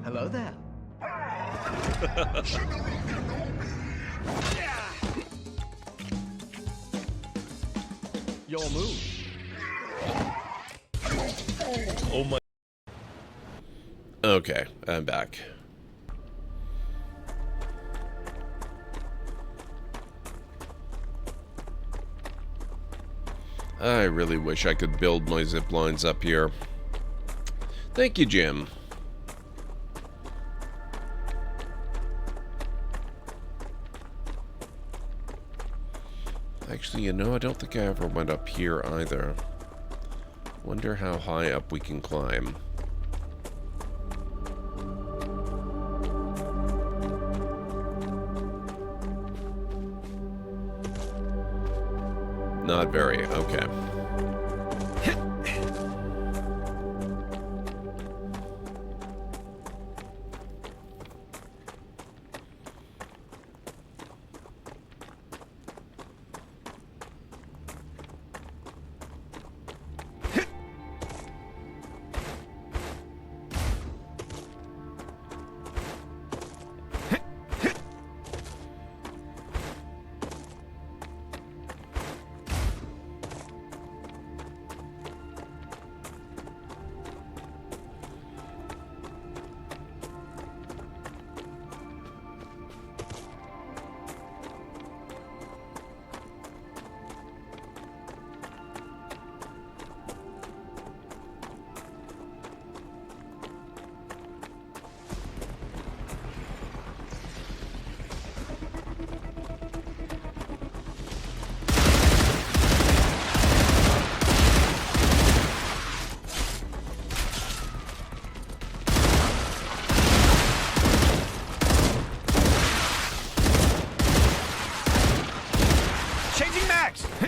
Hello there. Your move. Oh my. Okay, I'm back. I really wish I could build my zip lines up here. Thank you, Jim. Actually, you know, I don't think I ever went up here either. Wonder how high up we can climb. Not very, okay.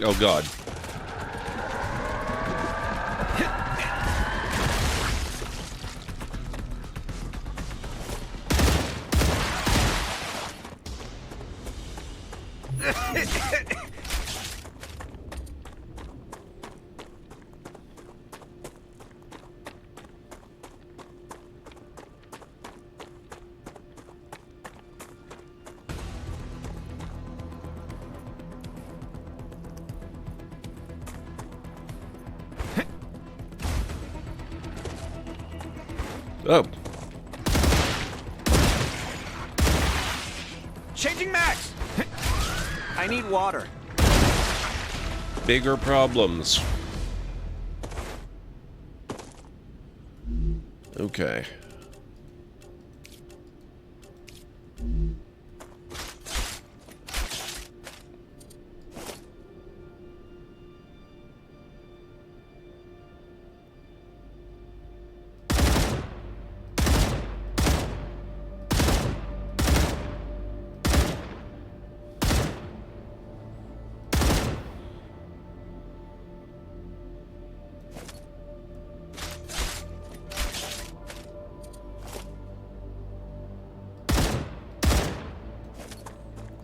Oh god. Oh. Changing max! I need water. Bigger problems. Okay.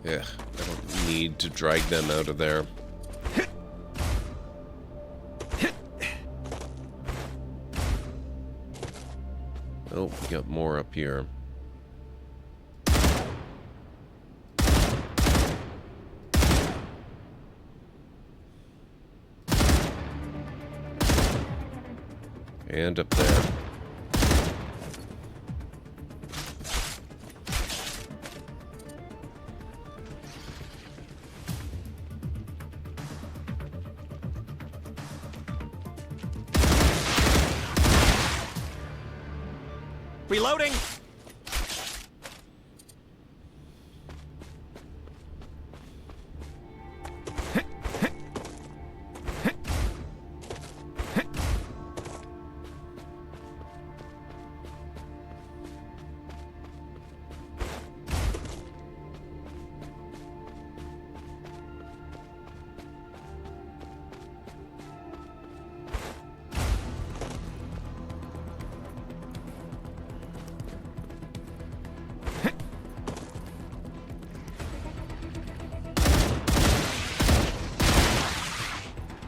Yeah, I don't need to drag them out of there. Oh, we got more up here. And up there. Reloading!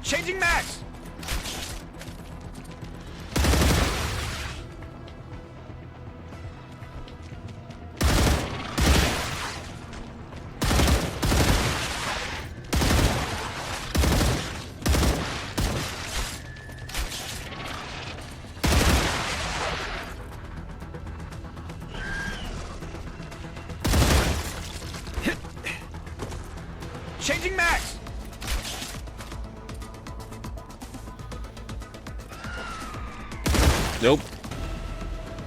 Changing max! Changing max! Nope.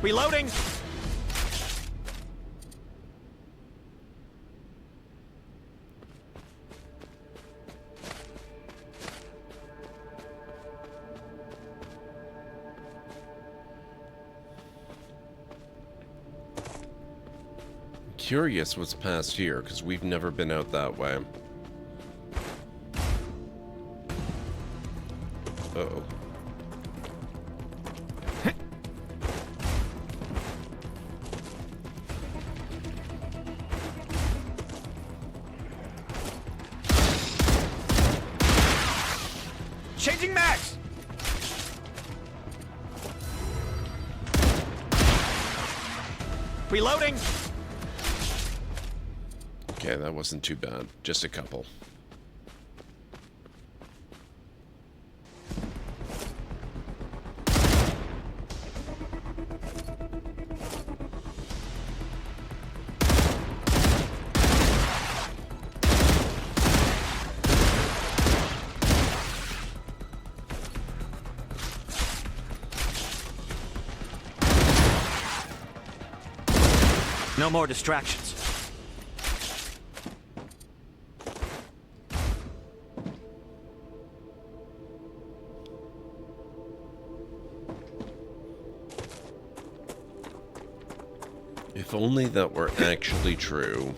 Reloading! curious what's past here, because we've never been out that way. Uh-oh. Changing max! Reloading! Okay, that wasn't too bad. Just a couple. No more distractions. If only that were actually true.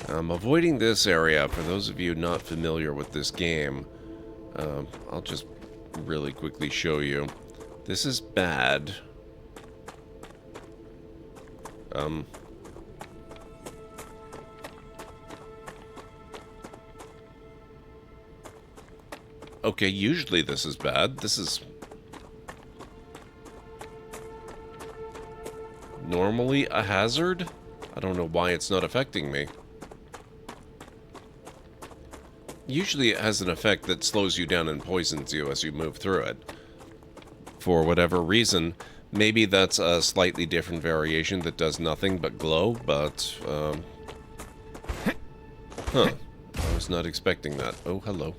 I'm avoiding this area. For those of you not familiar with this game, I'll just really quickly show you. This is bad. Okay, usually this is bad. This is normally a hazard. I don't know why it's not affecting me. Usually it has an effect that slows you down and poisons you as you move through it. For whatever reason, maybe that's a slightly different variation that does nothing but glow, but, huh. I was not expecting that. Oh, hello.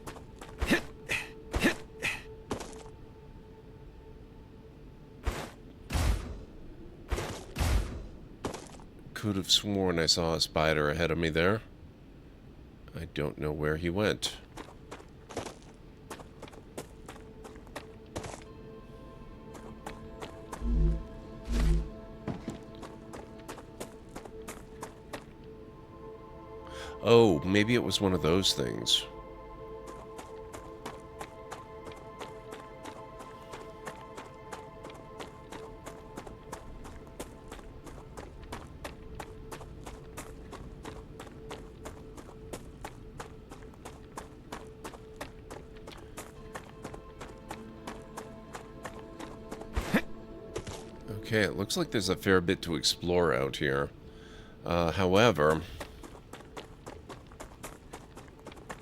Could have sworn I saw a spider ahead of me there. I don't know where he went. Oh, maybe it was one of those things. Okay, it looks like there's a fair bit to explore out here. However,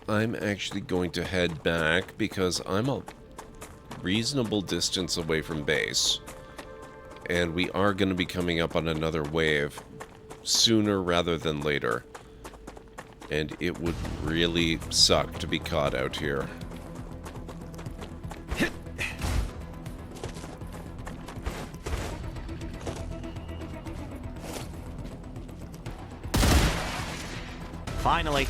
I'm actually going to head back because I'm a reasonable distance away from base. And we are going to be coming up on another wave sooner rather than later. And it would really suck to be caught out here. Finally.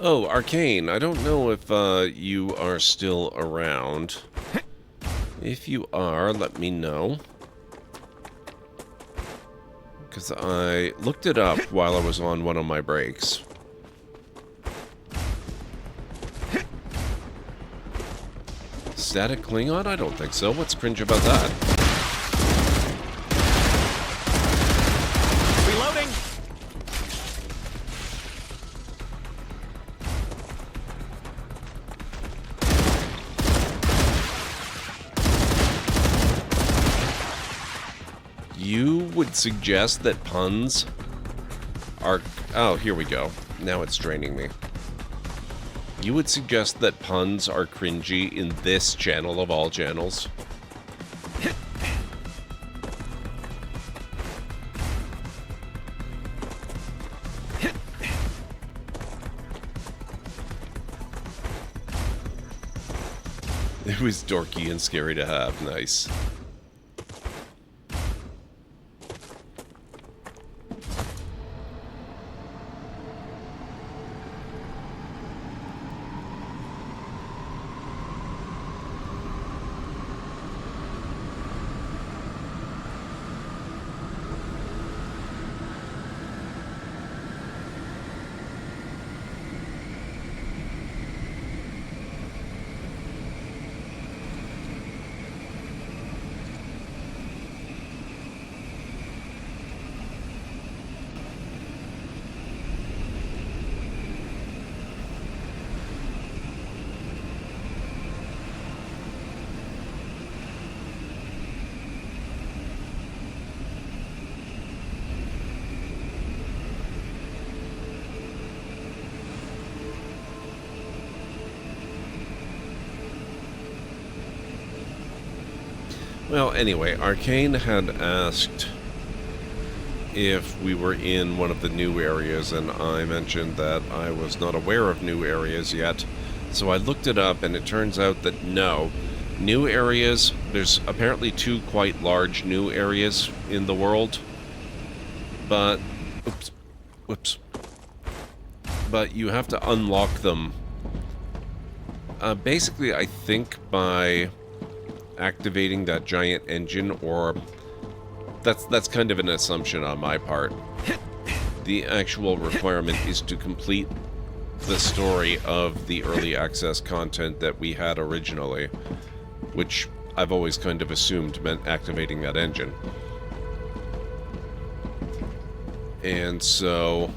Oh, Arcane, I don't know if you are still around. If you are, let me know. Because I looked it up while I was on one of my breaks. Static Klingon? I don't think so. What's cringe about that? Reloading! would suggest that puns are... Oh, here we go. Now it's draining me. You would suggest that puns are cringy in this channel of all channels? It was dorky and scary to have. Nice. Well, anyway, Arcane had asked if we were in one of the new areas, and I mentioned that I was not aware of new areas yet. So I looked it up, and it turns out that no. New areas, there's apparently 2 quite large new areas in the world. But, whoops. But you have to unlock them. Basically, I think by activating that giant engine, or that's kind of an assumption on my part. The actual requirement is to complete the story of the early access content that we had originally, which I've always kind of assumed meant activating that engine. And so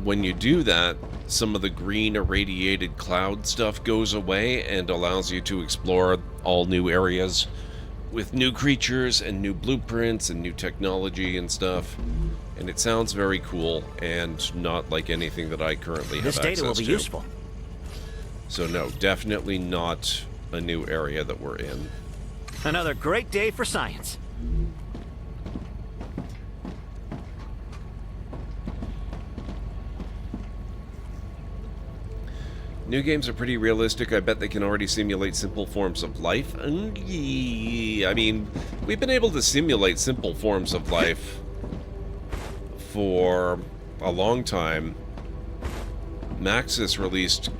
when you do that, some of the green irradiated cloud stuff goes away and allows you to explore all new areas with new creatures and new blueprints and new technology and stuff. And it sounds very cool and not like anything that I currently have access to. This data will be useful. So no, definitely not a new area that we're in. Another great day for science. New games are pretty realistic. I bet they can already simulate simple forms of life. I mean, we've been able to simulate simple forms of life for a long time. Maxis released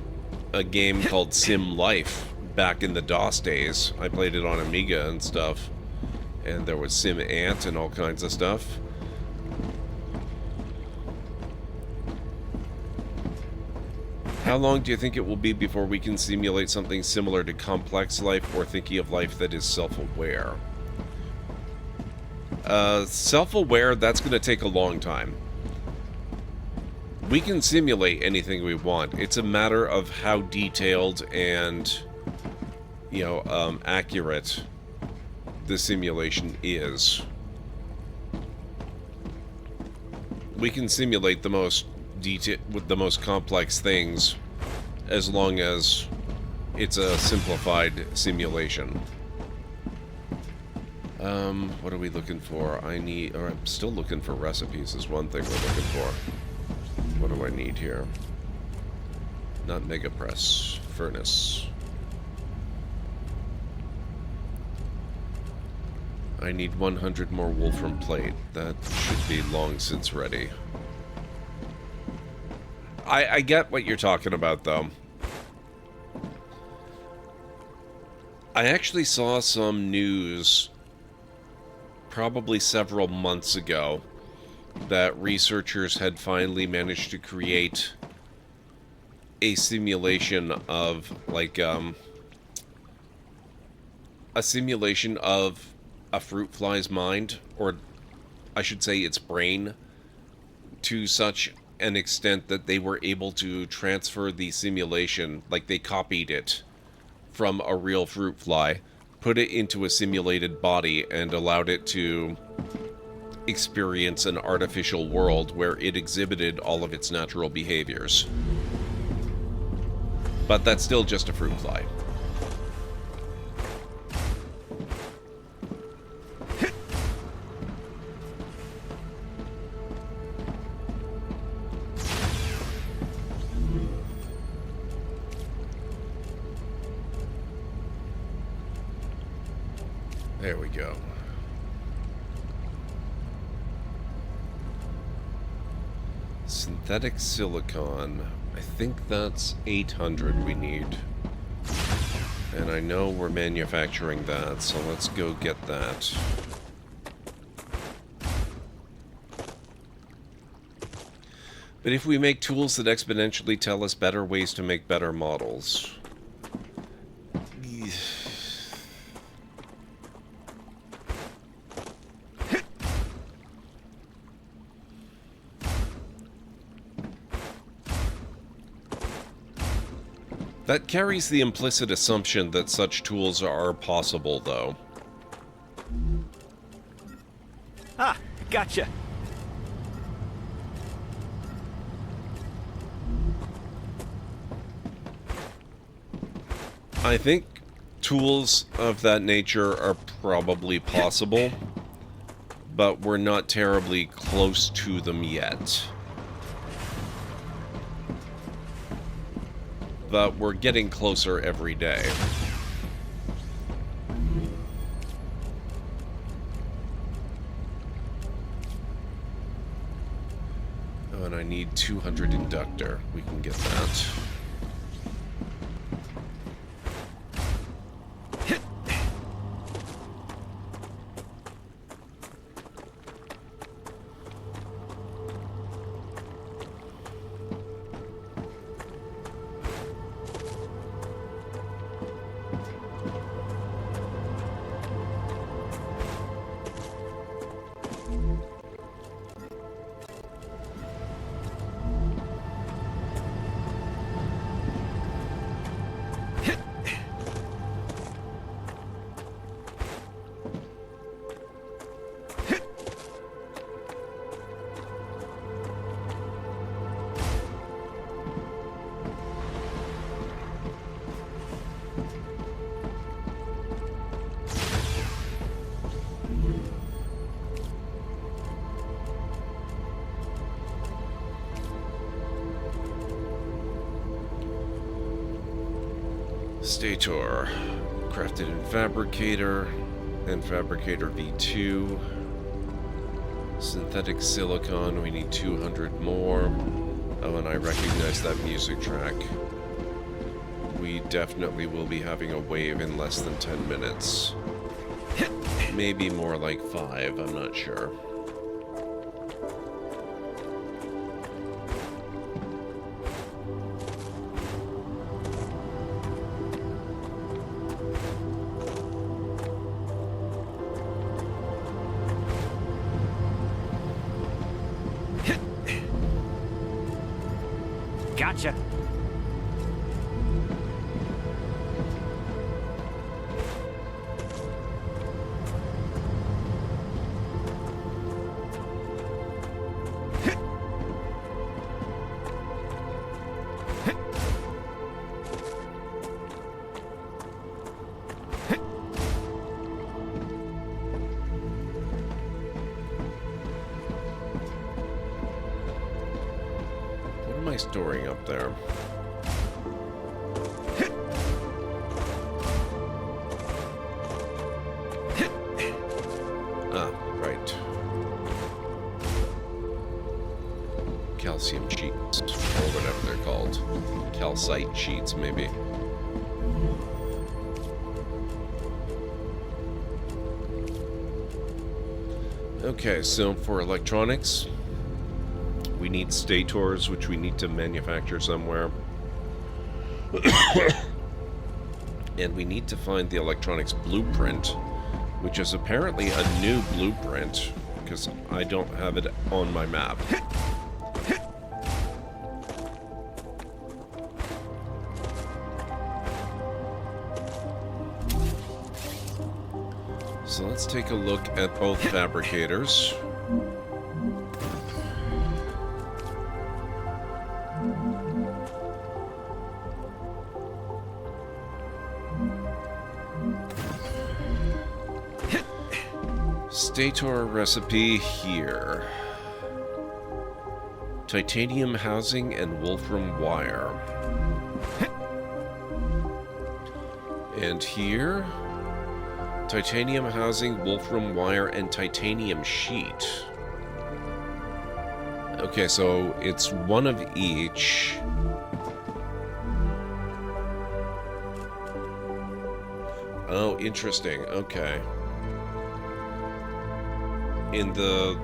a game called Sim Life back in the DOS days. I played it on Amiga and stuff. And there was Sim Ant and all kinds of stuff. How long do you think it will be before we can simulate something similar to complex life or thinking of life that is self-aware? Self-aware, that's going to take a long time. We can simulate anything we want. It's a matter of how detailed and, you know, accurate the simulation is. We can simulate the most with the most complex things as long as it's a simplified simulation. What are we looking for? I'm still looking for recipes is one thing we're looking for. What do I need here? Not mega press, furnace. I need 100 more wolfram plate. That should be long since ready. I get what you're talking about, though. I actually saw some news probably several months ago that researchers had finally managed to create a simulation of, like, a simulation of a fruit fly's mind, or I should say its brain, to such an extent that they were able to transfer the simulation, like they copied it from a real fruit fly, put it into a simulated body, and allowed it to experience an artificial world where it exhibited all of its natural behaviors. But that's still just a fruit fly. There we go. Synthetic silicon. I think that's 800 we need. And I know we're manufacturing that, so let's go get that. But if we make tools that exponentially tell us better ways to make better models... That carries the implicit assumption that such tools are possible, though. Ah, gotcha. I think tools of that nature are probably possible, but we're not terribly close to them yet. But we're getting closer every day. Oh, and I need 200 inductor. We can get that. Stator, crafted in Fabricator, and Fabricator V2. Synthetic silicon, we need 200 more. Oh, and I recognize that music track. We definitely will be having a wave in less than 10 minutes. Maybe more like 5, I'm not sure. Gotcha. Storing up there. Ah, right. Calcium sheets, or whatever they're called. Calcite sheets, maybe. Okay, so for electronics, we need stators, which we need to manufacture somewhere. And we need to find the electronics blueprint, which is apparently a new blueprint, because I don't have it on my map. So let's take a look at both fabricators. Stator recipe here. Titanium housing and wolfram wire. And here, titanium housing, wolfram wire, and titanium sheet. Okay, so it's one of each. Oh, interesting. Okay. In the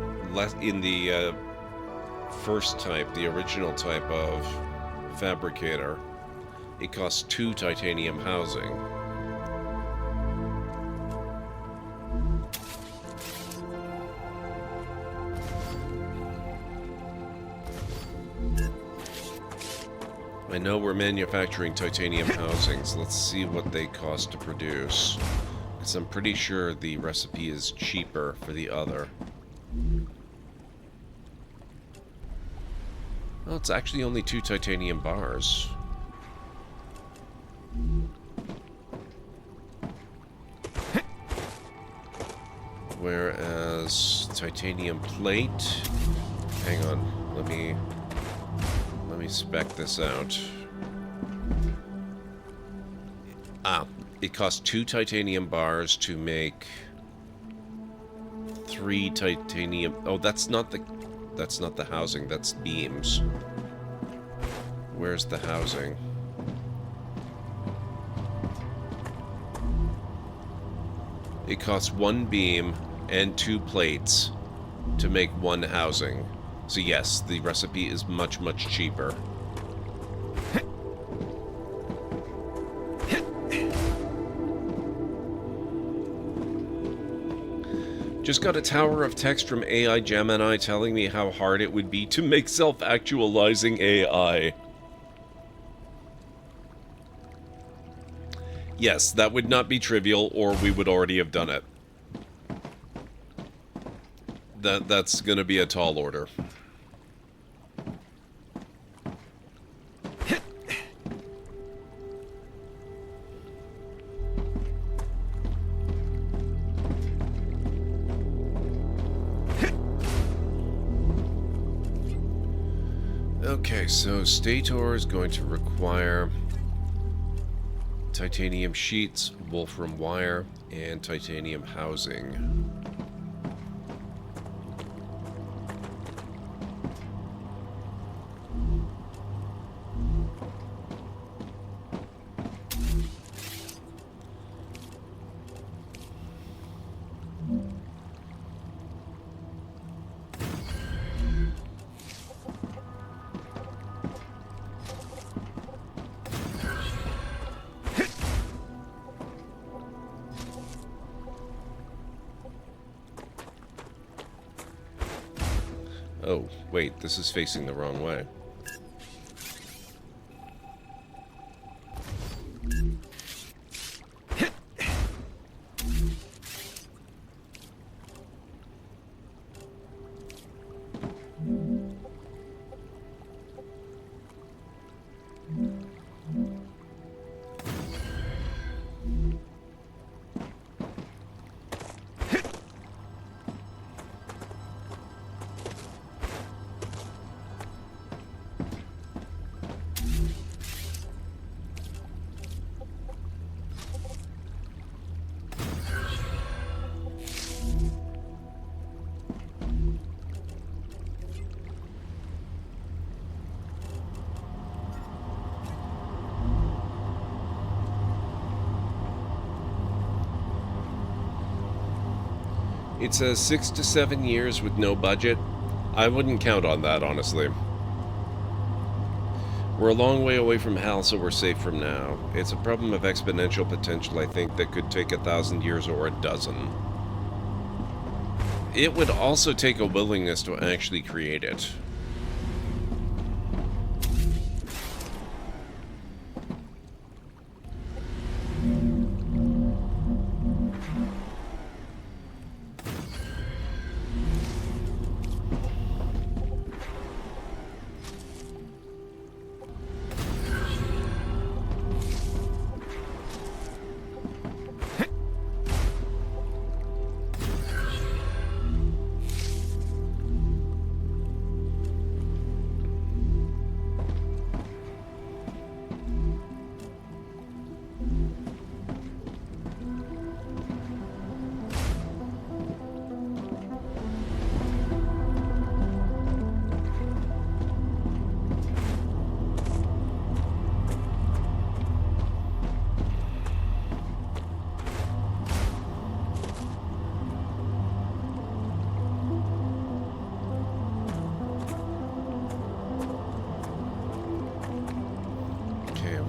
first type, the original type of fabricator, it costs 2 titanium housing. I know we're manufacturing titanium housings. Let's see what they cost to produce. Because I'm pretty sure the recipe is cheaper for the other. Well, it's actually only 2 titanium bars. Whereas titanium plate... Hang on, let me spec this out. It costs 2 titanium bars to make 3 titanium... Oh, that's not the housing, that's beams. Where's the housing? It costs 1 beam and 2 plates to make 1 housing. So yes, the recipe is much, much cheaper. Just got a tower of text from AI Gemini telling me how hard it would be to make self-actualizing AI. Yes, that would not be trivial, or we would already have done it. That's gonna be a tall order. Okay, so Stator is going to require titanium sheets, wolfram wire, and titanium housing. Oh, wait, this is facing the wrong way. It says 6 to 7 years with no budget. I wouldn't count on that, honestly. We're a long way away from hell, so we're safe from now. It's a problem of exponential potential, I think, that could take 1,000 years or a dozen. It would also take a willingness to actually create it.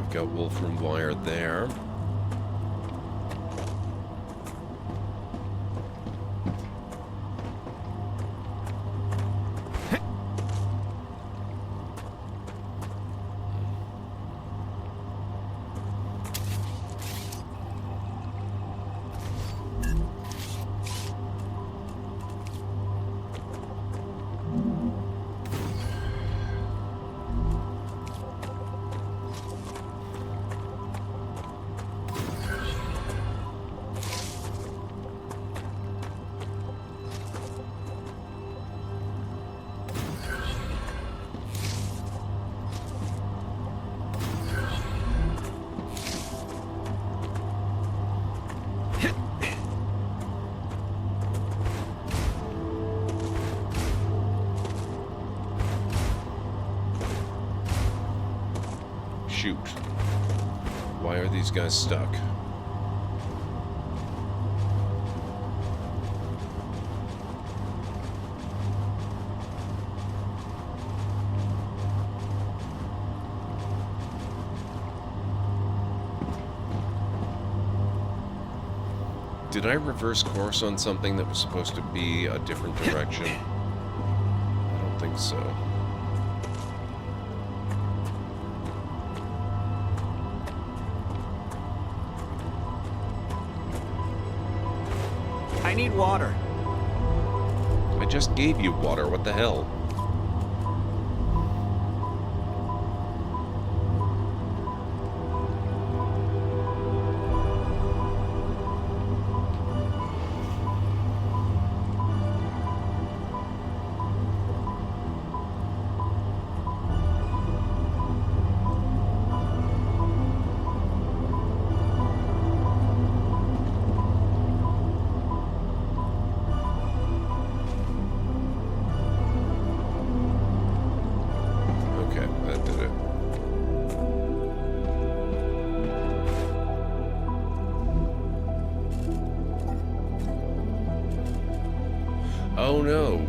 I've got Wolfram wire there. Shoot. Why are these guys stuck? Did I reverse course on something that was supposed to be a different direction? I don't think so. I need water. I just gave you water, what the hell? Oh no!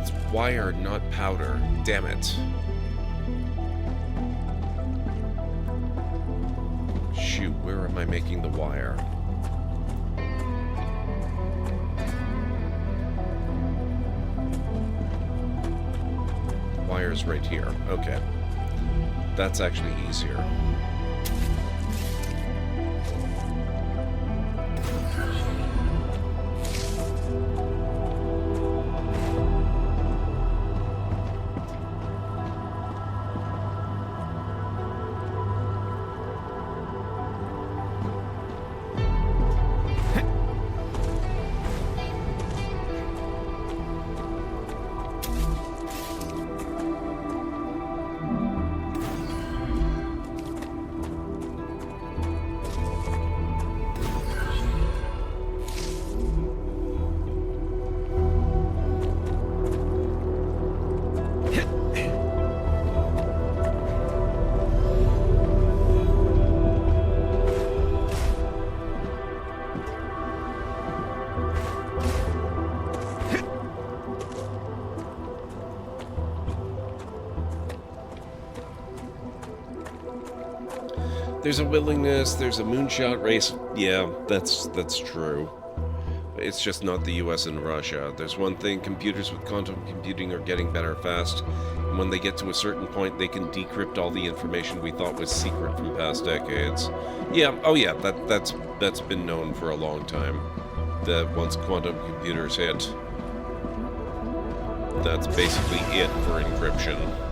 It's wire, not powder. Damn it. Shoot, where am I making the wire? The wire's right here. Okay. That's actually easier. There's a willingness, there's a moonshot race. Yeah, that's true. It's just not the US and Russia. There's one thing, computers with quantum computing are getting better fast. And when they get to a certain point, they can decrypt all the information we thought was secret from past decades. Yeah, oh yeah, that's been known for a long time. That once quantum computers hit, that's basically it for encryption.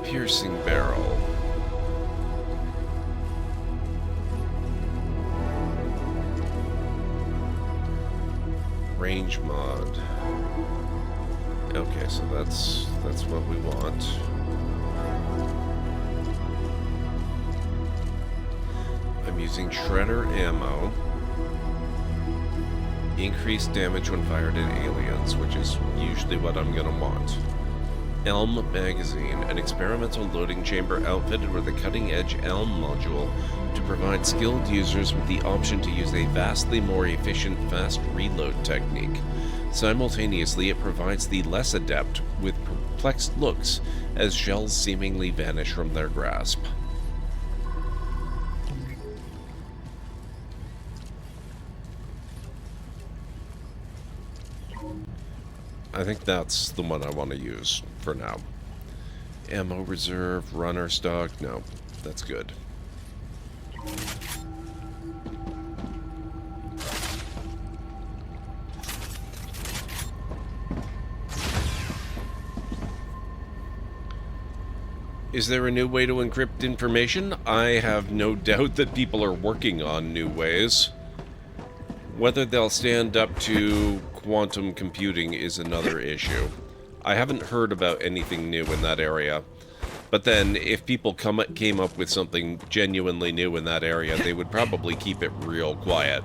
Piercing barrel. Range mod. Okay, so that's what we want. I'm using shredder ammo. Increased damage when fired at aliens, which is usually what I'm gonna want. Elm magazine, an experimental loading chamber outfitted with a cutting-edge Elm module to provide skilled users with the option to use a vastly more efficient fast reload technique. Simultaneously, it provides the less adept with perplexed looks as shells seemingly vanish from their grasp. I think that's the one I want to use for now. Ammo reserve, runner stock, no, that's good. Is there a new way to encrypt information? I have no doubt that people are working on new ways. Whether they'll stand up to quantum computing is another issue. I haven't heard about anything new in that area. But then, if people came up with something genuinely new in that area, they would probably keep it real quiet.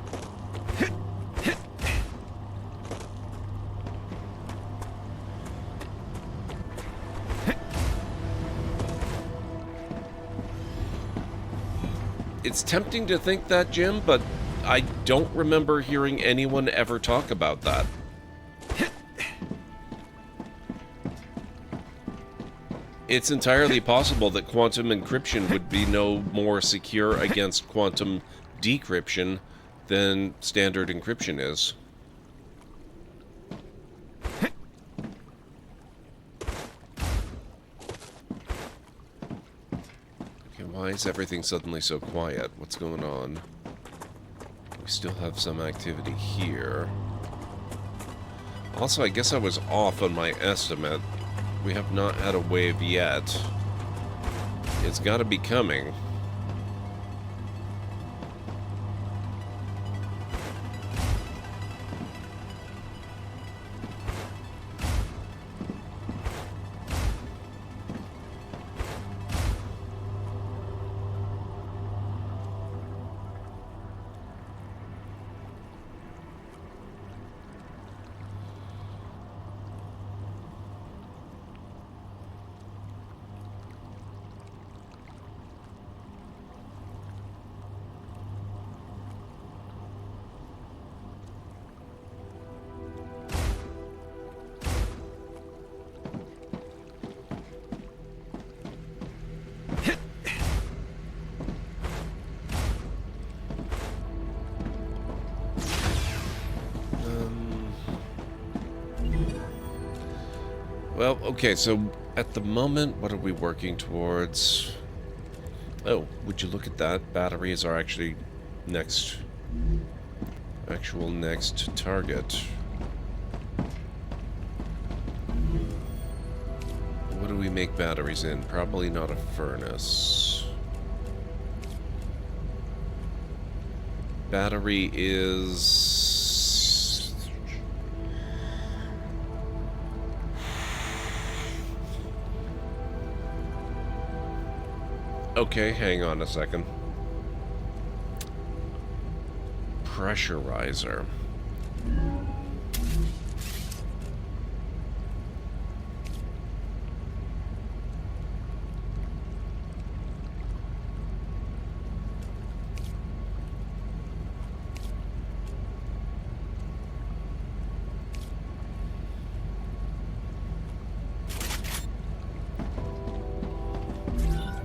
It's tempting to think that, Jim, but I don't remember hearing anyone ever talk about that. It's entirely possible that quantum encryption would be no more secure against quantum decryption than standard encryption is. Okay, why is everything suddenly so quiet? What's going on? We still have some activity here. Also, I guess I was off on my estimate. We have not had a wave yet. It's got to be coming. Well, okay, so at the moment, what are we working towards? Oh, would you look at that? Batteries are actually actual next target. What do we make batteries in? Probably not a furnace. Battery is... Okay, hang on a second. Pressurizer.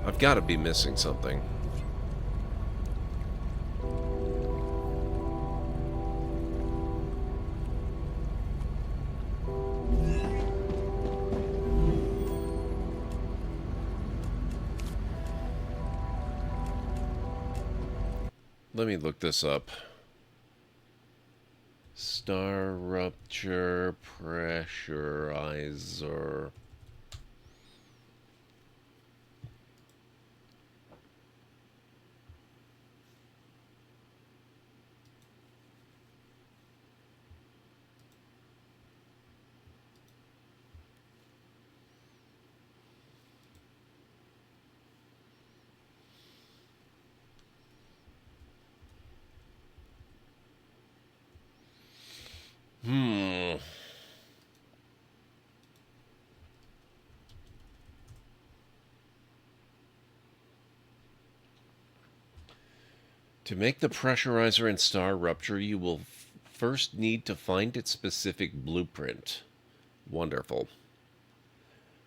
I've got to be missing something. Let me look this up. StarRupture pressurizer. To make the pressurizer in StarRupture, you will first need to find its specific blueprint. Wonderful.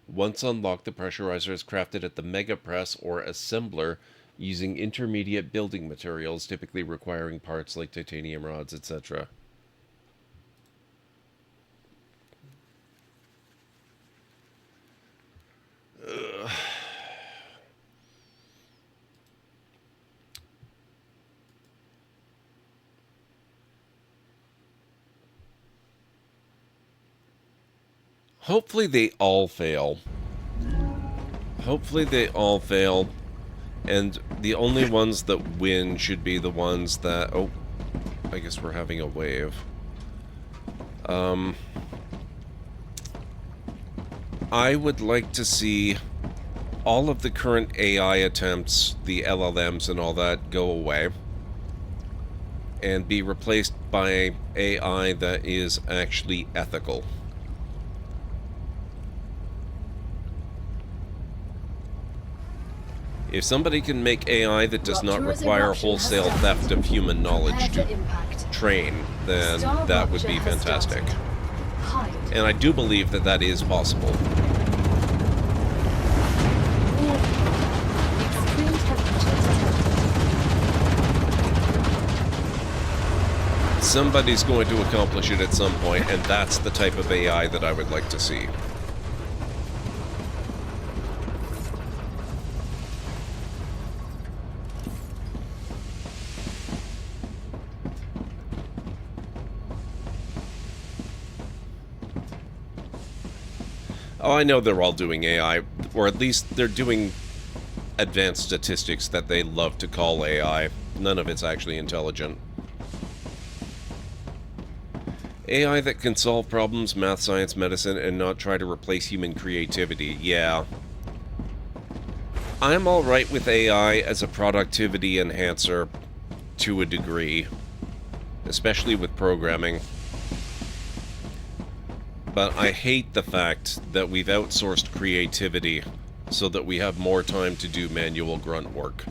Once unlocked, the pressurizer is crafted at the Mega Press or Assembler using intermediate building materials, typically requiring parts like titanium rods, etc. Hopefully they all fail. Hopefully they all fail. And the only ones that win should be the ones that... Oh, I guess we're having a wave. I would like to see all of the current AI attempts, the LLMs and all that, go away. And be replaced by AI that is actually ethical. If somebody can make AI that does not require wholesale theft of human knowledge to train, then that would be fantastic. And I do believe that that is possible. Somebody's going to accomplish it at some point, and that's the type of AI that I would like to see. Oh, I know they're all doing AI, or at least they're doing advanced statistics that they love to call AI. None of it's actually intelligent. AI that can solve problems, math, science, medicine, and not try to replace human creativity. Yeah. I'm alright with AI as a productivity enhancer to a degree, especially with programming. But I hate the fact that we've outsourced creativity so that we have more time to do manual grunt work.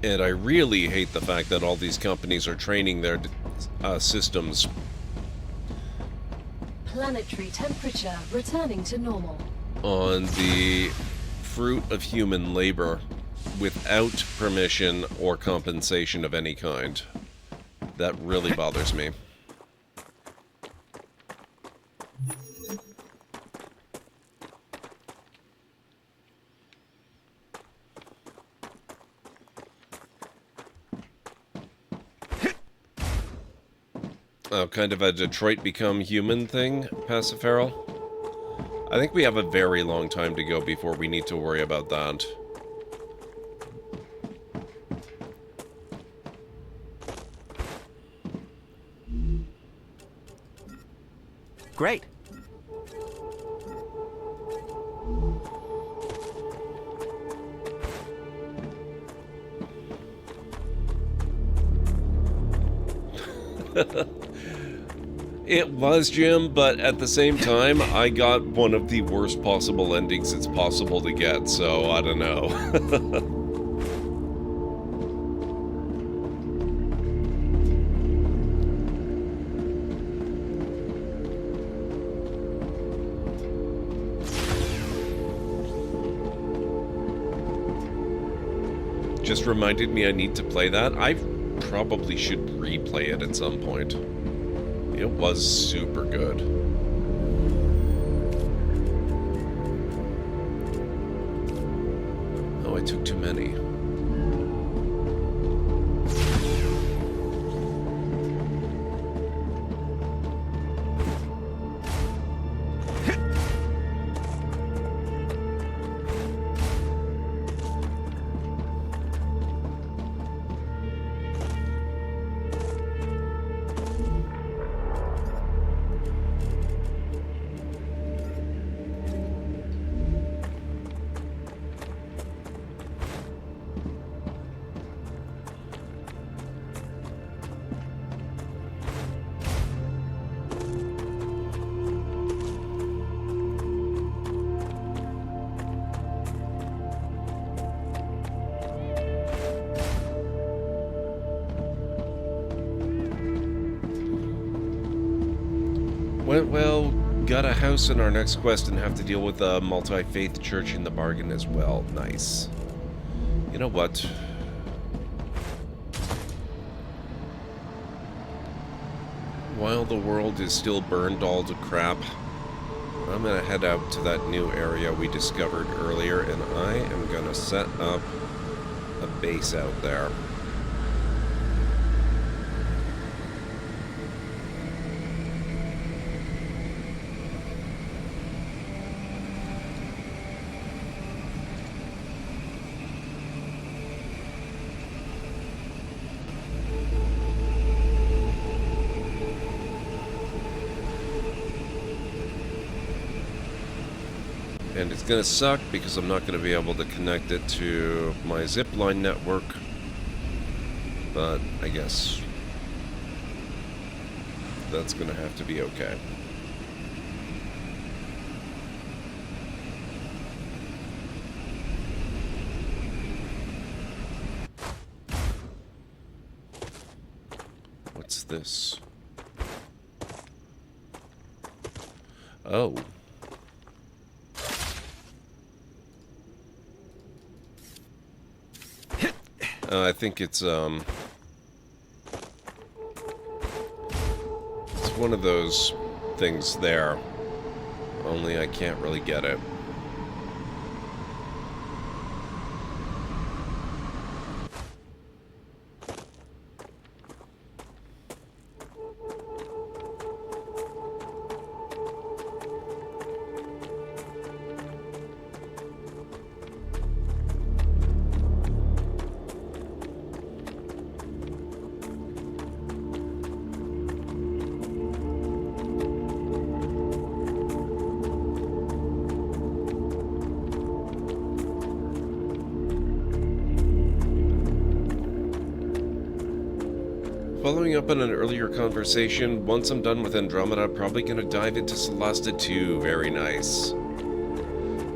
And I really hate the fact that all these companies are training their systems. Planetary temperature returning to normal. On the fruit of human labor without permission or compensation of any kind. That really bothers me. Kind of a Detroit Become Human thing, Paciferal. I think we have a very long time to go before we need to worry about that. Great. It was, Jim, but at the same time, I got one of the worst possible endings it's possible to get, so I don't know. Just reminded me I need to play that. I probably should replay it at some point. It was super good. Oh, I took too many. Went well, got a house in our next quest and have to deal with a multi-faith church in the bargain as well. Nice. You know what? While the world is still burned all to crap, I'm gonna head out to that new area we discovered earlier, and I am gonna set up a base out there. And it's gonna suck because I'm not gonna be able to connect it to my zipline network, but I guess that's gonna have to be okay. What's this? Oh. I think it's one of those things there, only I can't really get it. Following up on an earlier conversation, once I'm done with Andromeda, I'm probably going to dive into Celasta 2. Very nice.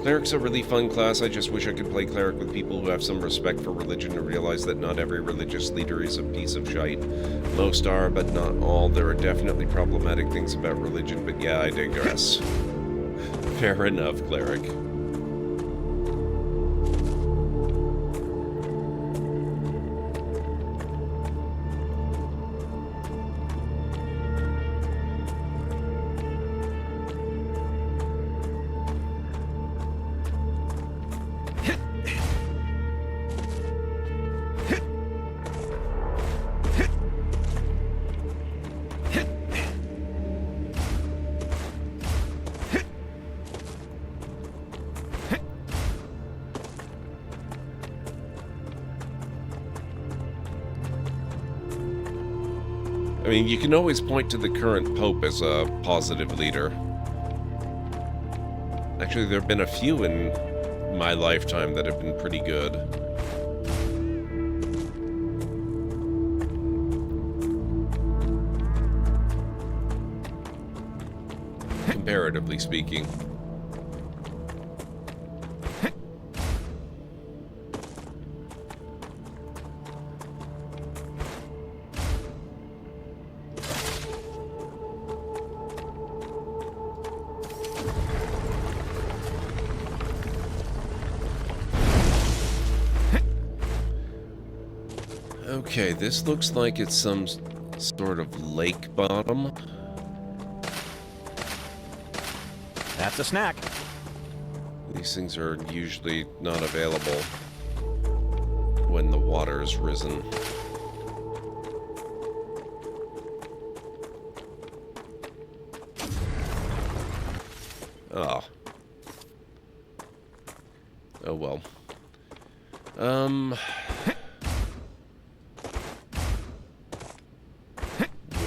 Cleric's a really fun class. I just wish I could play Cleric with people who have some respect for religion and realize that not every religious leader is a piece of shite. Most are, but not all. There are definitely problematic things about religion, but yeah, I digress. Fair enough, Cleric. I mean, you can always point to the current Pope as a positive leader. Actually, there have been a few in my lifetime that have been pretty good. Comparatively speaking. Okay, this looks like it's some sort of lake bottom. That's a snack. These things are usually not available when the water's risen. Oh. Oh well.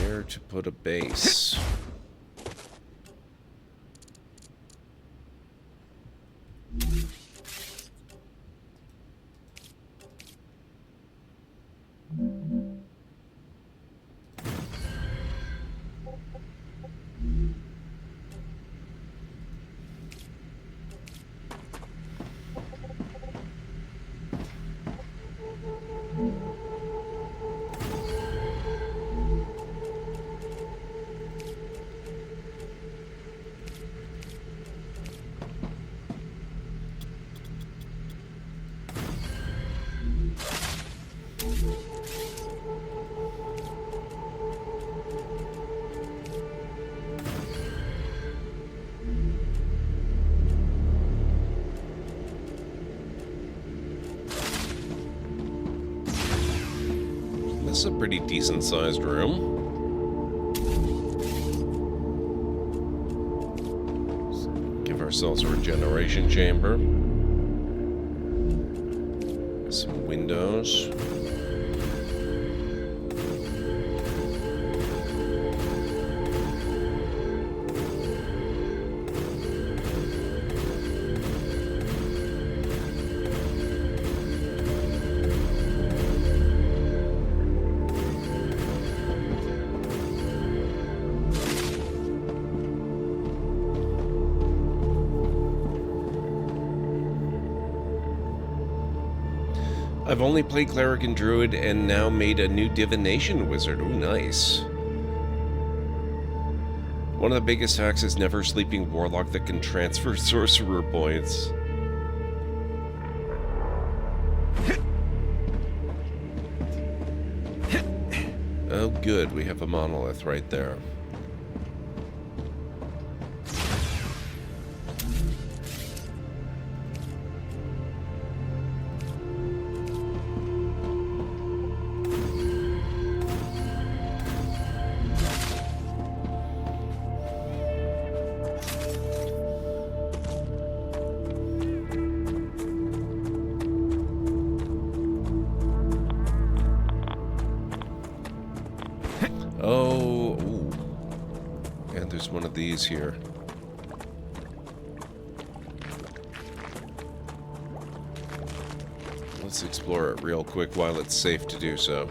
Where to put a base? This is a pretty decent-sized room. Give ourselves a regeneration chamber. Some windows. I've only played Cleric and Druid and now made a new Divination Wizard. Ooh, nice. One of the biggest hacks is never sleeping Warlock that can transfer Sorcerer points. Oh good, we have a monolith right there. Oh, ooh. And there's one of these here. Let's explore it real quick while it's safe to do so.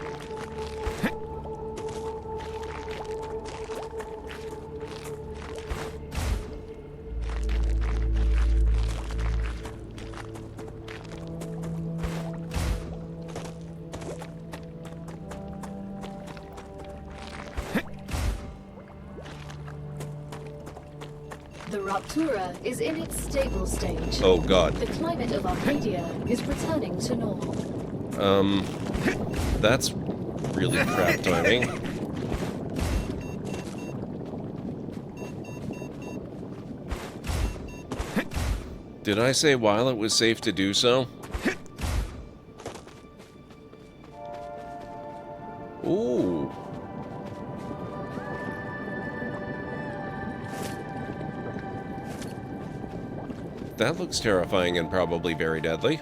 The Raptura is in its stable stage. Oh god. The climate of Arcadia is returning to normal. That's really crap timing. Did I say while it was safe to do so? Ooh. That looks terrifying and probably very deadly.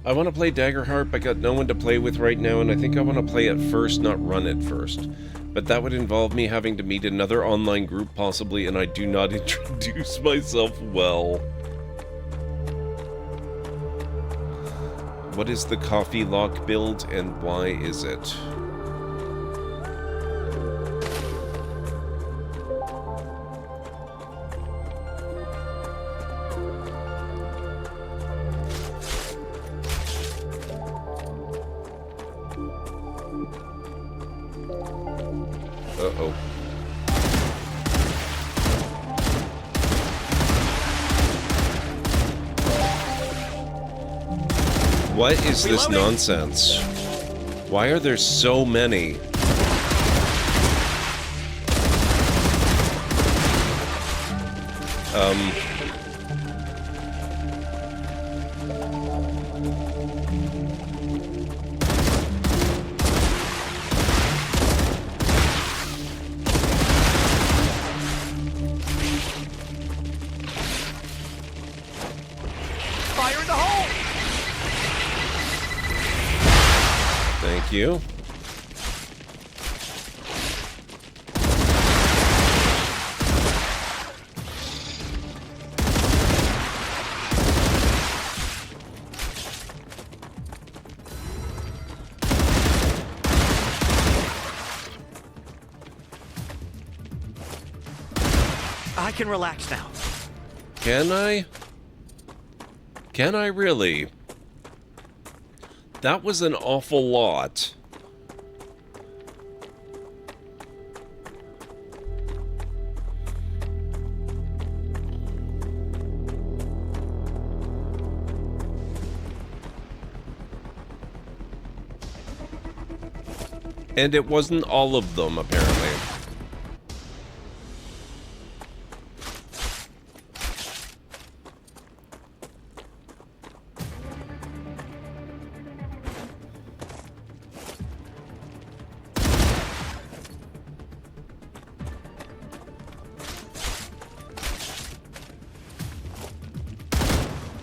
I want to play Daggerheart, but got no one to play with right now, and I think I want to play it first, not run it first. But that would involve me having to meet another online group possibly, and I do not introduce myself well. What is the coffee lock build, and why is it? Uh-oh. What is this nonsense? Why are there so many? Fire in the hole! Thank you. I can relax now. Can I? Can I really? That was an awful lot. And it wasn't all of them, apparently.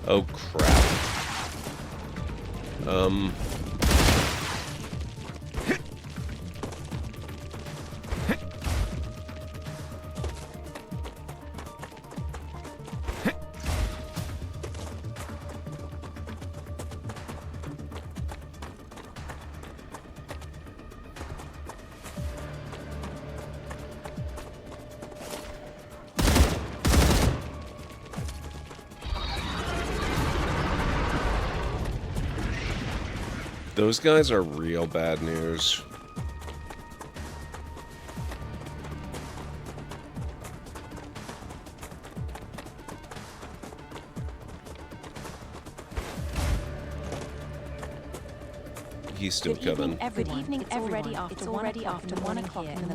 Oh, crap. Those guys are real bad news. He's still coming. Good evening, it's already after 1 o'clock in the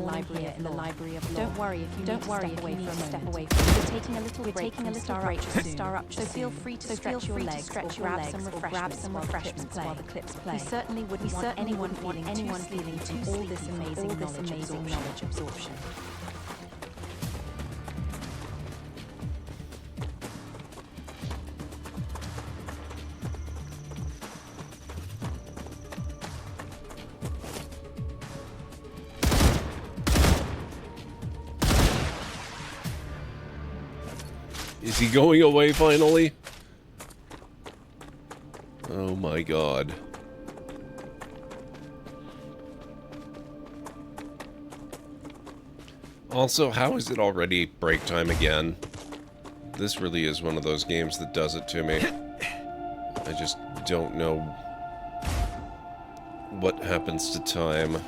library of law. Don't worry if you need to step away from it. We're taking a little break from StarRupture, so feel free to stretch your legs or grab some refreshments while the clips play. We certainly wouldn't want anyone feeling too all this amazing knowledge absorption. Is he going away finally? Oh my god. Also, how is it already break time again? This really is one of those games that does it to me. I just don't know what happens to time.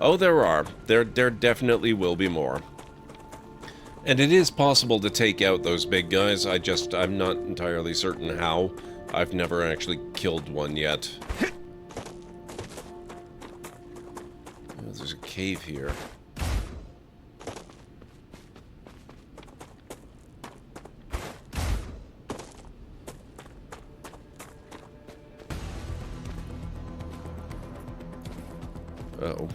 Oh, there are. There definitely will be more. And it is possible to take out those big guys, I'm not entirely certain how. I've never actually killed one yet. Oh, there's a cave here. Uh-oh.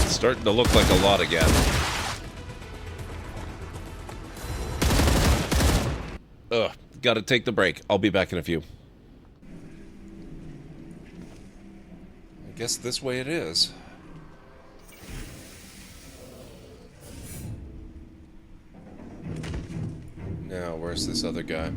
Starting to look like a lot again. Ugh, gotta take the break. I'll be back in a few. I guess this way it is. Now, where's this other guy?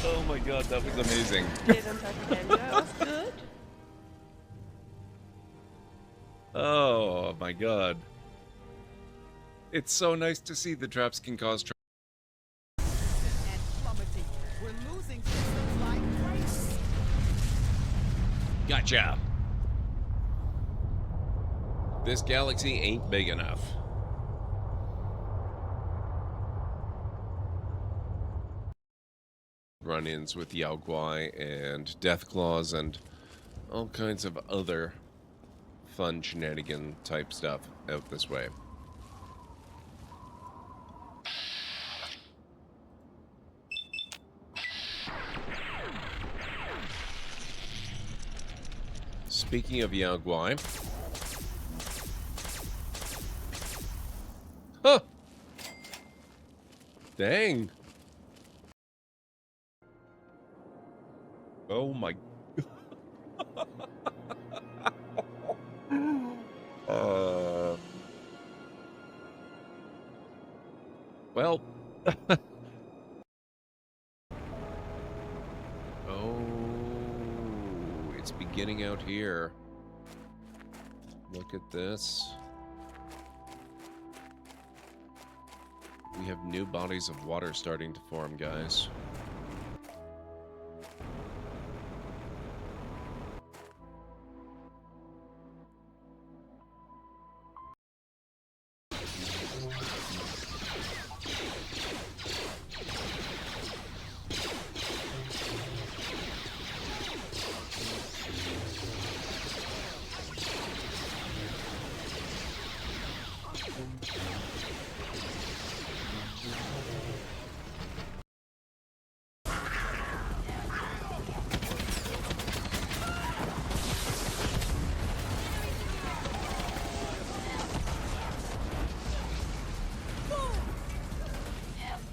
Oh my god, that was amazing. That was good. Oh my god. It's so nice to see the traps can cause trouble. Gotcha. This galaxy ain't big enough. Run-ins with Yao Guai and Deathclaws and all kinds of other fun shenanigan type stuff out this way. Speaking of Yao Guai, huh? Dang. Oh my. Well. Oh, it's beginning out here. Look at this. We have new bodies of water starting to form, guys.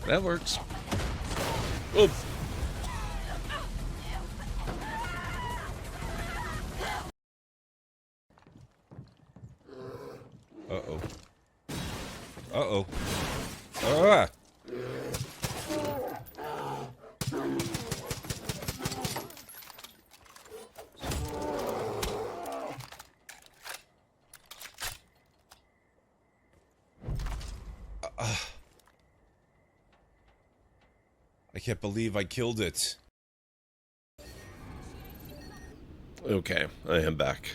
That works. Oops. Uh-oh. Uh-oh. Ah! I can't believe I killed it. Okay, I am back.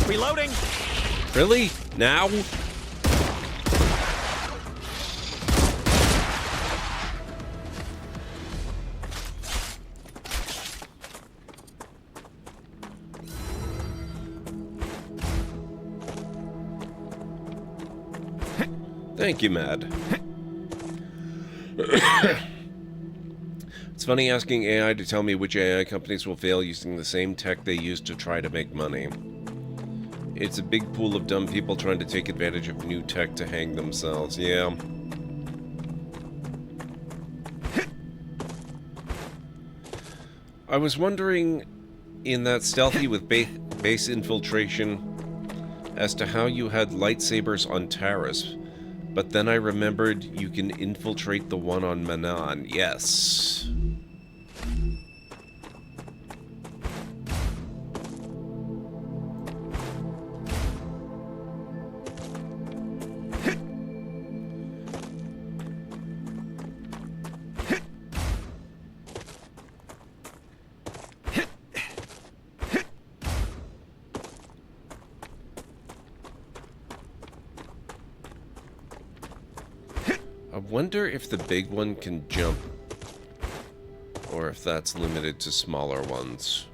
Reloading! Really? Now? Thank you, Mad. It's funny asking AI to tell me which AI companies will fail using the same tech they use to try to make money. It's a big pool of dumb people trying to take advantage of new tech to hang themselves. Yeah. I was wondering, in that stealthy with base infiltration, as to how you had lightsabers on Taris, but then I remembered you can infiltrate the one on Manan. Yes. I wonder if the big one can jump, or if that's limited to smaller ones.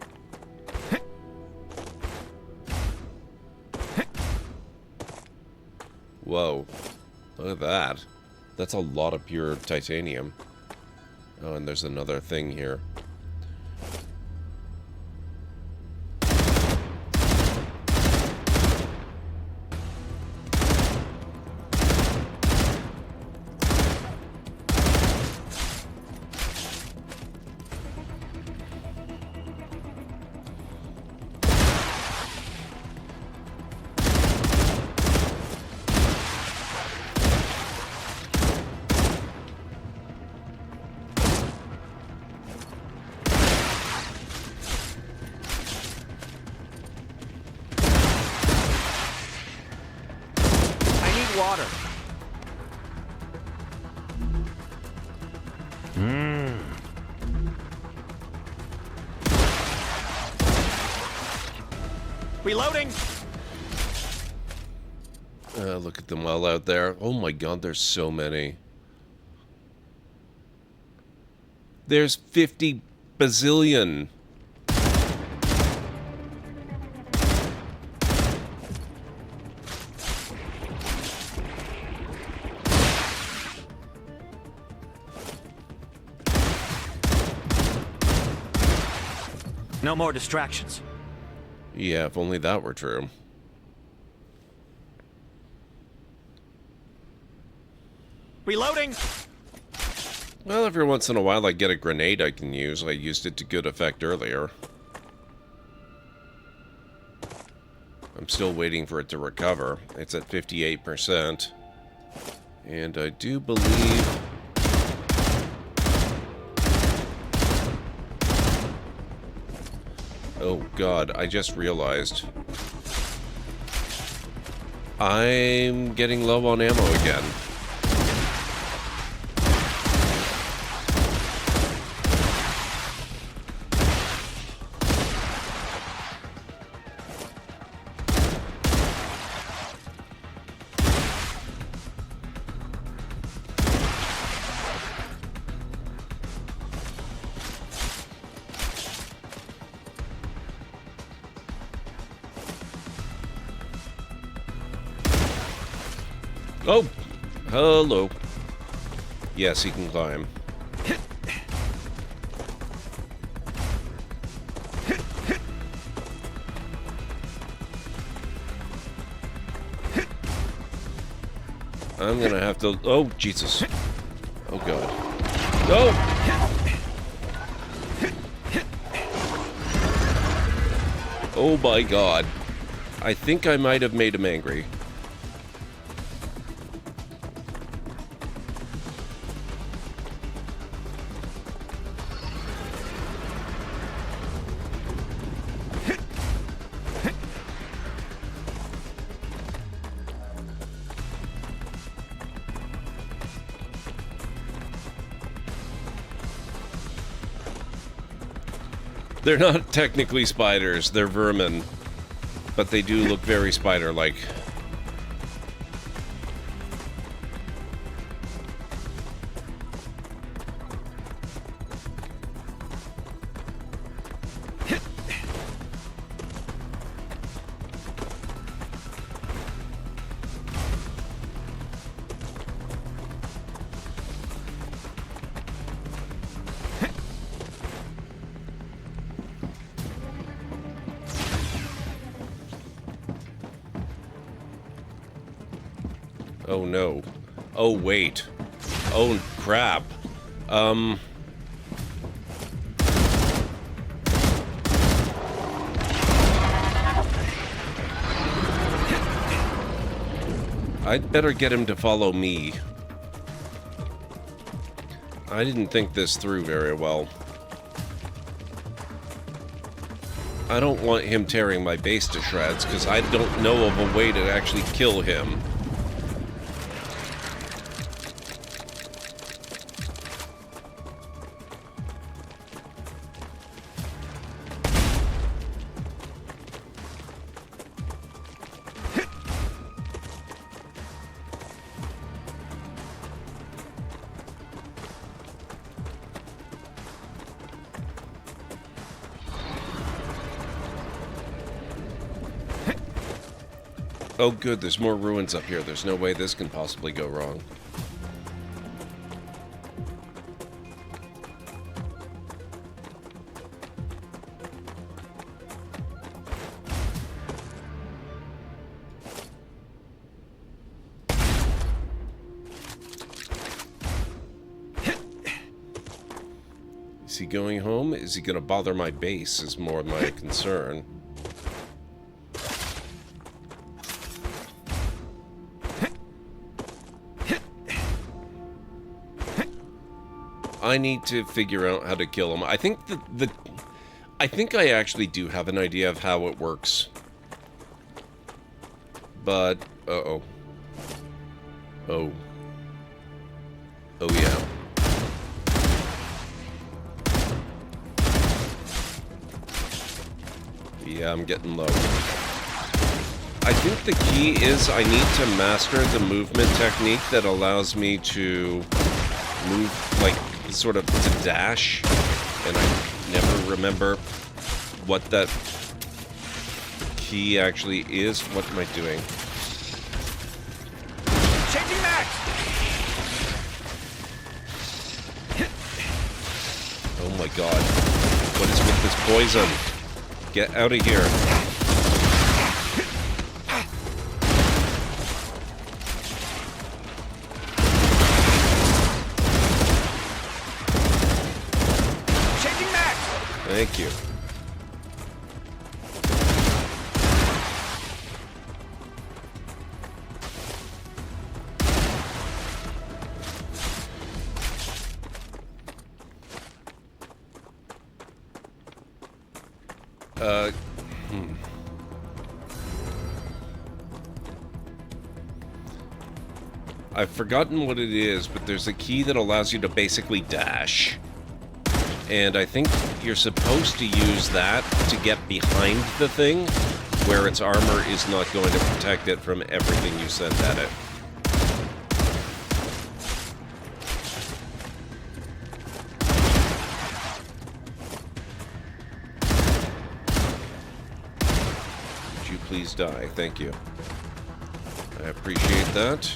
Whoa, look at that. That's a lot of pure titanium. Oh, and there's another thing here. Water. Reloading! Look at them all out there. Oh my god, there's so many. There's 50 bazillion. No more distractions. Yeah, if only that were true. Reloading! Well, every once in a while I get a grenade I can use. I used it to good effect earlier. I'm still waiting for it to recover. It's at 58%. And I do believe... Oh god, I just realized. I'm getting low on ammo again. Oh! Hello. Yes, he can climb. I'm gonna have to... Oh, Jesus. Oh, God. No! Oh, my God. I think I might have made him angry. They're not technically spiders, they're vermin. But they do look very spider-like. Oh no. Oh wait. Oh crap. I'd better get him to follow me. I didn't think this through very well. I don't want him tearing my base to shreds, because I don't know of a way to actually kill him. Oh good, there's more ruins up here. There's no way this can possibly go wrong. Is he going home? Is he gonna bother my base is more my concern. I need to figure out how to kill him. I think I think I actually do have an idea of how it works. But uh-oh. Oh. Oh yeah. Yeah, I'm getting low. I think the key is I need to master the movement technique that allows me to move, like, sort of to dash. And I never remember what that key actually is. What am I doing? Changing max! Oh my god. What is with this poison? Get out of here. Changing max! Thank you. I've forgotten what it is, but there's a key that allows you to basically dash. And I think you're supposed to use that to get behind the thing, where its armor is not going to protect it from everything you send at it. Would you please die? Thank you. I appreciate that.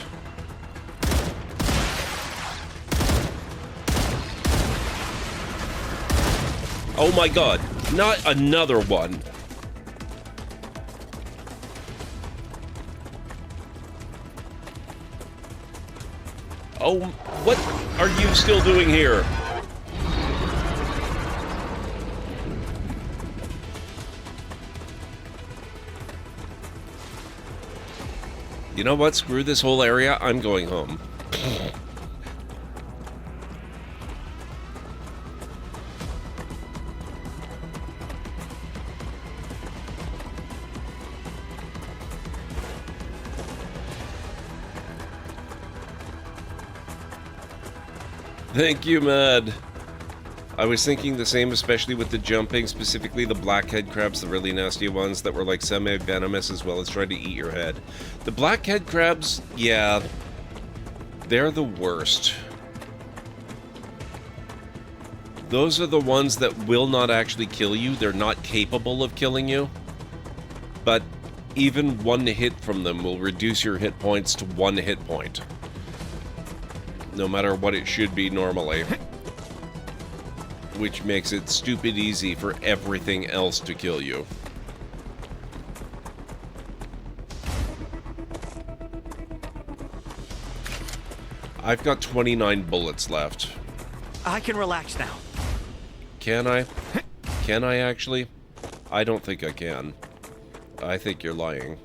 Oh my god, not another one. Oh, what are you still doing here? You know what? Screw this whole area. I'm going home. Thank you, Mad. I was thinking the same, especially with the jumping, specifically the blackhead crabs, the really nasty ones that were like semi-venomous as well as trying to eat your head. The blackhead crabs, yeah, they're the worst. Those are the ones that will not actually kill you. They're not capable of killing you. But even one hit from them will reduce your hit points to 1 hit point. No matter what it should be normally. Which makes it stupid easy for everything else to kill you. I've got 29 bullets left. I can relax now. Can I? Can I actually? I don't think I can. I think you're lying.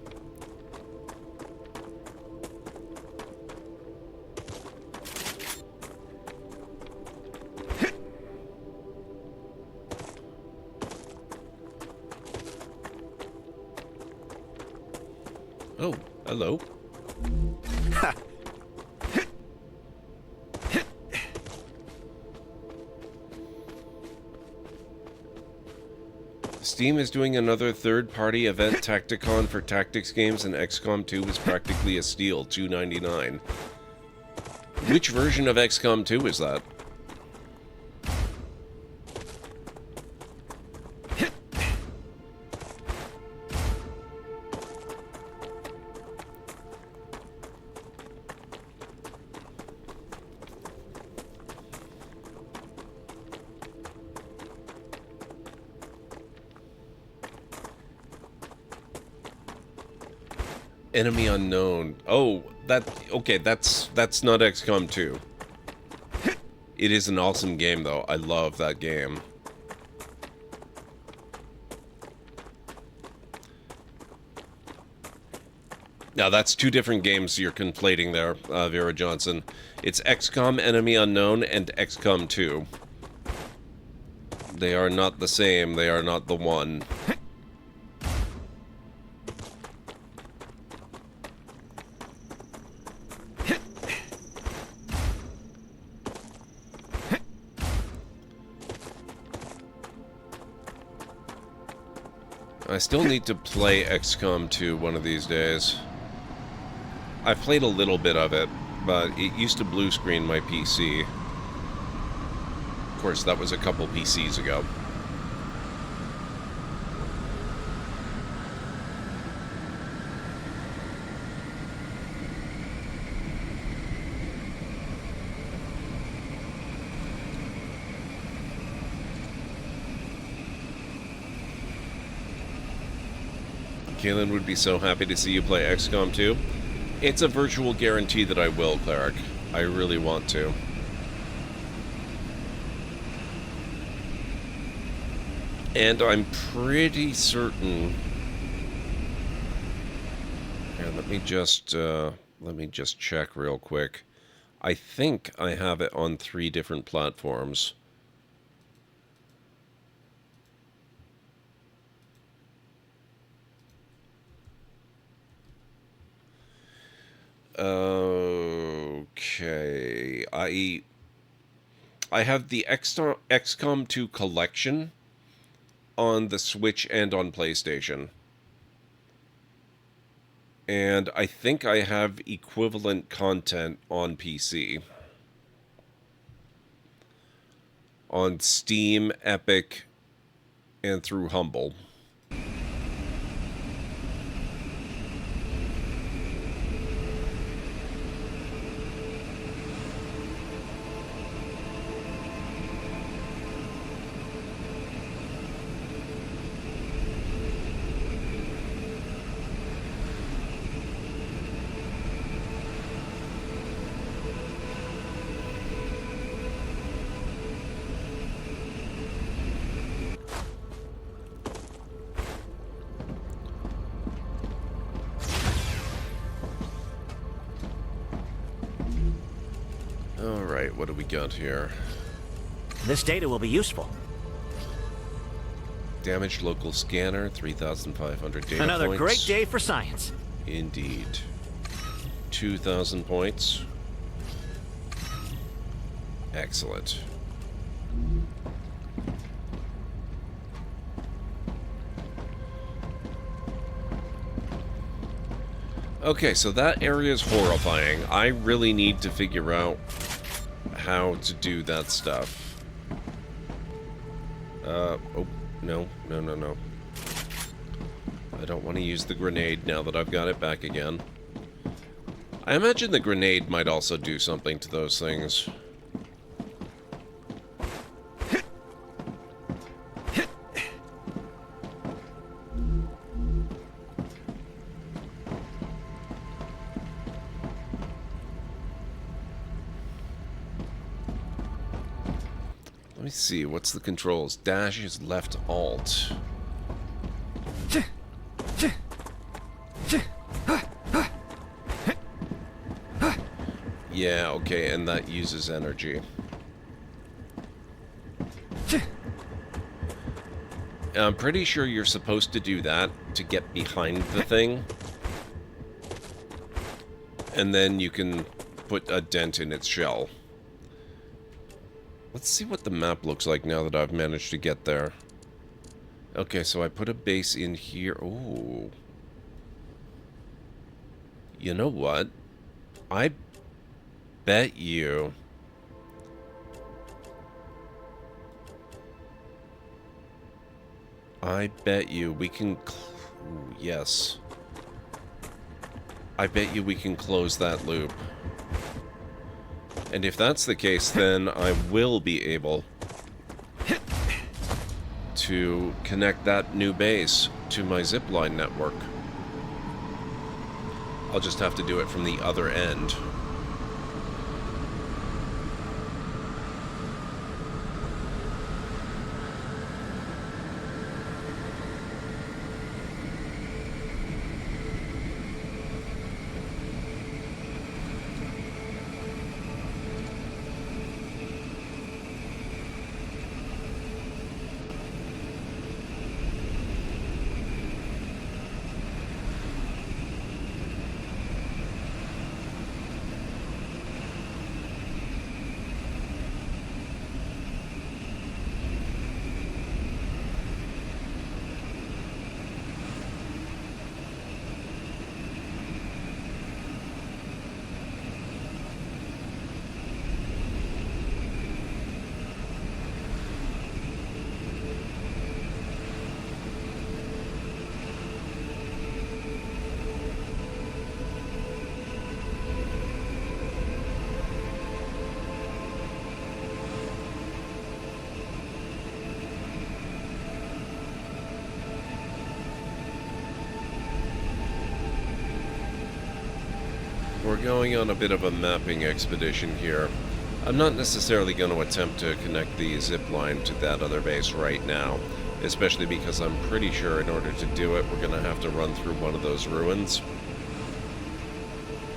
Oh, hello. Steam is doing another third-party event Tacticon for tactics games, and XCOM 2 is practically a steal, $2.99. Which version of XCOM 2 is that? Enemy unknown. Oh, okay, that's not XCOM 2. It is an awesome game though. I love that game. Now that's two different games you're conflating there, Vera Johnson. It's XCOM Enemy Unknown and XCOM 2. They are not the same. They are not the one. I still need to play XCOM 2 one of these days. I've played a little bit of it, but it used to blue screen my PC. Of course, that was a couple PCs ago. Kaylin would be so happy to see you play XCOM 2. It's a virtual guarantee that I will, Cleric. I really want to. And I'm pretty certain... Here, let me just check real quick. I think I have it on 3 different platforms. Okay, I have the XCOM 2 collection on the Switch and on PlayStation. And I think I have equivalent content on PC. On Steam, Epic, and through Humble. Alright, what do we got here? This data will be useful. Damaged local scanner, 3,500 data Another points. great day for science. Indeed. 2,000 points. Excellent. Okay, so that area is horrifying. I really need to figure out how to do that stuff. Oh, no. I don't want to use the grenade now that I've got it back again. I imagine the grenade might also do something to those things. Let me see, what's the controls? Dash is left alt. Yeah, okay, and that uses energy. I'm pretty sure you're supposed to do that to get behind the thing. And then you can put a dent in its shell. Let's see what the map looks like now that I've managed to get there. Okay, so I put a base in here. Ooh. You know what? I bet you... we can... Ooh, yes. I bet you we can close that loop. And if that's the case, then I will be able to connect that new base to my zipline network. I'll just have to do it from the other end. we're going on a bit of a mapping expedition here. I'm not necessarily going to attempt to connect the zip line to that other base right now, especially because I'm pretty sure in order to do it, we're going to have to run through one of those ruins.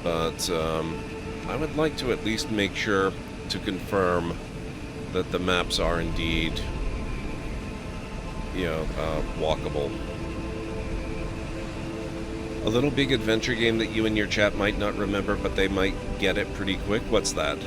But I would like to at least make sure to confirm that the maps are indeed, you know, walkable. A little big adventure game that you and your chat might not remember, but they might get it pretty quick. What's that?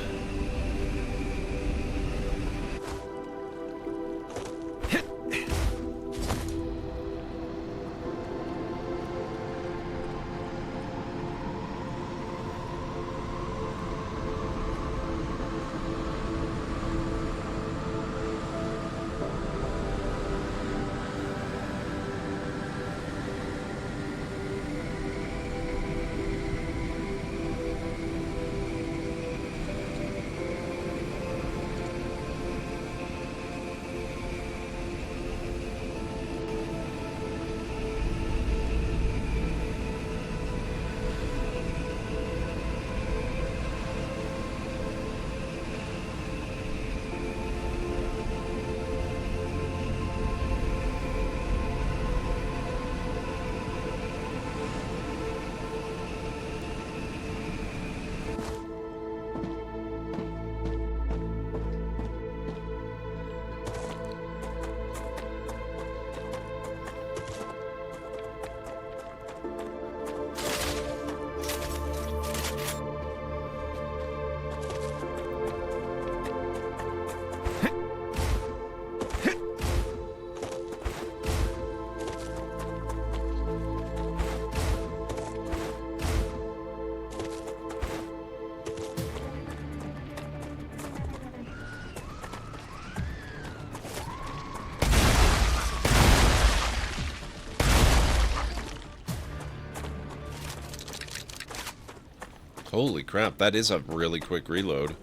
Holy crap, that is a really quick reload.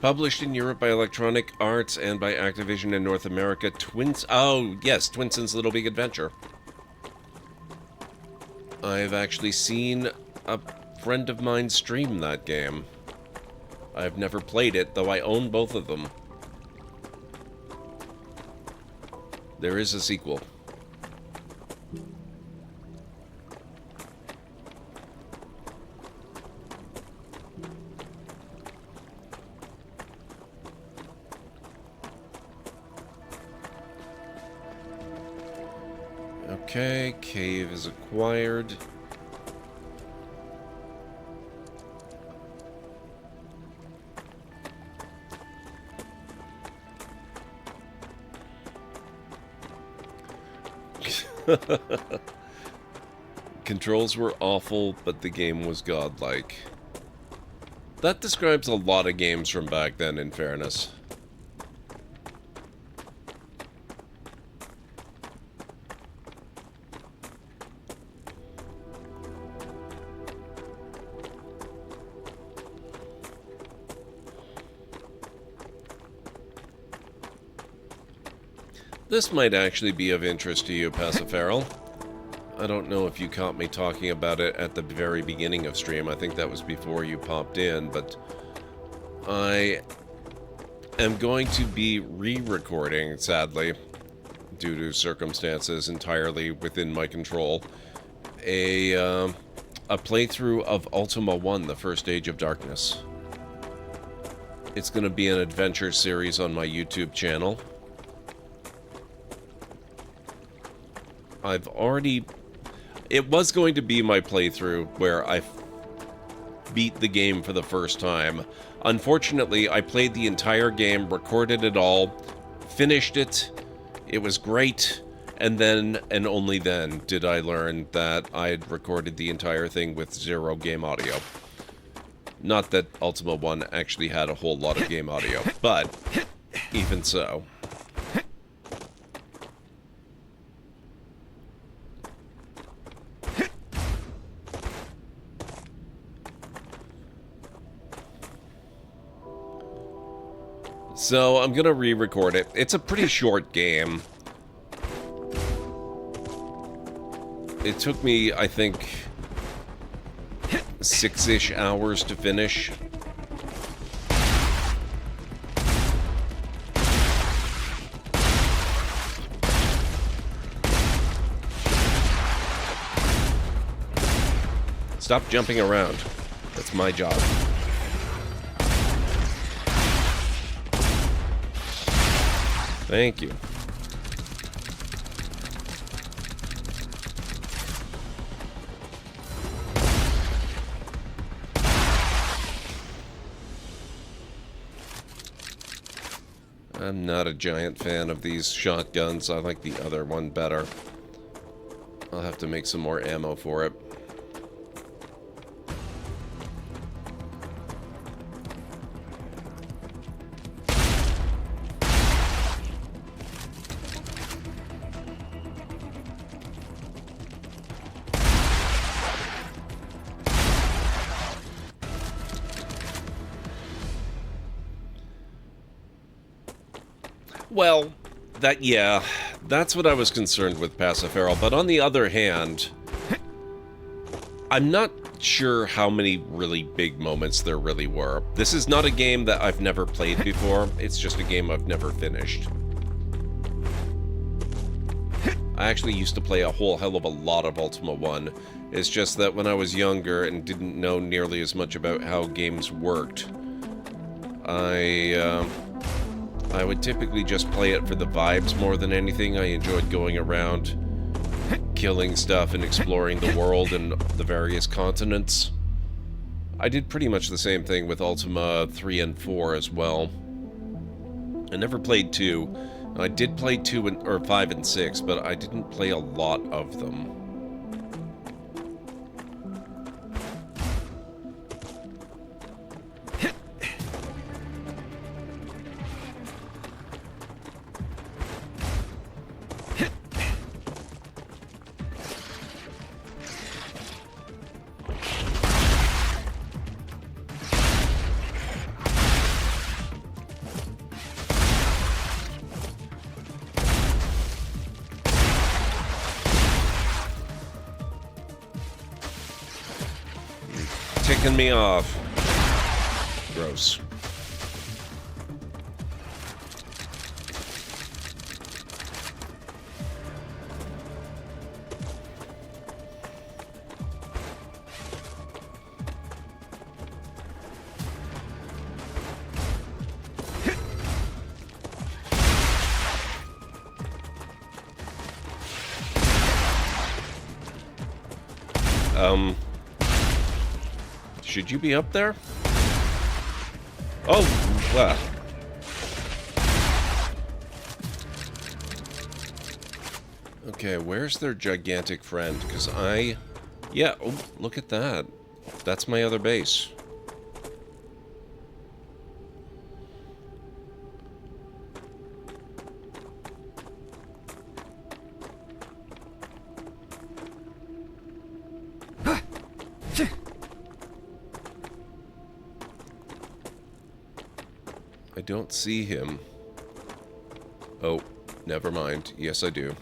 Published in Europe by Electronic Arts and by Activision in North America. Oh, yes, Twinson's Little Big Adventure. I've actually seen a friend of mine stream that game. I've never played it, though I own both of them. There is a sequel. Okay, cave is acquired. Controls were awful, but the game was godlike. That describes a lot of games from back then, in fairness. This might actually be of interest to you, Paciferal. I don't know if you caught me talking about it at the very beginning of stream. I think that was before you popped in, but I am going to be re-recording, sadly, due to circumstances entirely within my control, a playthrough of Ultima 1, The First Age of Darkness. It's going to be an adventure series on my YouTube channel. It was going to be my playthrough where I beat the game for the first time. Unfortunately, I played the entire game, recorded it all, finished it, it was great, and then, and only then, did I learn that I had recorded the entire thing with 0 game audio. Not that Ultima 1 actually had a whole lot of game audio, but even so. So I'm gonna re-record it. It's a pretty short game. It took me, I think, 6-ish hours to finish. Stop jumping around. That's my job. Thank you. I'm not a giant fan of these shotguns. I like the other one better. I'll have to make some more ammo for it. Well, that's what I was concerned with Paciferal, but on the other hand, I'm not sure how many really big moments there really were. This is not a game that I've never played before, it's just a game I've never finished. I actually used to play a whole hell of a lot of Ultima 1. It's just that when I was younger and didn't know nearly as much about how games worked, I would typically just play it for the vibes more than anything. I enjoyed going around, killing stuff and exploring the world and the various continents. I did pretty much the same thing with Ultima 3 and 4 as well. I never played 2. I did play 5 and 6, but I didn't play a lot of them. Ticking me off. Gross. Should you be up there? Oh, wow. Okay, where's their gigantic friend? Because yeah, oh, look at that. That's my other base. I don't see him. Oh, never mind. Yes, I do.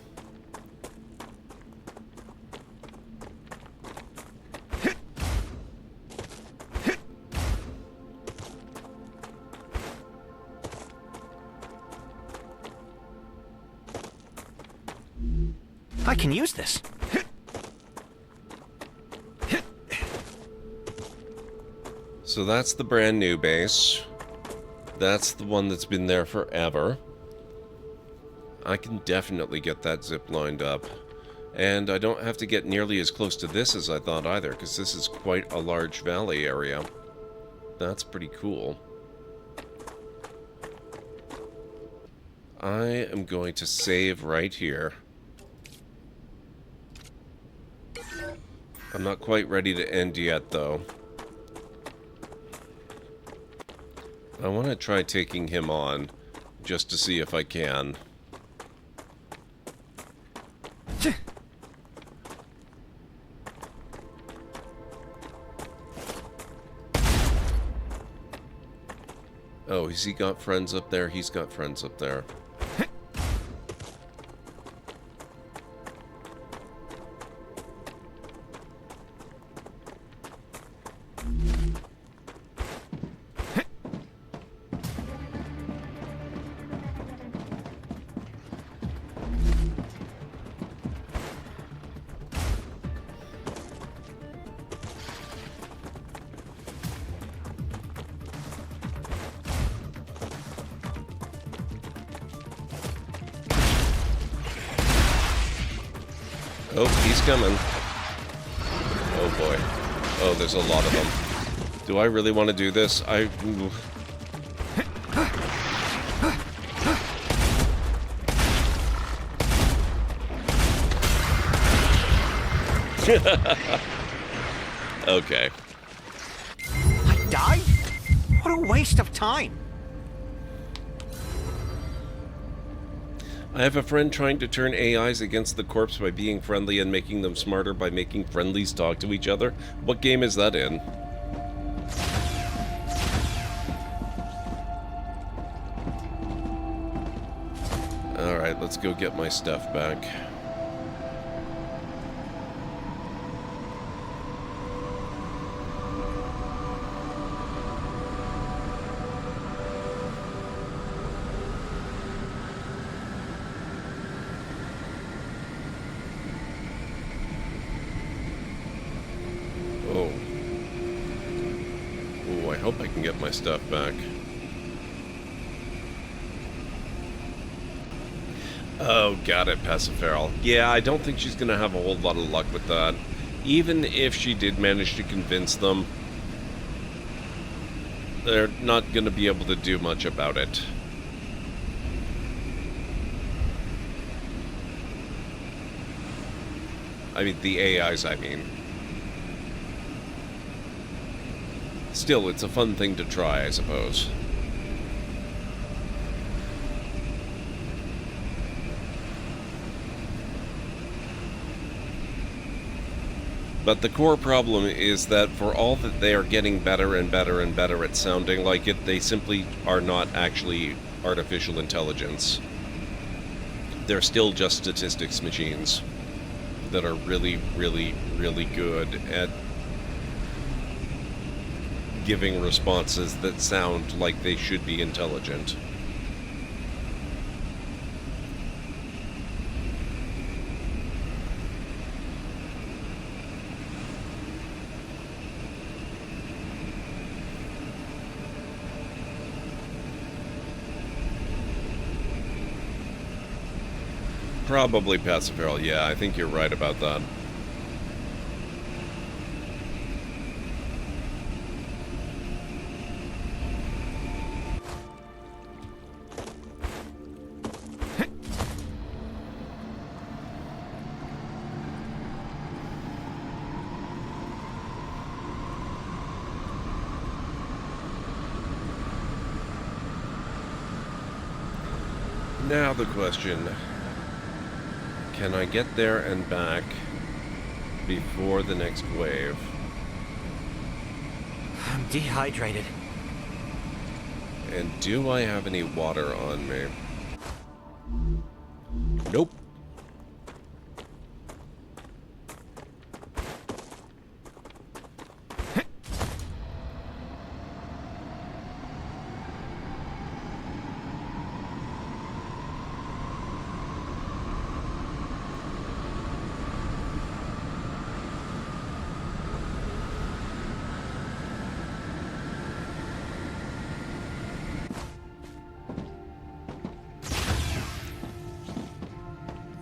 I can use this. So that's the brand new base. That's the one that's been there forever. I can definitely get that zip lined up. And I don't have to get nearly as close to this as I thought either, because this is quite a large valley area. That's pretty cool. I am going to save right here. I'm not quite ready to end yet, though. I want to try taking him on, just to see if I can. Oh, has he got friends up there? He's got friends up there. Oh, he's coming. Oh boy. Oh, there's a lot of them. Do I really want to do this? Okay. I died? What a waste of time. I have a friend trying to turn AIs against the corpse by being friendly and making them smarter by making friendlies talk to each other. What game is that in? Alright, let's go get my stuff back. I hope I can get my stuff back. Oh, got it, Paciferal. Yeah, I don't think she's gonna have a whole lot of luck with that. Even if she did manage to convince them, they're not gonna be able to do much about it. I mean, the AIs, I mean. Still, it's a fun thing to try, I suppose. But the core problem is that for all that they are getting better and better and better at sounding like it, they simply are not actually artificial intelligence. They're still just statistics machines that are really, really, really good at giving responses that sound like they should be intelligent. Probably Paciferal, yeah, I think you're right about that. Now the question, can I get there and back before the next wave? I'm dehydrated. And do I have any water on me? Nope.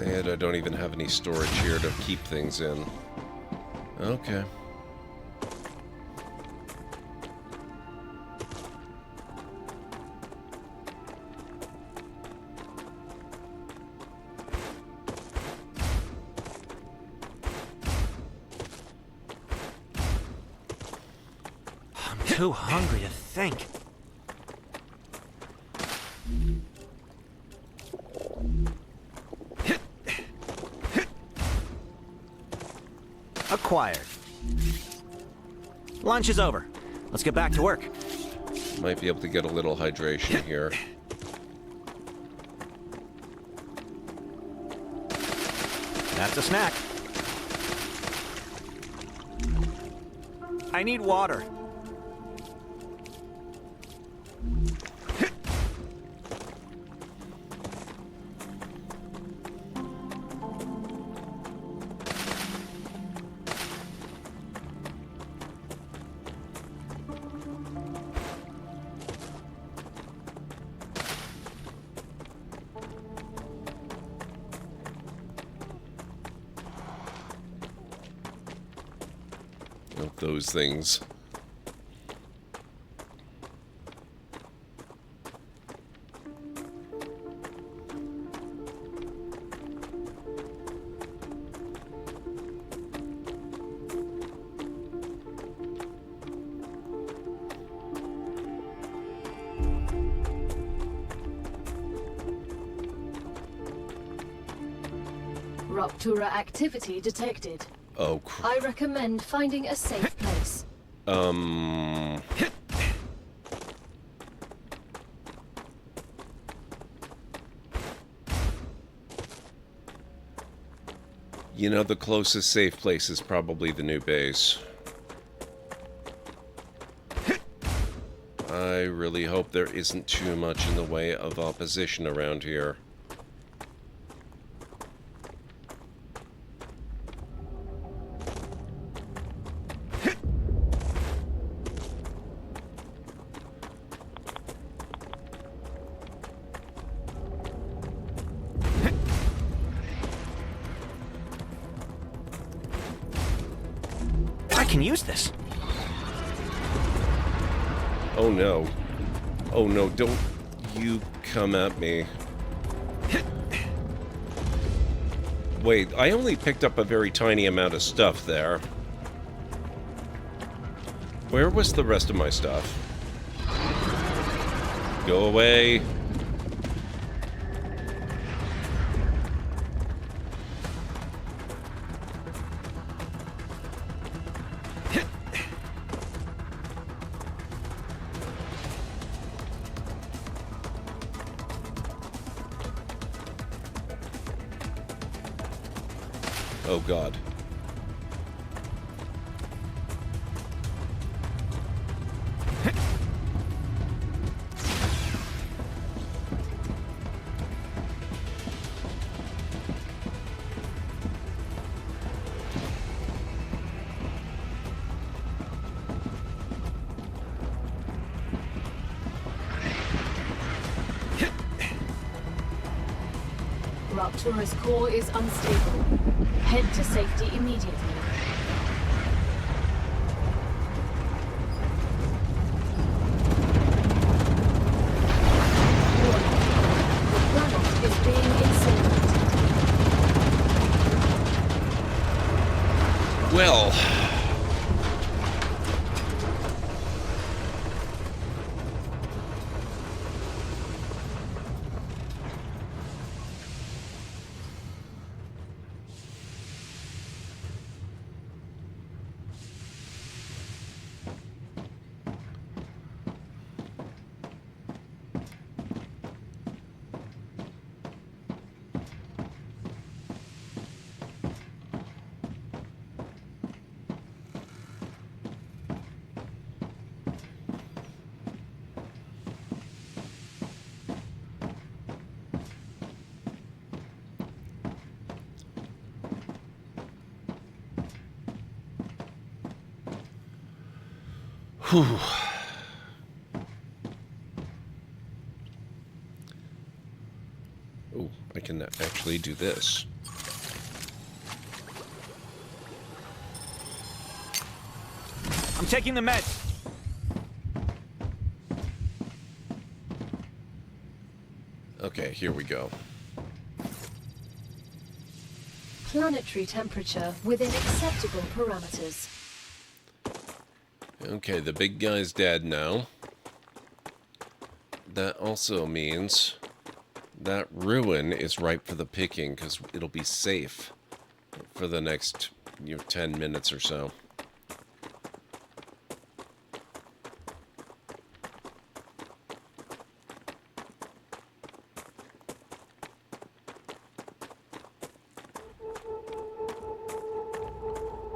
And I don't even have any storage here to keep things in. Okay. I'm too hungry to think. Acquired. Lunch is over. Let's get back to work. Might be able to get a little hydration here. That's a snack. I need water. Those things. Rupture activity detected. Oh, I recommend finding a safe place. You know, the closest safe place is probably the new base. I really hope there isn't too much in the way of opposition around here. Can use this. Oh no. Oh no, don't you come at me. Wait, I only picked up a very tiny amount of stuff there. Where was the rest of my stuff? Go away. Oh God. Rupture's core is unstable. Head to safety immediately. Warning. The planet is being incinerated. Well... Whew. Oh, I can actually do this. I'm taking the meds. Okay, here we go. Planetary temperature within acceptable parameters. Okay, the big guy's dead now. That also means that ruin is ripe for the picking, because it'll be safe for the next 10 minutes or so.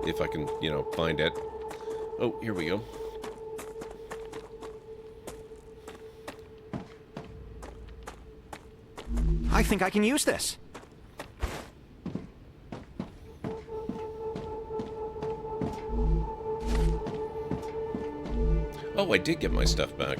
if I can, you know, find it. Oh, here we go. I think I can use this. Oh, I did get my stuff back.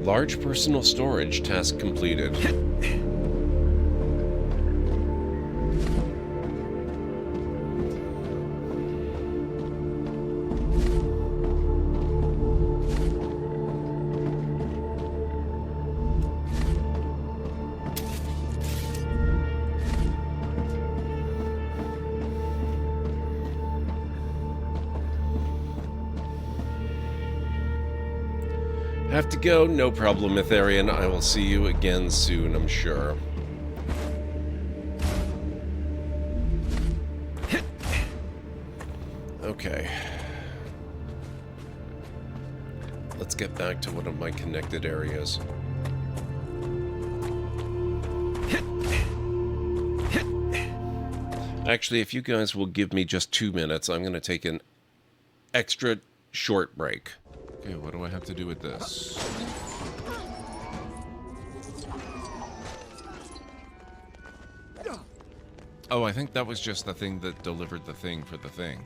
Large personal storage task completed. Have to go? No problem, Itharian. I will see you again soon, I'm sure. Okay. Let's get back to one of my connected areas. Actually, if you guys will give me just 2 minutes, I'm going to take an extra short break. Okay, what do I have to do with this? Oh, I think that was just the thing that delivered the thing for the thing.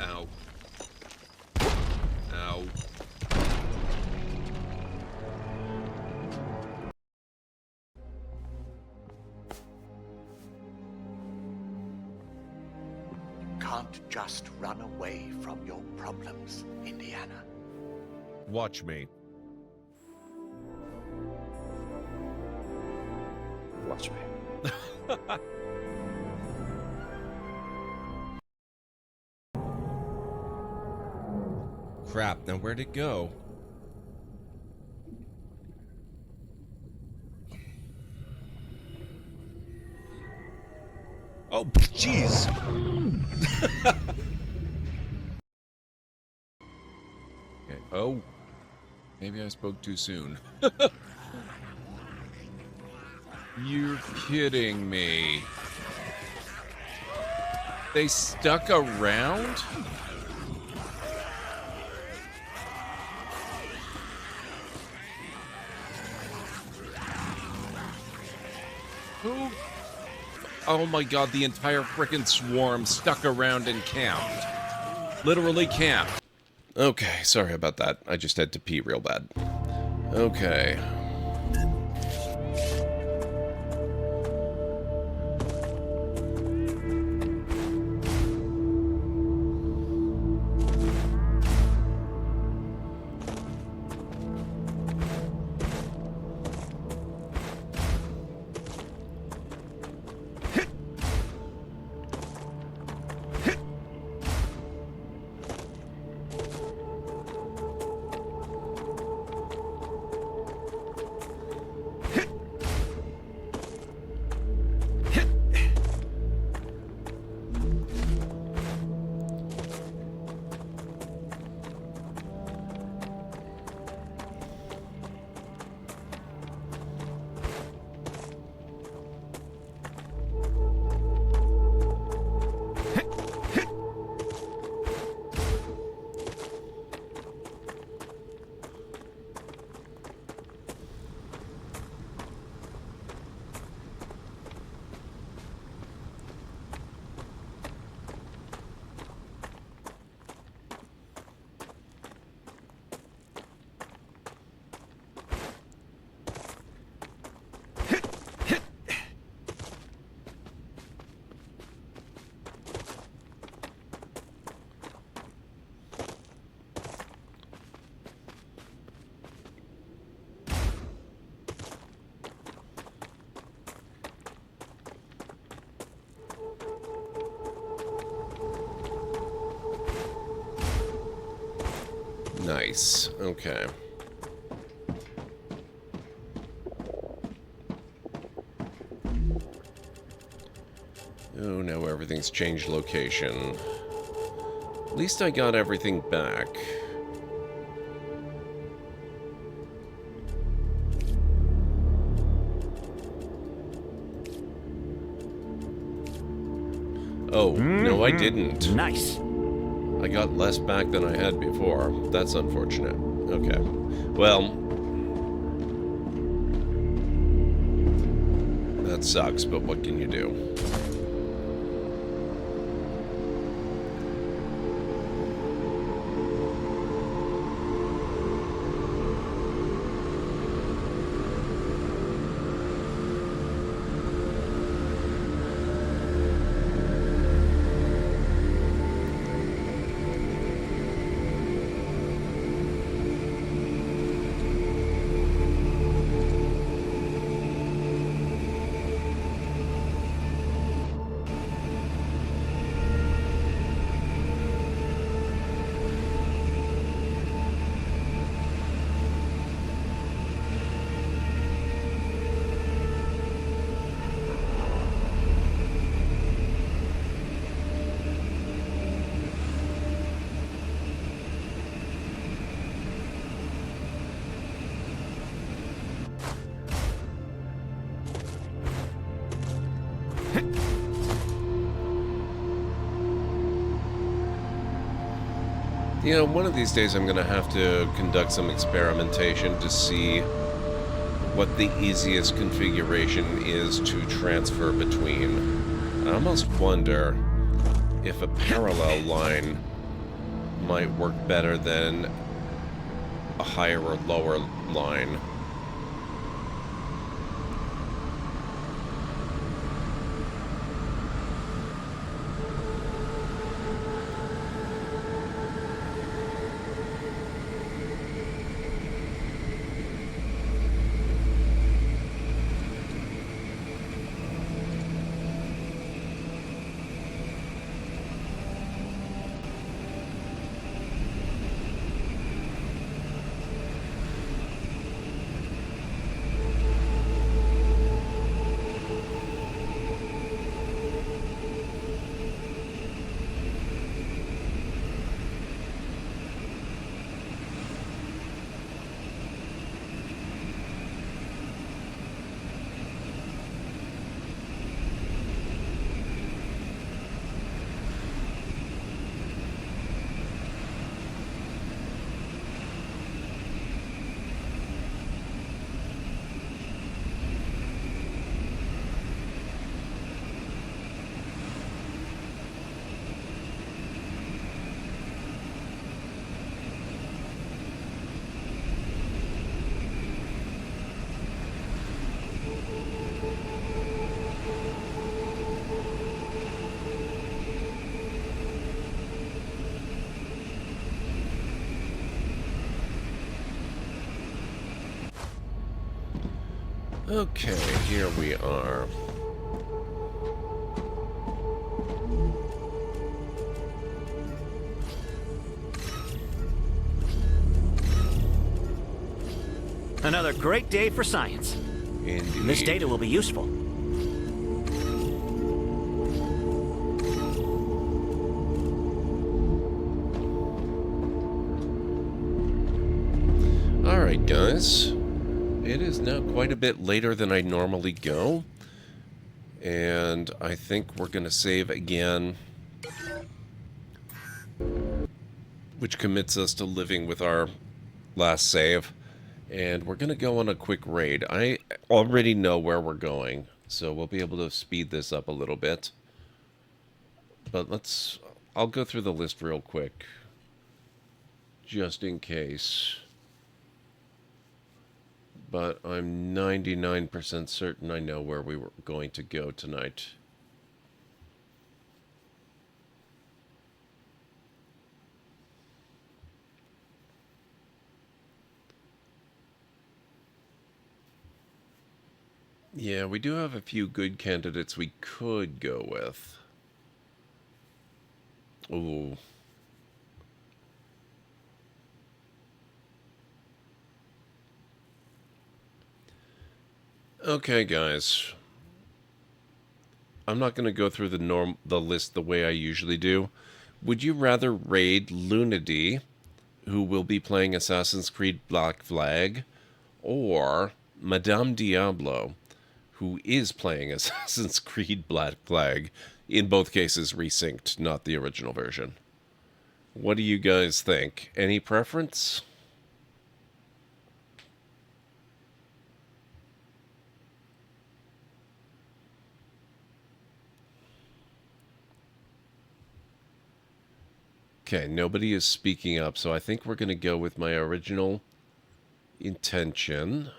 Ow. Ow. Can't just run away from your problems, Indiana. Watch me. Watch me. Crap, now where'd it go? Oh, jeez. Okay. Oh. Maybe I spoke too soon. You're kidding me. They stuck around? Who? Oh my god, the entire frickin' swarm stuck around and camped. Literally camped. Okay, sorry about that. I just had to pee real bad. Okay. Nice. Okay. Oh, now everything's changed location. At least I got everything back. Oh, no I didn't. Nice. I got less back than I had before. That's unfortunate. Okay. Well, that sucks, but what can you do? You know, one of these days I'm going to have to conduct some experimentation to see what the easiest configuration is to transfer between. I almost wonder if a parallel line might work better than a higher or lower line. Okay, here we are. Another great day for science. Indeed. This data will be useful. Alright, guys. It is now quite a bit later than I normally go. And I think we're going to save again. Which commits us to living with our last save. And we're going to go on a quick raid. I already know where we're going, so we'll be able to speed this up a little bit. But I'll go through the list real quick, just in case. But I'm 99% certain I know where we were going to go tonight. Yeah, we do have a few good candidates we could go with. Ooh. Okay, guys. I'm not going to go through the list the way I usually do. Would you rather raid Lunady, who will be playing Assassin's Creed Black Flag, or Madame Diablo, who is playing Assassin's Creed Black Flag, in both cases resynced, not the original version? What do you guys think? Any preference? Okay, nobody is speaking up, so I think we're going to go with my original intention.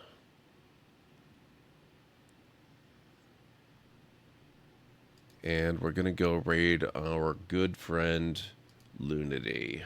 And we're going to go raid our good friend Lunady.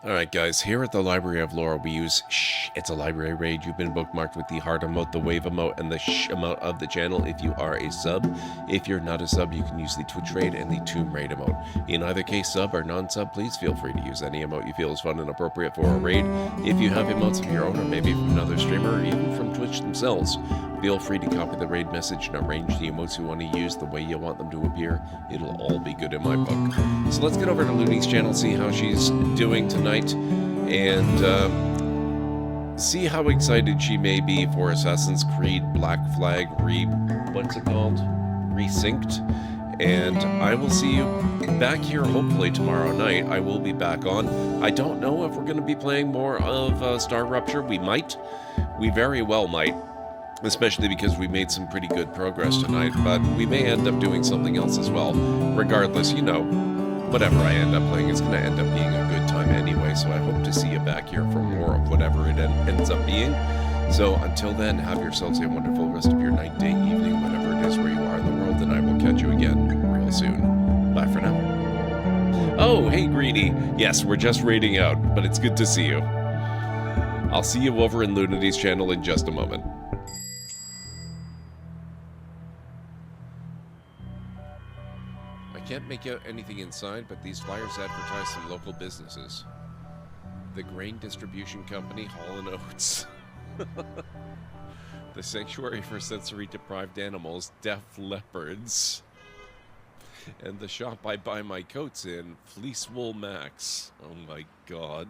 Alright guys, here at the Library of Lore we use shh, it's a library raid. You've been bookmarked with the heart emote, the wave emote, and the shh emote of the channel if you are a sub. If you're not a sub, you can use the Twitch raid and the Tomb Raid emote. In either case, sub or non-sub, please feel free to use any emote you feel is fun and appropriate for a raid. If you have emotes of your own, or maybe from another streamer, or even from Twitch themselves, feel free to copy the raid message and arrange the emotes you want to use the way you want them to appear. It'll all be good in my book. So let's get over to Looney's channel, see how she's doing tonight, and see how excited she may be for Assassin's Creed Black Flag resynced. And I will see you back here hopefully tomorrow night. I will be back on. I don't know if we're going to be playing more of StarRupture. We might. We very well might. Especially because we made some pretty good progress tonight, but we may end up doing something else as well. Regardless, you know, whatever I end up playing is going to end up being a good time anyway, so I hope to see you back here for more of whatever it ends up being. So until then, have yourselves a wonderful rest of your night, day, evening, whatever it is where you are in the world, and I will catch you again real soon. Bye for now. Oh, hey Greedy. Yes, we're just raiding out, but it's good to see you. I'll see you over in Lunady's channel in just a moment. Can't make out anything inside, but these flyers advertise some local businesses. The Grain Distribution Company, Hall & Oates. The Sanctuary for Sensory Deprived Animals, Deaf Leopards. And the shop I buy my coats in, Fleece Wool Max. Oh my god.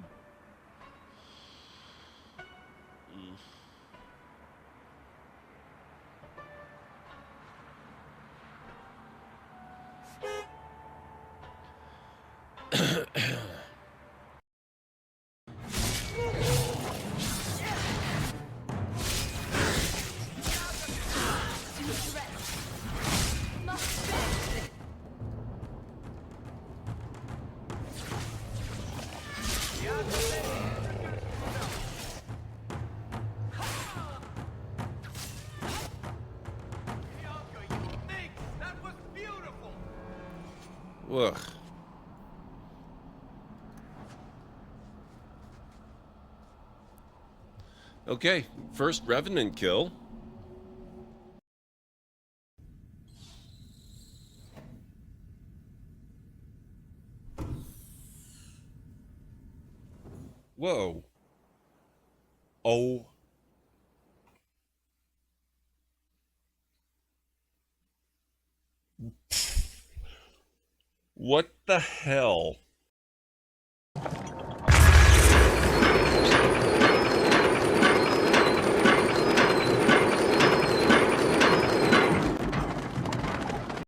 Ugh. Okay, first Revenant kill. Whoa. Oh. What the hell?